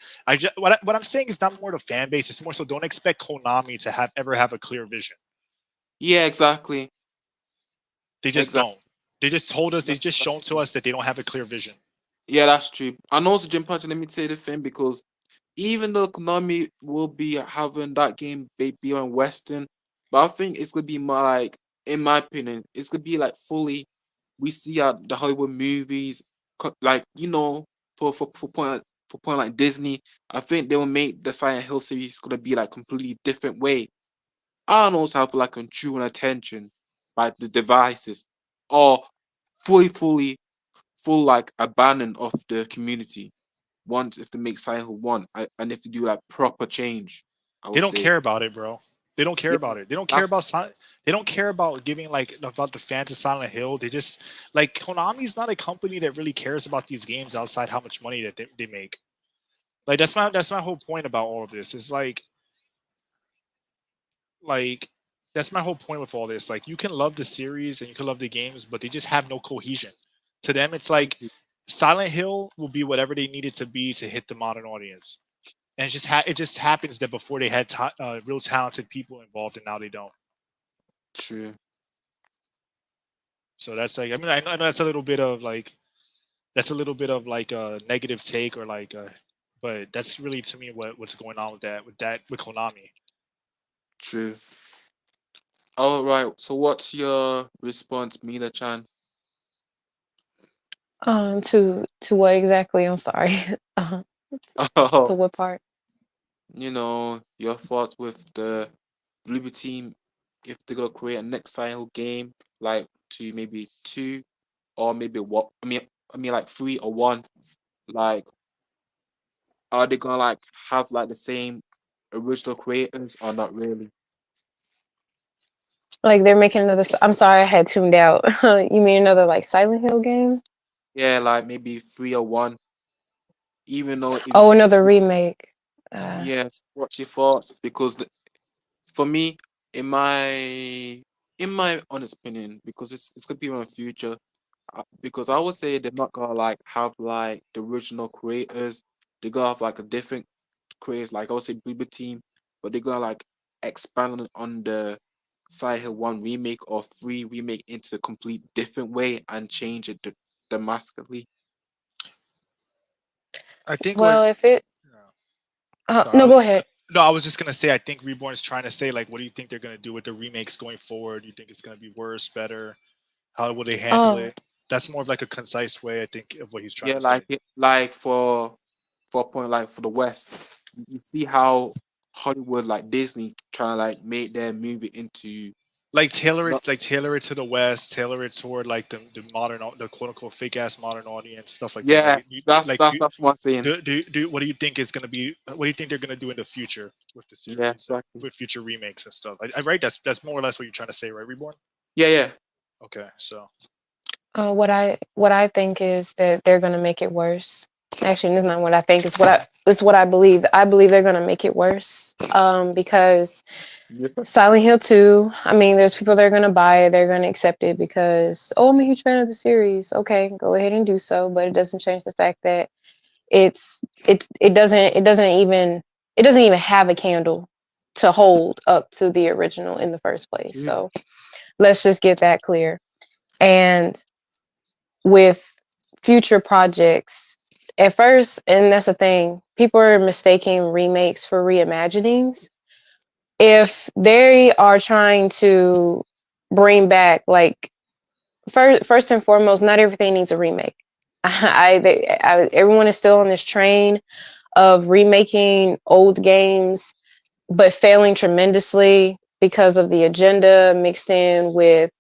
S4: What I'm saying is not more the fan base. It's more so don't expect Konami to have a clear vision.
S1: yeah, exactly,
S4: They just
S1: exactly.
S4: don't. They just told us. They just shown to
S1: True.
S4: us that they don't have a clear vision.
S1: Yeah, that's true. And also, Jim Punch, let me say the thing because even though Konami will be having that game be on Western, but I think it's gonna be more like, in my opinion, it's gonna be like fully. We see the Hollywood movies, like for point like Disney. I think they will make the Silent Hill series gonna be like completely different way. I don't also have like a true attention by the devices or fully full like abandon of the community once if they make Silent Hill 1 and if they do like proper change, I
S4: They
S1: would
S4: don't
S1: say.
S4: care about it, bro. They don't care
S1: Yeah,
S4: about it. They don't care
S1: that's
S4: about They don't care about giving like about the fans of Silent Hill. They just like Konami's not a company that really cares about these games outside how much money that they make. Like that's my whole point about all of this. Is like that's my whole point with all this. Like you can love the series and you can love the games, but they just have no cohesion. To them, it's like Silent Hill will be whatever they need it to be to hit the modern audience. And it just happens that before they had real talented people involved, and now they don't.
S1: True.
S4: So that's like, I mean, I know that's a little bit of like, that's a little bit of like a negative take or like, but that's really to me what's going on with Konami.
S1: True. All right. So what's your response, Mila-chan?
S5: To what exactly? I'm sorry. To
S1: Oh,
S5: what part?
S1: your thoughts with the Blue team if they're gonna create a next Silent Hill game, like to maybe two or maybe what? I mean like three or one. Like, are they gonna like have like the same original creators or not really?
S5: Like they're making another. I'm sorry, I had tuned out. You mean another like Silent Hill game?
S1: Yeah, like maybe three or one. Even though
S5: Oh,
S1: it's
S5: another remake. Uh,
S1: yes, what's your thoughts? Because for me, in my in my honest opinion, because it's gonna be in the future, because I would say they're not gonna like have like the original creators. They're gonna have like a different creators, like I would say Boober Team, but they're gonna like expand on the Silent Hill 1 remake or 3 remake into a complete different way and change it dramatically.
S4: I think what,
S5: well, if it.
S4: yeah, sorry,
S5: No, go ahead.
S4: no, I was just gonna say, I think Reborn is trying to say like, what do you think they're gonna do with the remakes going forward? Do you think it's gonna be worse, better? How will they handle
S5: Oh,
S4: it? That's more of like a concise way, I think, of what he's trying
S1: Yeah,
S4: to say.
S1: like for a point like for the West, you see how Hollywood like Disney trying to like make their movie into not
S4: Like tailor it to the West, tailor it toward like the modern, the quote unquote fake ass modern audience, stuff like that.
S1: yeah, that's
S4: Like
S1: that's that's what I'm saying.
S4: what do you think is gonna be? What do you think they're gonna do in the future with the
S1: Yeah,
S4: series,
S1: exactly.
S4: with future remakes and stuff? I right. That's more or less what you're trying to say, right, Reborn?
S1: Yeah, yeah.
S4: Okay, so
S5: what I think is that they're gonna make it worse. Actually, it's not what I think. It's what I believe. I believe they're gonna make it worse. Because
S1: Yes,
S5: Silent Hill 2, I mean, there's people that are gonna buy it, they're gonna accept it because, oh, I'm a huge fan of the series. Okay, go ahead and do so, but it doesn't change the fact that it doesn't even have a candle to hold up to the original in the first place.
S1: true.
S5: So let's just get that clear. And with future projects, at first, and that's the thing, people are mistaking remakes for reimaginings. If they are trying to bring back, like, first and foremost, not everything needs a remake. Everyone is still on this train of remaking old games, but failing tremendously because of the agenda mixed in with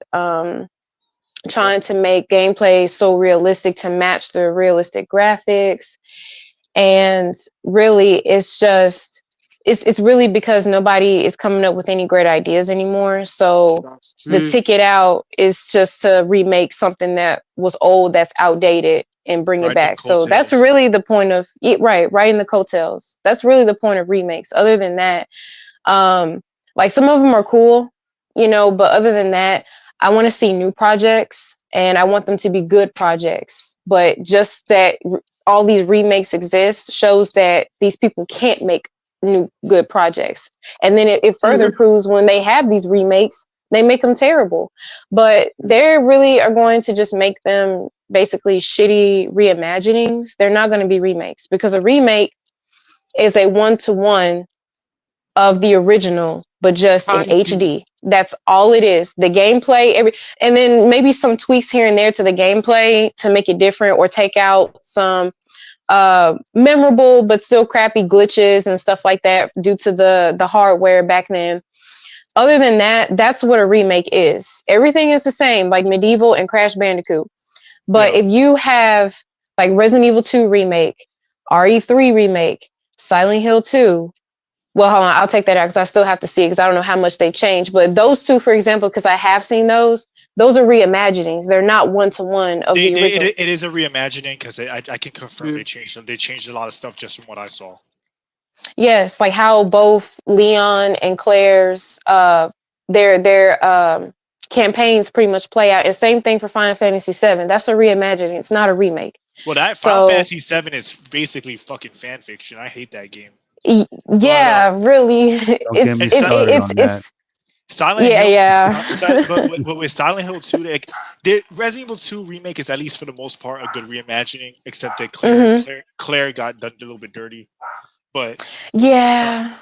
S5: trying to
S1: Exactly.
S5: make gameplay so realistic to match the realistic graphics. And really, it's really because nobody is coming up with any great ideas anymore. So
S1: That's
S5: the
S1: true.
S5: ticket out is just to remake something that was old, that's outdated, and bring it
S4: ride them
S5: back. So that's
S4: coattails.
S5: really the point of it, right? Right in the coattails. That's really the point of remakes. Other than that, um, like some of them are cool, but other than that, I want to see new projects and I want them to be good projects. But just that all these remakes exist shows that these people can't make new good projects. And then it further
S1: True.
S5: proves when they have these remakes, they make them terrible. But they really are going to just make them basically shitty reimaginings. They're not going to be remakes because a remake is a one-to-one of the original, but just in
S1: Thank you.
S5: HD. That's all it is. The gameplay, and then maybe some tweaks here and there to the gameplay to make it different, or take out some memorable but still crappy glitches and stuff like that due to the hardware back then. Other than that, that's what a remake is. Everything is the same, like Medieval and Crash Bandicoot. But
S4: Yeah,
S5: if you have like Resident Evil 2 remake, RE3 remake, Silent Hill 2, well, hold on, I'll take that out because I still have to see because I don't know how much they've changed. But those two, for example, because I have seen those are reimaginings. They're not one to one of the original.
S4: it is a reimagining because I can confirm
S1: True.
S4: they changed them. They changed a lot of stuff just from what I saw.
S5: Yes, like how both Leon and Claire's their campaigns pretty much play out. And same thing for Final Fantasy VII. That's a reimagining. It's not a remake.
S4: Well, that Final
S5: So
S4: Fantasy VII is basically fucking fan fiction. I hate that game. But
S5: yeah, really,
S3: Don't get me
S4: it's
S3: started on that.
S4: Silent
S5: yeah,
S4: Hill,
S5: yeah.
S4: but with Silent Hill 2, like, Resident Evil 2 remake is at least for the most part a good reimagining, except that
S5: Hmm.
S4: Claire got done a little bit dirty. But
S5: Yeah,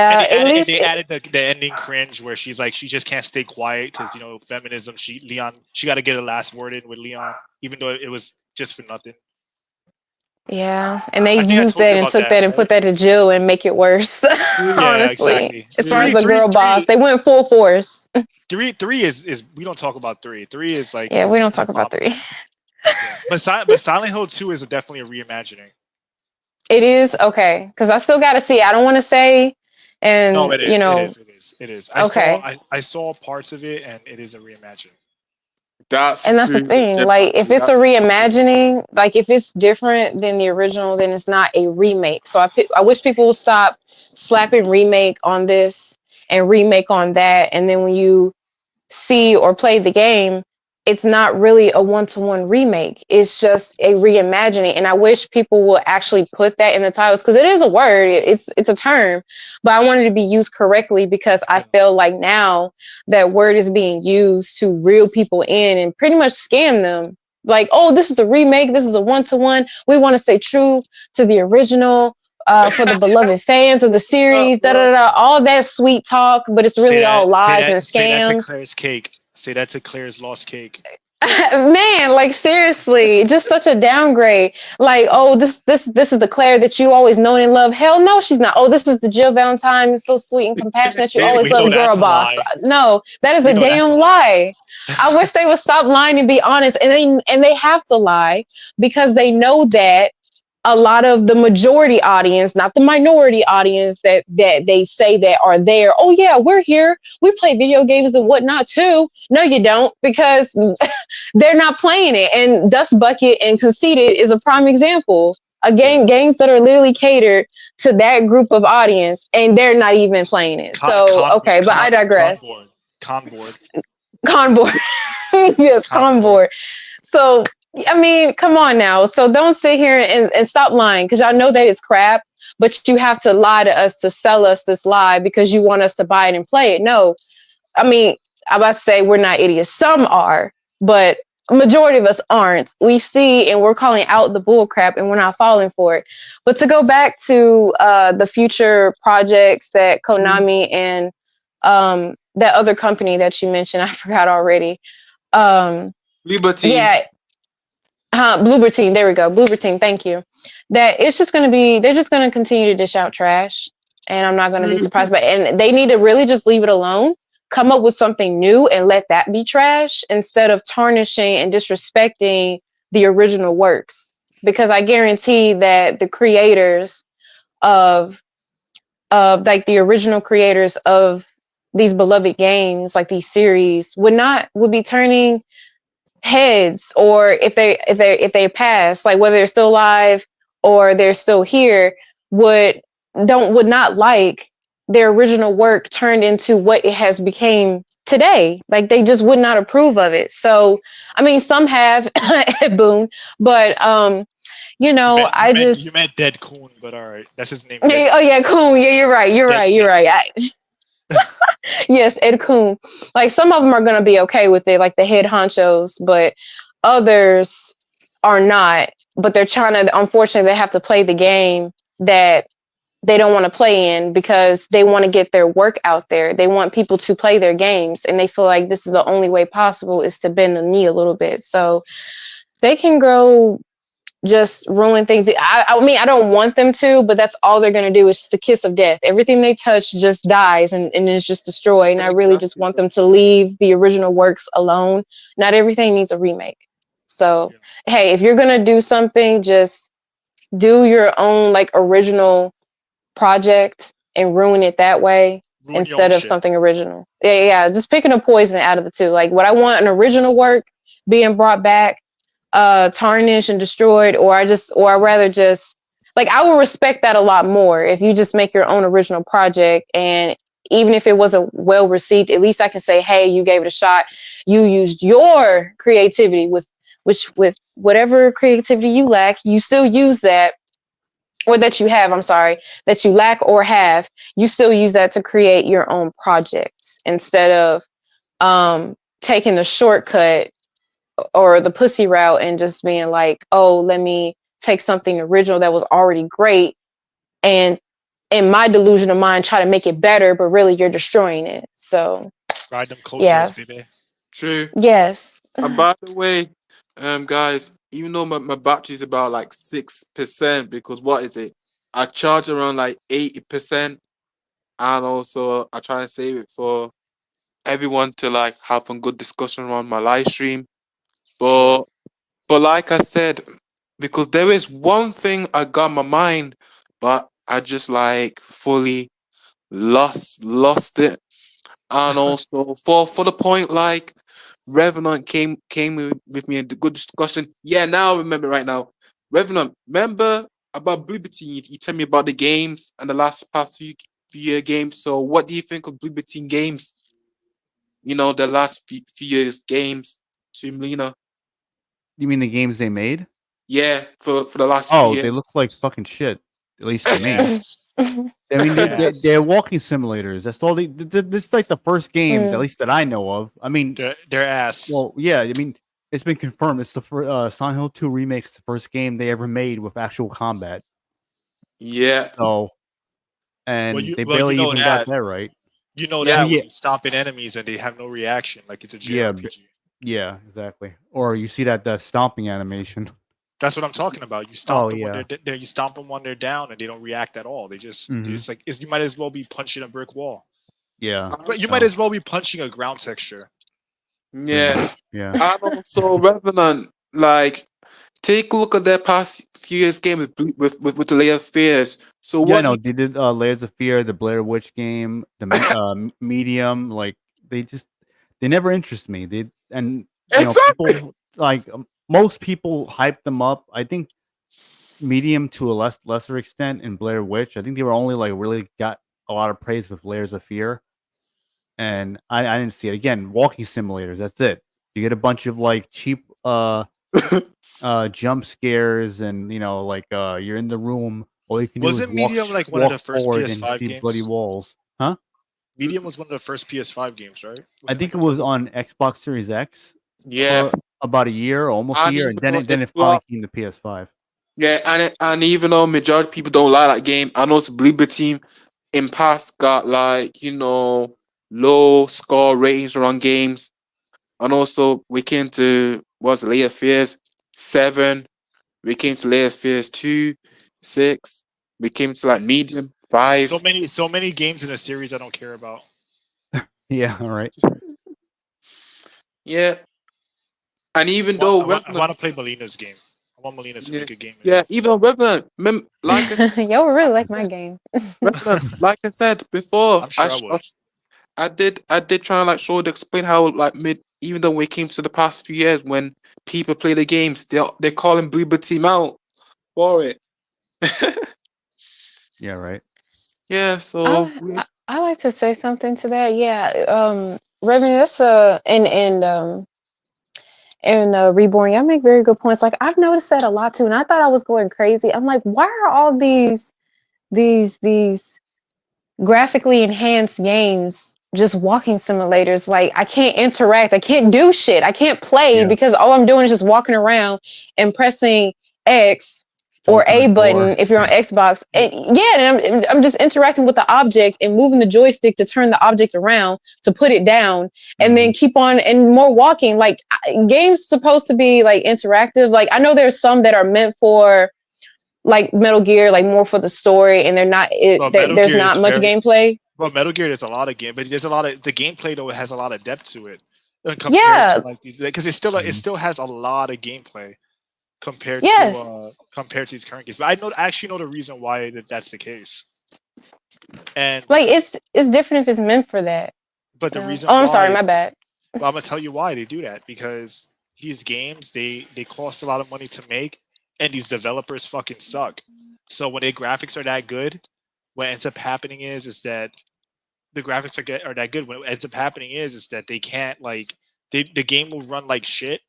S4: and
S5: yeah. At least
S4: they added the ending cringe where she's like she just can't stay quiet because feminism. She got to get a last word in with Leon, even though it was just for nothing.
S5: yeah, and they
S4: I think I
S5: used
S4: told you
S5: that and
S4: about
S5: took
S4: that,
S5: that and
S4: right?
S5: put that to Jill and make it worse.
S4: Yeah,
S5: Honestly,
S4: exactly.
S5: as far as
S1: See,
S5: the girl boss, they went full force.
S4: Three is we don't talk about three. Three is like
S5: Yeah, we don't
S4: is
S5: talk about three.
S4: abominable. Yeah, but Silent Hill 2 is definitely a reimagining.
S5: It is okay because I still got to see. I don't want to say,
S4: No,
S5: and
S4: it is. It is. It is. It is.
S5: okay.
S4: I saw parts of it, and it is a reimagining.
S1: that's
S5: And that's the
S1: true.
S5: thing. Like, if it's a
S1: That's true.
S5: reimagining, like if it's different than the original, then it's not a remake. So I wish people would stop slapping remake on this and remake on that. And then when you see or play the game, it's not really a one-to-one remake. It's just a reimagining. And I wish people would actually put that in the titles because it is a word. It's a term, but I wanted to be used correctly because I
S4: Yeah.
S5: feel like now that word is being used to reel people in and pretty much scam them. Like, oh, this is a remake. This is a one-to-one. We want to stay true to the original. For the beloved fans of the series, da da da, all that sweet talk, but it's really all lies and
S4: Say that to
S5: scams.
S4: Claire's cake. Say that to Claire's lost cake.
S5: Man, like seriously, just such a downgrade. Like, oh, this is the Claire that you always known and love. Hell no, she's not. Oh, this is the Jill Valentine, so sweet and compassionate. You always
S4: We know
S5: loved, girl
S4: that's a
S5: boss.
S4: lie.
S5: No, that is
S4: We
S5: a
S4: know that's a
S5: damn
S4: lie.
S5: lie. I wish they would stop lying and be honest. And they have to lie because they know that a lot of the majority audience, not the minority audience that they say that are there. Oh yeah, we're here. We play video games and whatnot too. No, you don't, because they're not playing it. And Dust Bucket and Conceited is a prime example.
S4: Yeah.
S5: Again, games that are literally catered to that group of audience, and they're not even playing it. So okay, but I digress.
S4: Conboard.
S5: Conboard, yes,
S4: Conboard.
S5: Conboard. So, I mean, come on now. So don't sit here and stop lying because y'all know that is crap, but you have to lie to us to sell us this lie because you want us to buy it and play it. No, I mean, I'm about to say we're not idiots. Some are, but a majority of us aren't. We see and we're calling out the bull crap and we're not falling for it. But to go back to the future projects that Konami and that other company that you mentioned, I forgot already. Um,
S1: Liberty.
S5: yeah, Bloober Team. There we go. Bloober Team. Thank you. That it's just going to be, they're just going to continue to dish out trash. And I'm not going to be surprised. But, and they need to really just leave it alone, come up with something new and let that be trash instead of tarnishing and disrespecting the original works. Because I guarantee that the creators of, like the original creators of these beloved games, like these series, would be turning heads, or if they pass, like whether they're still alive or they're still here, would would not like their original work turned into what it has became today. Like they just would not approve of it. So I mean, some have at Boone, but I
S4: You
S5: just
S4: meant Dead Coon, but all right, that's his name. Dead
S5: oh
S4: Coon.
S5: yeah, cool, yeah, you're right, you're
S4: Dead
S5: right, you're
S4: Dead
S5: right.
S4: Coon.
S5: Yes, Ed Coon. Like some of them are going to be okay with it, like the head honchos, but others are not. But they're trying to, unfortunately, they have to play the game that they don't want to play in because they want to get their work out there. They want people to play their games, and they feel like this is the only way possible is to bend the knee a little bit. So they can grow just ruin things. I mean, I don't want them to, but that's all they're going to do is the kiss of death. Everything they touch just dies and is just destroyed. And I really just
S1: Exactly.
S5: want them to leave the original works alone. Not everything needs a remake. So,
S4: Yeah.
S5: hey, if you're going to do something, just do your own like original project and ruin it that way
S4: Ruin your own
S5: instead of
S4: shit.
S5: something original. Yeah, yeah, just picking a poison out of the two. Like what I want an original work being brought back, tarnished and destroyed, or I rather just like I will respect that a lot more if you just make your own original project and even if it wasn't well received, at least I can say, hey, you gave it a shot. You used your creativity with whatever creativity you lack, you still use that, or that you have, I'm sorry, that you lack or have, you still use that to create your own projects instead of taking the shortcut or the pussy route and just being like, oh, let me take something original that was already great and in my delusion of mind try to make it better, but really you're destroying it. So
S4: Ride them coattails,
S5: yeah.
S4: baby.
S1: True.
S5: Yes.
S1: And by the way, guys, even though my battery's about like 6%, because what is it? I charge around like 80%, and also I try and save it for everyone to like have a good discussion on my live stream.
S4: For sure.
S1: But like I said, because there is one thing I got in my mind, but I just like fully lost it. And also for the point, like Revenant came with me in the good discussion. Yeah, now I remember right now. Revenant, remember about Blue Team? You tell me about the games and the last past few year games. So what do you think of Blue Team games? You know, the last few years games, Team Lena.
S3: You mean the games they made?
S1: Yeah, for the last few
S3: Oh, they
S1: years.
S3: look like fucking shit. At least to me.
S4: Yes.
S3: I mean,
S4: Yes.
S3: they're walking simulators. That's all. This is like the first game, at
S5: Mm.
S3: least that I know of. I mean,
S4: Their ass.
S3: well, yeah. I mean, it's been confirmed. It's the Silent Hill 2 remake. Is the first game they ever made with actual combat.
S1: Yeah,
S3: So, and they
S4: Well you
S3: barely
S4: know
S3: even got
S4: that.
S3: that right.
S4: You know
S1: yeah.
S3: But
S4: that when
S3: yeah,
S4: you stop in enemies and they have no reaction, like it's a
S3: yeah,
S4: JRPG.
S3: yeah, exactly. Or you see that stomping animation.
S4: That's what I'm talking about. You
S3: Oh
S4: stomp them when
S3: yeah.
S4: you stomp them when they're down and they don't react at all. They just
S3: Hmm.
S4: it's like you might as well be punching a brick wall.
S3: Yeah.
S1: And-
S4: But you might
S3: So
S4: as well be punching a ground texture.
S3: pretty
S1: yeah.
S3: much. Yeah.
S1: And also Revenant, like take a look at their past few years game with the layer of fears. So
S3: Yeah, I
S1: what do
S3: know.
S1: you
S3: They did Layers of Fear, the Blair Witch game, the Medium. Like they never interest me. They and
S1: exactly?
S3: people like most people hype them up. I think Medium to a lesser extent in Blair Witch. I think they were only like really got a lot of praise with Layers of Fear, and I didn't see it. Again, walking simulators. That's it. You get a bunch of like cheap jump scares, and like you're in the room, all you can do is
S4: Wasn't Medium like one of the
S3: walk
S4: first
S3: forward and you
S4: PS5
S3: see bloody
S4: games?
S3: walls, huh?
S4: Medium was one of the first PS5 games, right?
S3: I
S4: Was it
S3: think
S4: like
S3: it
S4: one of
S3: was on Xbox Series X
S1: Yeah,
S3: for about a year, almost a
S1: and
S3: year,
S1: even
S3: and then
S1: though
S3: it
S1: it
S3: finally
S1: flopped,
S3: came to PS5.
S1: yeah, and even though majority of people don't like that game, I know it's Bloober Team in past got like low score ratings around games, and also we came to what's Layer Fears 7, we came to Layer Fears 2, 6, we came to like
S4: the
S1: medium 5.
S4: so many games in a series I don't care about.
S3: Yeah, all right.
S1: Yeah, and even though
S4: I
S1: Revenant,
S4: want to play Melina's game. I want Melina to
S1: yeah,
S4: make a game
S1: yeah,
S4: again.
S1: even Revenant, like
S5: Y'all really
S1: I
S5: like my
S1: said,
S5: game.
S1: Revenant, like I said before,
S4: I'm sure I would.
S1: I did try and like sort of explain how like mid even though we came to the past few years when people play the games, they're calling Bloober Team out for it.
S3: Yeah, right.
S1: Yeah, so
S5: I like to say something to that. Yeah, Reverend, that's and Reborn, y'all make very good points. Like I've noticed that a lot too, and I thought I was going crazy. I'm like, why are all these graphically enhanced games just walking simulators? Like I can't interact, I can't do shit, I can't play
S3: Yeah,
S5: because all I'm doing is just walking around and pressing X
S3: to
S5: or
S3: open a
S5: A
S3: door.
S5: button if you're on Xbox. And yeah, and I'm just interacting with the object and moving the joystick to turn the object around to put it down and
S3: Hmm.
S5: then keep on and more walking. Like games supposed to be like interactive. Like I know there's some that are meant for like Metal Gear, like more for the story, and they're not.
S4: But Metal
S5: There's
S4: Gear is
S5: not much
S4: very
S5: gameplay.
S4: well. Metal Gear there's a lot of game, but there's a lot of the gameplay though has a lot of depth to it compared to
S5: Yeah.
S4: like these because it
S3: Hmm.
S4: still has a lot of gameplay
S5: Yes.
S4: compared to these current games. But I actually know the reason why that's the case. And
S5: Like it's different if it's meant for that.
S4: but
S5: You
S4: the
S5: know?
S4: reason
S5: Oh, I'm
S4: why
S5: sorry. My
S4: is
S5: bad.
S4: well, I'm gonna tell you why they do that because these games they cost a lot of money to make, and these developers fucking suck. So when their graphics are that good, what ends up happening is that the graphics are that good. What ends up happening is that they can't like the game will run like shit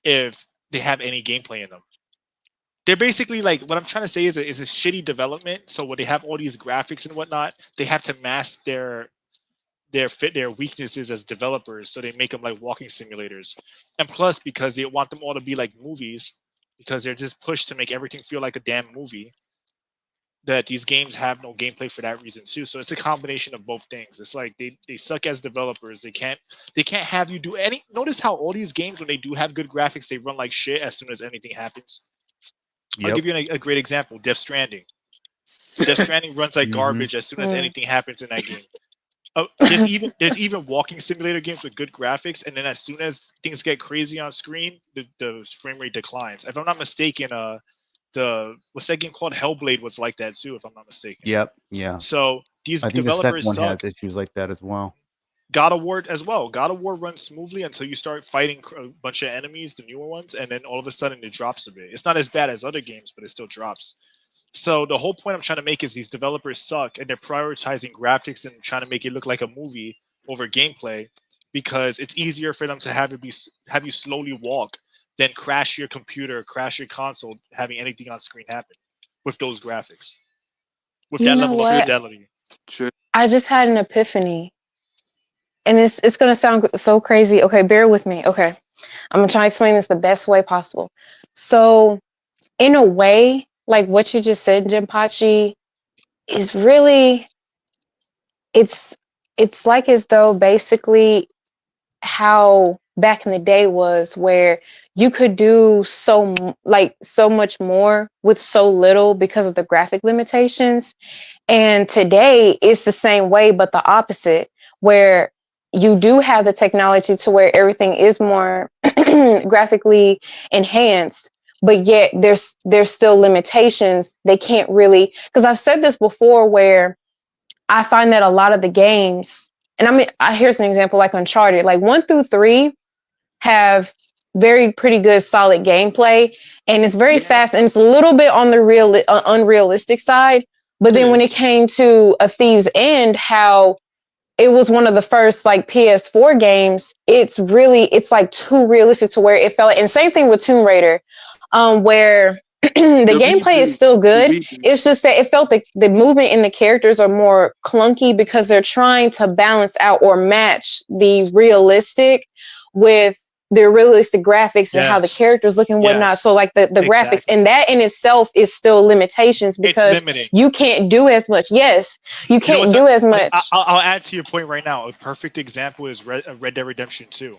S4: if they have any gameplay in them. They're basically like what I'm trying to say is a shitty development. So when they have all these graphics and whatnot, they have to mask their weaknesses as developers, so they make them like walking simulators. And plus, because they want them all to be like movies, because they're just pushed to make everything feel like a damn movie. That these games have no gameplay for that reason too. So it's a combination of both things. It's like they suck as developers. They can't have you do any. Notice how all these games, when they do have good graphics, they run like shit as soon as anything happens. I'll
S3: Yep.
S4: give you a great example. Death Stranding. Death Stranding runs like
S3: Hmm.
S4: garbage as soon as
S5: Mm.
S4: anything happens in that game. There's even walking simulator games with good graphics, and then as soon as things get crazy on screen, the frame rate declines. If I'm not mistaken, the what's that game called? Hellblade was like that too, if I'm not mistaken.
S3: Yep. Yeah.
S4: So these
S3: I think the second
S4: developers
S3: one has
S4: suck.
S3: issues like that as well.
S4: God of War as well. God of War runs smoothly until you start fighting a bunch of enemies, the newer ones, and then all of a sudden it drops a bit. It's not as bad as other games, but it still drops. So the whole point I'm trying to make is these developers suck, and they're prioritizing graphics and trying to make it look like a movie over gameplay because it's easier for them to have you slowly walk than crash your computer, crash your console, having anything on screen happen with those graphics, with
S5: You
S4: that
S5: know
S4: level of
S1: True,
S5: what?
S4: fidelity.
S1: true.
S5: I just had an epiphany, and it's gonna sound so crazy. Okay, bear with me. Okay, I'm gonna try to explain this the best way possible. So, in a way, like what you just said, Jinpachi, is really it's it's like as though basically how back in the day was where you could do like so much more with so little because of the graphic limitations. And today it's the same way, but the opposite, where you do have the technology to where everything is more graphically enhanced, but yet there's still limitations. They can't really, because I've said this before, where I find that a lot of the games, and here's an example like Uncharted, like 1 through 3 have very pretty good solid gameplay, and it's very
S1: Yeah,
S5: fast, and it's a little bit on the unrealistic side. But
S1: it
S5: then when it
S1: is.
S5: came to A Thief's End, how it was one of the first like PS4 games, it's like too realistic to where it felt. And same thing with Tomb Raider, where the
S1: The
S5: gameplay is
S1: reboot,
S5: still
S1: the
S5: good.
S1: reboot.
S5: It's just that it felt the movement in the characters are more clunky because they're trying to balance out or match the realistic graphics and how the
S4: Yes,
S5: characters look and whatnot.
S4: yes,
S5: So like the graphics,
S4: exactly.
S5: and that in itself is still limitations
S4: It's
S5: because
S4: limiting.
S5: you can't do as much. Yes, you
S4: You know
S5: can't
S4: what's
S5: do as
S4: like?
S5: much.
S4: I'll add to your point right now. A perfect example is Red Dead Redemption 2.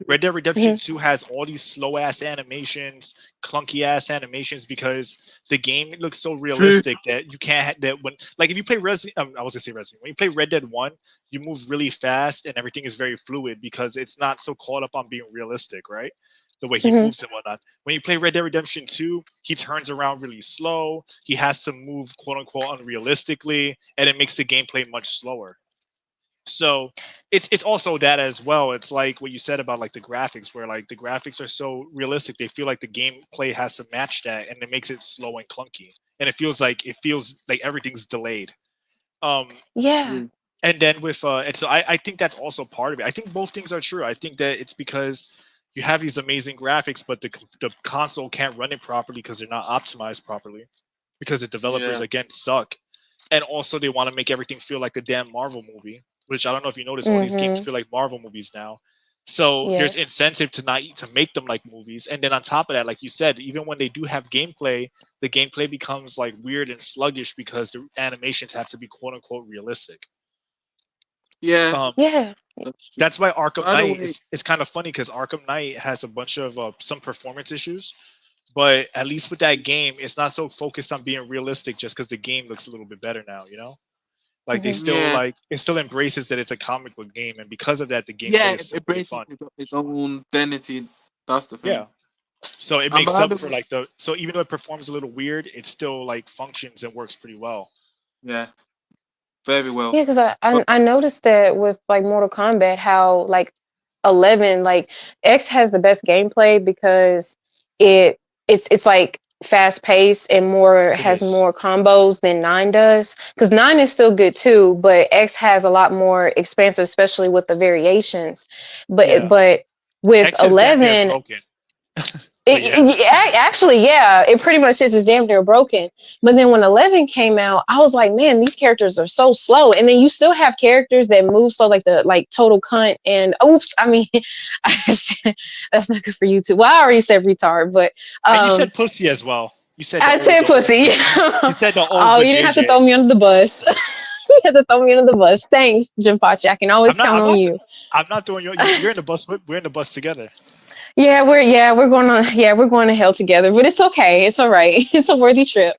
S4: Red Dead Redemption
S5: Mhm,
S4: 2 has all these slow ass animations, clunky ass animations because the game looks so
S1: True.
S4: realistic that you can't that when like if you play I was gonna say Resident when you play Red Dead 1, you move really fast and everything is very fluid because it's not so caught up on being realistic, right? The way he
S5: mhm.
S4: moves and whatnot. When you play Red Dead Redemption 2, he turns around really slow. He has to move quote unquote unrealistically, and it makes the gameplay much slower. So it's also that as well. It's like what you said about like the graphics, where like the graphics are so realistic, they feel like the gameplay has to match that, and it makes it slow and clunky, and it feels like everything's delayed. Um,
S5: Yeah.
S1: True.
S4: and then with and so I think that's also part of it. I think both things are true. I think that it's because you have these amazing graphics, but the console can't run it properly because they're not optimized properly because the developers
S1: Yeah.
S4: again suck, and also they want to make everything feel like a damn Marvel movie. Which I don't know if you notice, all these games
S5: Mhm.
S4: feel like Marvel movies now. So there's
S5: Yes.
S4: incentive to make them like movies, and then on top of that, like you said, even when they do have gameplay, the gameplay becomes like weird and sluggish because the animations have to be quote unquote realistic.
S1: Yeah,
S4: Um,
S5: Yeah.
S1: that's true.
S4: that's why Arkham
S1: By the
S4: Knight
S1: way,
S4: is kind of funny because Arkham Knight has a bunch of some performance issues, but at least with that game, it's not so focused on being realistic just because the game looks a little bit better now. Like they
S5: Mhm.
S4: still
S1: yeah,
S4: like it still embraces that it's a comic book game, and because of that, the
S1: yeah,
S4: gameplay is still
S1: it
S4: really
S1: braces
S4: fun.
S1: its own identity. That's the thing.
S4: Yeah, so it
S1: And
S4: makes
S1: by
S4: up
S1: the
S4: for
S1: way,
S4: like the so even though it performs a little weird, it still like functions and works pretty well.
S1: yeah, very well.
S5: Yeah, because I,
S1: But
S5: I I noticed that with like Mortal Kombat, how like 11, like X has the best gameplay because it it's like fast paced and more
S4: It
S5: has
S4: is.
S5: more combos than 9 does. Because 9 is still good too, but X has a lot more expansive, especially with the variations.
S4: Yeah.
S5: But with
S4: X is damn near
S5: 11,
S4: broken. But yeah.
S5: actually, yeah, it pretty much is. It's damn near broken. But then when 11 came out, I was like, man, these characters are so slow. And then you still have characters that move slow, like the total cunt and oops. I mean, that's not good for you too. Well, I already said retard, but
S4: And you
S5: um,
S4: said pussy as well. You said
S5: I said
S4: the old
S5: pussy.
S4: you said the old
S5: Oh, you didn't have to
S4: vajayjay.
S5: throw me under the bus. You had to throw me under the bus. Thanks, Jinpachi. I can always
S4: I'm not
S5: count
S4: I'm
S5: on
S4: not
S5: you.
S4: I'm not doing you're in the bus we're in the bus together.
S5: We're going to hell together, but it's okay. It's all right. It's a worthy trip.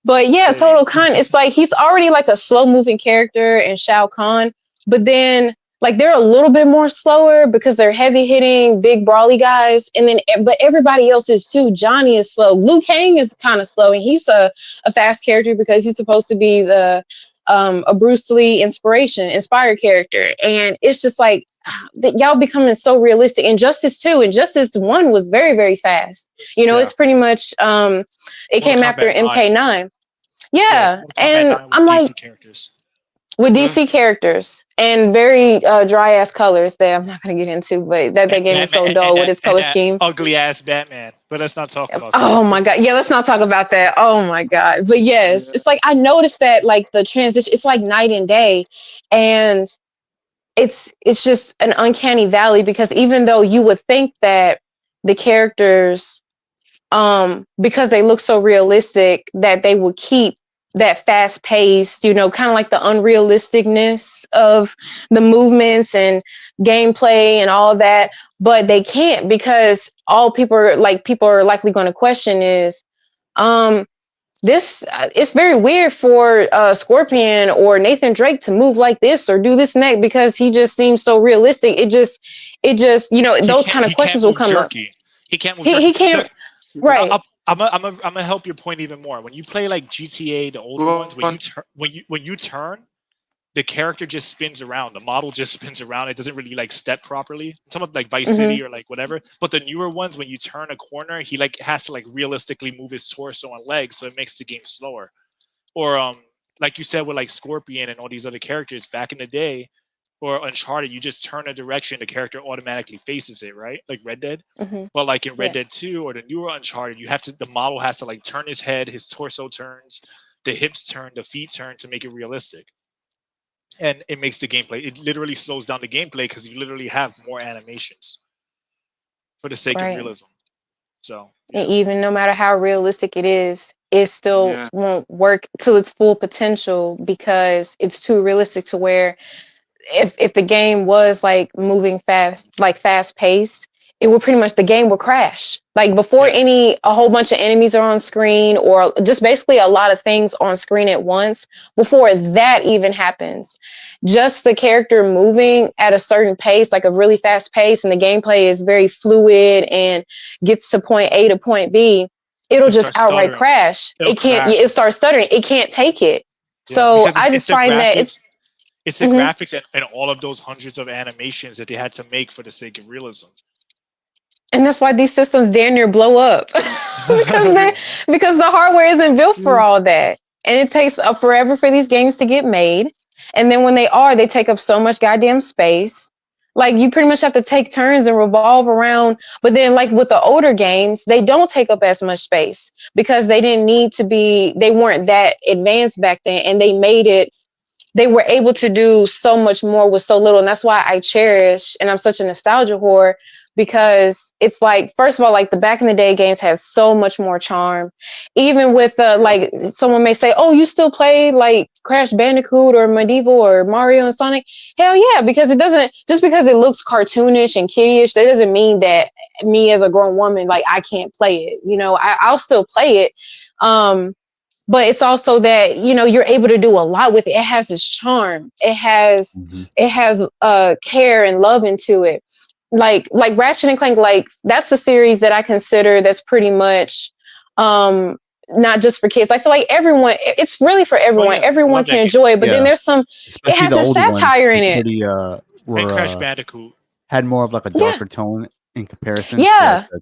S5: But yeah,
S4: Hey.
S5: Total Khan, it's like he's already like a slow moving character in Shao Kahn, but then like they're a little bit more slower because they're heavy hitting, big brawly guys, and then but everybody else is too. Johnny is slow. Liu Kang is kind of slow, and he's a fast character because he's supposed to be the a Bruce Lee inspired character, and it's just like that y'all becoming so realistic. Injustice 2, Injustice 1 was very very fast. You know,
S4: Yeah.
S5: it's pretty much it
S4: Mortal
S5: came after
S4: Kombat 9.
S5: MK9.
S4: Yeah, it's
S5: Yeah,
S4: Mortal Kombat
S5: and
S4: 9 with
S5: I'm like
S4: DC characters.
S5: with
S1: Uh,
S5: DC characters and very dry ass colors that I'm not gonna get into, but that
S4: And
S5: game is
S4: Batman
S5: so dull with its
S4: and
S5: color
S4: that
S5: scheme.
S4: ugly ass Batman. But let's not talk about that.
S5: Oh my god, yeah, let's not talk about that. Oh my god, but yes,
S1: yeah.
S5: it's like I noticed that like the transition, it's like night and day, and it's just an uncanny valley because even though you would think that the characters because they look so realistic that they will keep that fast paced, you know, kind of like the unrealisticness of the movements and gameplay and all that, but they can't because all people are likely going to question is um this it's very weird for Scorpion or Nathan Drake to move like this or do this next because he just seems so realistic. It just you know those kind of
S4: He can't
S5: questions will
S4: move
S5: come up.
S4: jerky. He can't move
S5: He
S4: jerky.
S5: can't. Right.
S4: I'm gonna help your point even more. When you play like GTA, the older
S1: Go
S4: ones, when you
S1: on.
S4: turn when you turn, the character just spins around. The model just spins around. It doesn't really like step properly. Some of like Vice
S5: Hmm.
S4: City or like whatever. But the newer ones, when you turn a corner, he like has to like realistically move his torso and legs, so it makes the game slower. Or like you said with like Scorpion and all these other characters back in the day, or Uncharted, you just turn a direction, the character automatically faces it, right? Like Red Dead.
S5: Hmm.
S4: But like in Red
S5: Yeah.
S4: Dead 2 or the newer Uncharted, the model has to like turn his head, his torso turns, the hips turn, the feet turn to make it realistic. And it makes the gameplay, it literally slows down the gameplay because you literally have more animations for the sake of
S5: Right.
S4: realism. So
S5: And
S4: yeah.
S5: even no matter how realistic it is, it still
S1: Yeah.
S5: won't work to its full potential because it's too realistic to where if the game was like moving fast, like fast paced, it would pretty much the game would crash. Like before
S4: Yes.
S5: a whole bunch of enemies are on screen or just basically a lot of things on screen at once, before that even happens, just the character moving at a certain pace, like a really fast pace, and the gameplay is very fluid and gets to point A to point B, it'll
S4: It
S5: just
S4: starts
S5: outright
S4: stuttering.
S5: crash.
S4: It'll
S5: It can't,
S4: crash.
S5: it starts stuttering. It can't take it.
S4: Yeah,
S5: So
S4: because
S5: I
S4: it's
S5: just
S4: the
S5: find that
S4: graphics.
S5: it's,
S4: It's the
S5: mhm.
S4: graphics and all of those hundreds of animations that they had to make for the sake of realism.
S5: And that's why these systems damn near blow up because they because the hardware isn't built for all that, and it takes forever for these games to get made. And then when they are, they take up so much goddamn space. Like you pretty much have to take turns and revolve around. But then, like with the older games, they don't take up as much space because they didn't need to be. They weren't that advanced back then, and they made it they were able to do so much more with so little. And that's why I cherish and I'm such a nostalgia whore because it's like, first of all, like the back in the day games has so much more charm. Even with like someone may say, oh, you still play like Crash Bandicoot or Medieval or Mario and Sonic? Hell yeah, because it doesn't just because it looks cartoonish and kiddie-ish, that doesn't mean that me as a grown woman, like I can't play it. You know, I'll still play it. Um, but it's also that you know you're able to do a lot with it. It has its charm.
S3: Hmm.
S5: It has care and love into it. Like Ratchet and Clank, like that's a series that I consider that's pretty much um not just for kids. I feel like it's really for
S4: Oh
S5: everyone.
S4: yeah, I
S5: Everyone
S4: love
S5: can
S4: that game.
S5: enjoy it, but then
S3: Yeah,
S5: there's some it
S3: especially
S5: has
S3: the
S5: a
S3: older ones
S5: satire
S3: were
S5: in it.
S3: pretty
S4: And
S3: were
S4: Crash Bandicoot.
S3: had more of like a
S5: Yeah.
S3: darker tone in comparison to like
S5: Yeah.
S3: the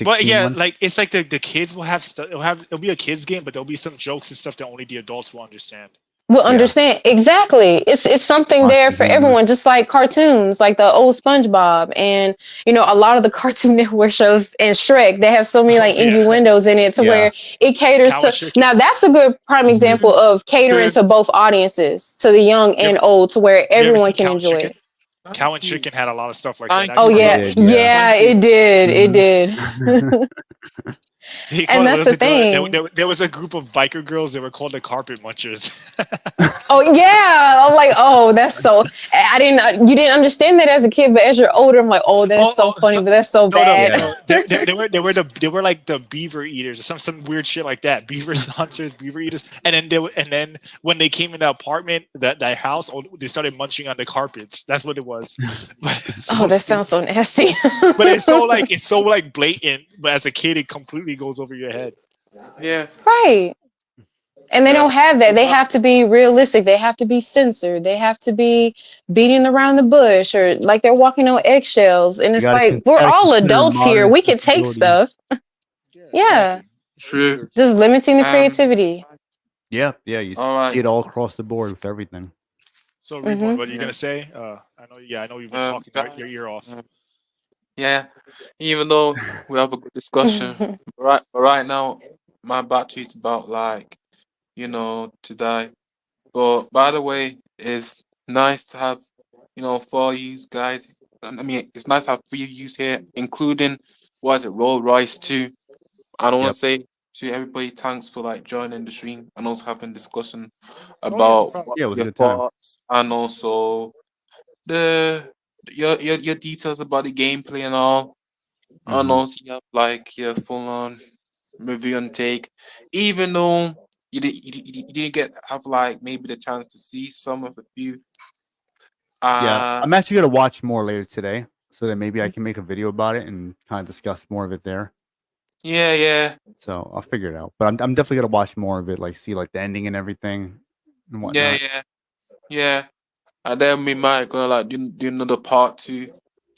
S4: But
S3: 2016
S4: yeah,
S3: one.
S4: like it's like the kids will have stuff. It'll be a kids game, but there'll be some jokes and stuff that only the adults will understand.
S5: Will
S3: Yeah,
S5: understand exactly. It's something there
S3: raunchy
S5: for
S3: humor.
S5: everyone, just like cartoons, like the old SpongeBob and a lot of the Cartoon Network shows and Shrek. They have so many
S4: Oh
S5: like
S4: yeah,
S5: innuendos in it to
S3: Yeah.
S5: where it caters
S4: cow and
S5: to.
S4: chicken.
S5: Now that's a good prime
S3: Mhm.
S5: example of catering
S1: True.
S5: to both audiences, to the young
S4: You ever,
S5: and old, to where
S4: you ever
S5: everyone
S4: seen
S5: can
S4: cow and
S5: enjoy
S4: chicken?
S5: it.
S4: Cow
S1: Thank
S4: and
S1: you.
S4: chicken had a lot of stuff like that.
S1: Thank
S4: Actually,
S1: you,
S3: It
S4: pretty
S5: Oh
S1: bro.
S5: yeah,
S3: did, yeah.
S5: yeah,
S1: Thank you.
S5: it did, it
S3: Mhm.
S5: did.
S4: they
S5: And
S4: called there
S5: that's
S4: was
S5: the
S4: a girl.
S5: thing.
S4: There was a group of biker girls. They were called the carpet munchers.
S5: Oh yeah, I'm like, oh, that's so. I didn't. You didn't understand that as a kid, but as you're older, I'm like, oh, that's
S4: Oh,
S5: so funny,
S4: so,
S5: but that's so
S4: no, no,
S5: bad.
S3: Yeah.
S4: no. They were like the beaver eaters or some weird shit like that. Beaver hunters, beaver eaters, and then and then when they came in the apartment, that house, they started munching on the carpets. That's what it was. But it's
S5: Oh,
S4: so
S5: that sounds
S4: stupid.
S5: so nasty.
S4: But it's so like blatant. But as a kid, it completely goes over your head.
S1: Yeah,
S5: Right. And they
S1: yeah.
S5: don't have that.
S1: So
S5: They
S1: that,
S5: have to be realistic. They have to be censored. They have to be beating around the bush or like they're walking on eggshells. And
S3: You
S5: it's like, we're
S3: gotta
S5: all
S3: consider
S5: adults here.
S3: modern
S5: We can take
S3: sensibilities.
S5: stuff.
S4: Yeah,
S5: Yeah.
S4: exactly.
S1: true.
S5: Just limiting the
S1: Um.
S5: creativity.
S3: Yeah, yeah,
S1: All
S3: see
S1: right.
S3: it all across the board with everything.
S4: So Reborn,
S5: Hmm.
S4: what are you
S1: Yeah.
S4: gonna say? I know. Yeah, I know you've been talking your
S1: Guys.
S4: ear off.
S1: Yeah. Even though we have a good discussion, right now, my battery's about like to die. But by the way, it's nice to have four yous guys. I mean, it's nice to have three yous here, including what is it, Roll Rice too. I don't want
S3: Yep.
S1: to say to everybody thanks for like joining the stream and also having discussion
S4: Oh yeah, no
S1: about
S4: problem.
S3: Yeah, it
S1: what's
S3: was a
S1: your
S3: good time.
S1: thoughts and also the your details about the gameplay and all. And
S3: Hmm.
S1: also you have like your full on review and take. Even though you didn't get have like maybe the chance to see some of a few
S3: Yeah,
S1: uh
S3: I'm actually gonna watch more later today, so that maybe I can make a video about it and kind of discuss more of it there.
S1: yeah, yeah,
S3: So I'll figure it out. But I'm definitely gonna watch more of it, like see like the ending and everything and
S1: yeah,
S3: whatnot.
S1: yeah, yeah. And then we might gonna like do another part two.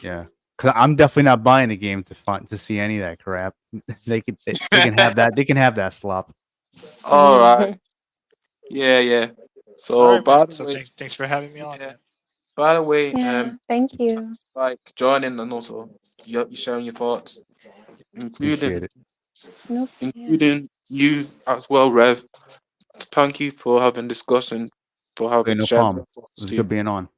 S3: Yeah, because I'm definitely not buying the game to see any of that crap. They can have that. They can have that slop.
S1: All right. Yeah, yeah.
S4: All
S1: So
S4: right, man.
S1: by the
S4: So
S1: way,
S4: thanks for having me on,
S1: yeah.
S4: man.
S1: By the way,
S5: Yeah. Thank you.
S1: thanks for, like joining and also you sharing your thoughts, including
S3: Appreciate it.
S5: Nope. Yeah.
S1: including you as well, Rev. Thank you for having discussion, for
S3: Okay,
S1: having
S3: no
S1: shared
S3: problem.
S1: your
S3: It
S1: thoughts
S3: was
S1: too.
S3: good being on.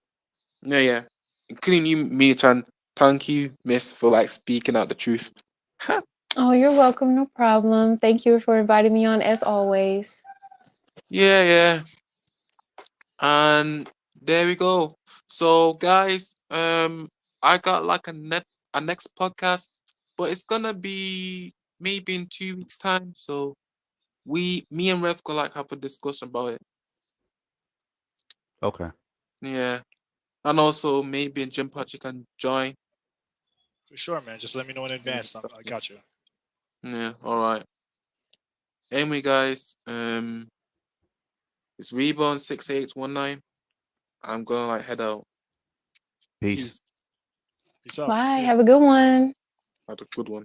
S1: Yeah, yeah. Including you, Mia-chan. Thank you, Miss, for like speaking out the truth.
S5: Oh, you're welcome. No problem. Thank you for inviting me on as always.
S1: Yeah, yeah. And there we go. So guys, I got like a next podcast, but it's gonna be maybe in 2 weeks' time. So me and Rev gonna like have a discussion about it.
S3: Okay.
S1: Yeah. And also maybe in Gym Pod you can join.
S4: For sure, man. Just let me know in
S1: Yeah,
S4: advance. I got you.
S1: yeah, all right. Anyway, guys, it's Reborn 6819. I'm gonna like head out.
S3: Peace.
S1: Peace.
S4: Peace out.
S5: Bye.
S4: See ya.
S5: Have a good one.
S1: Had a good one.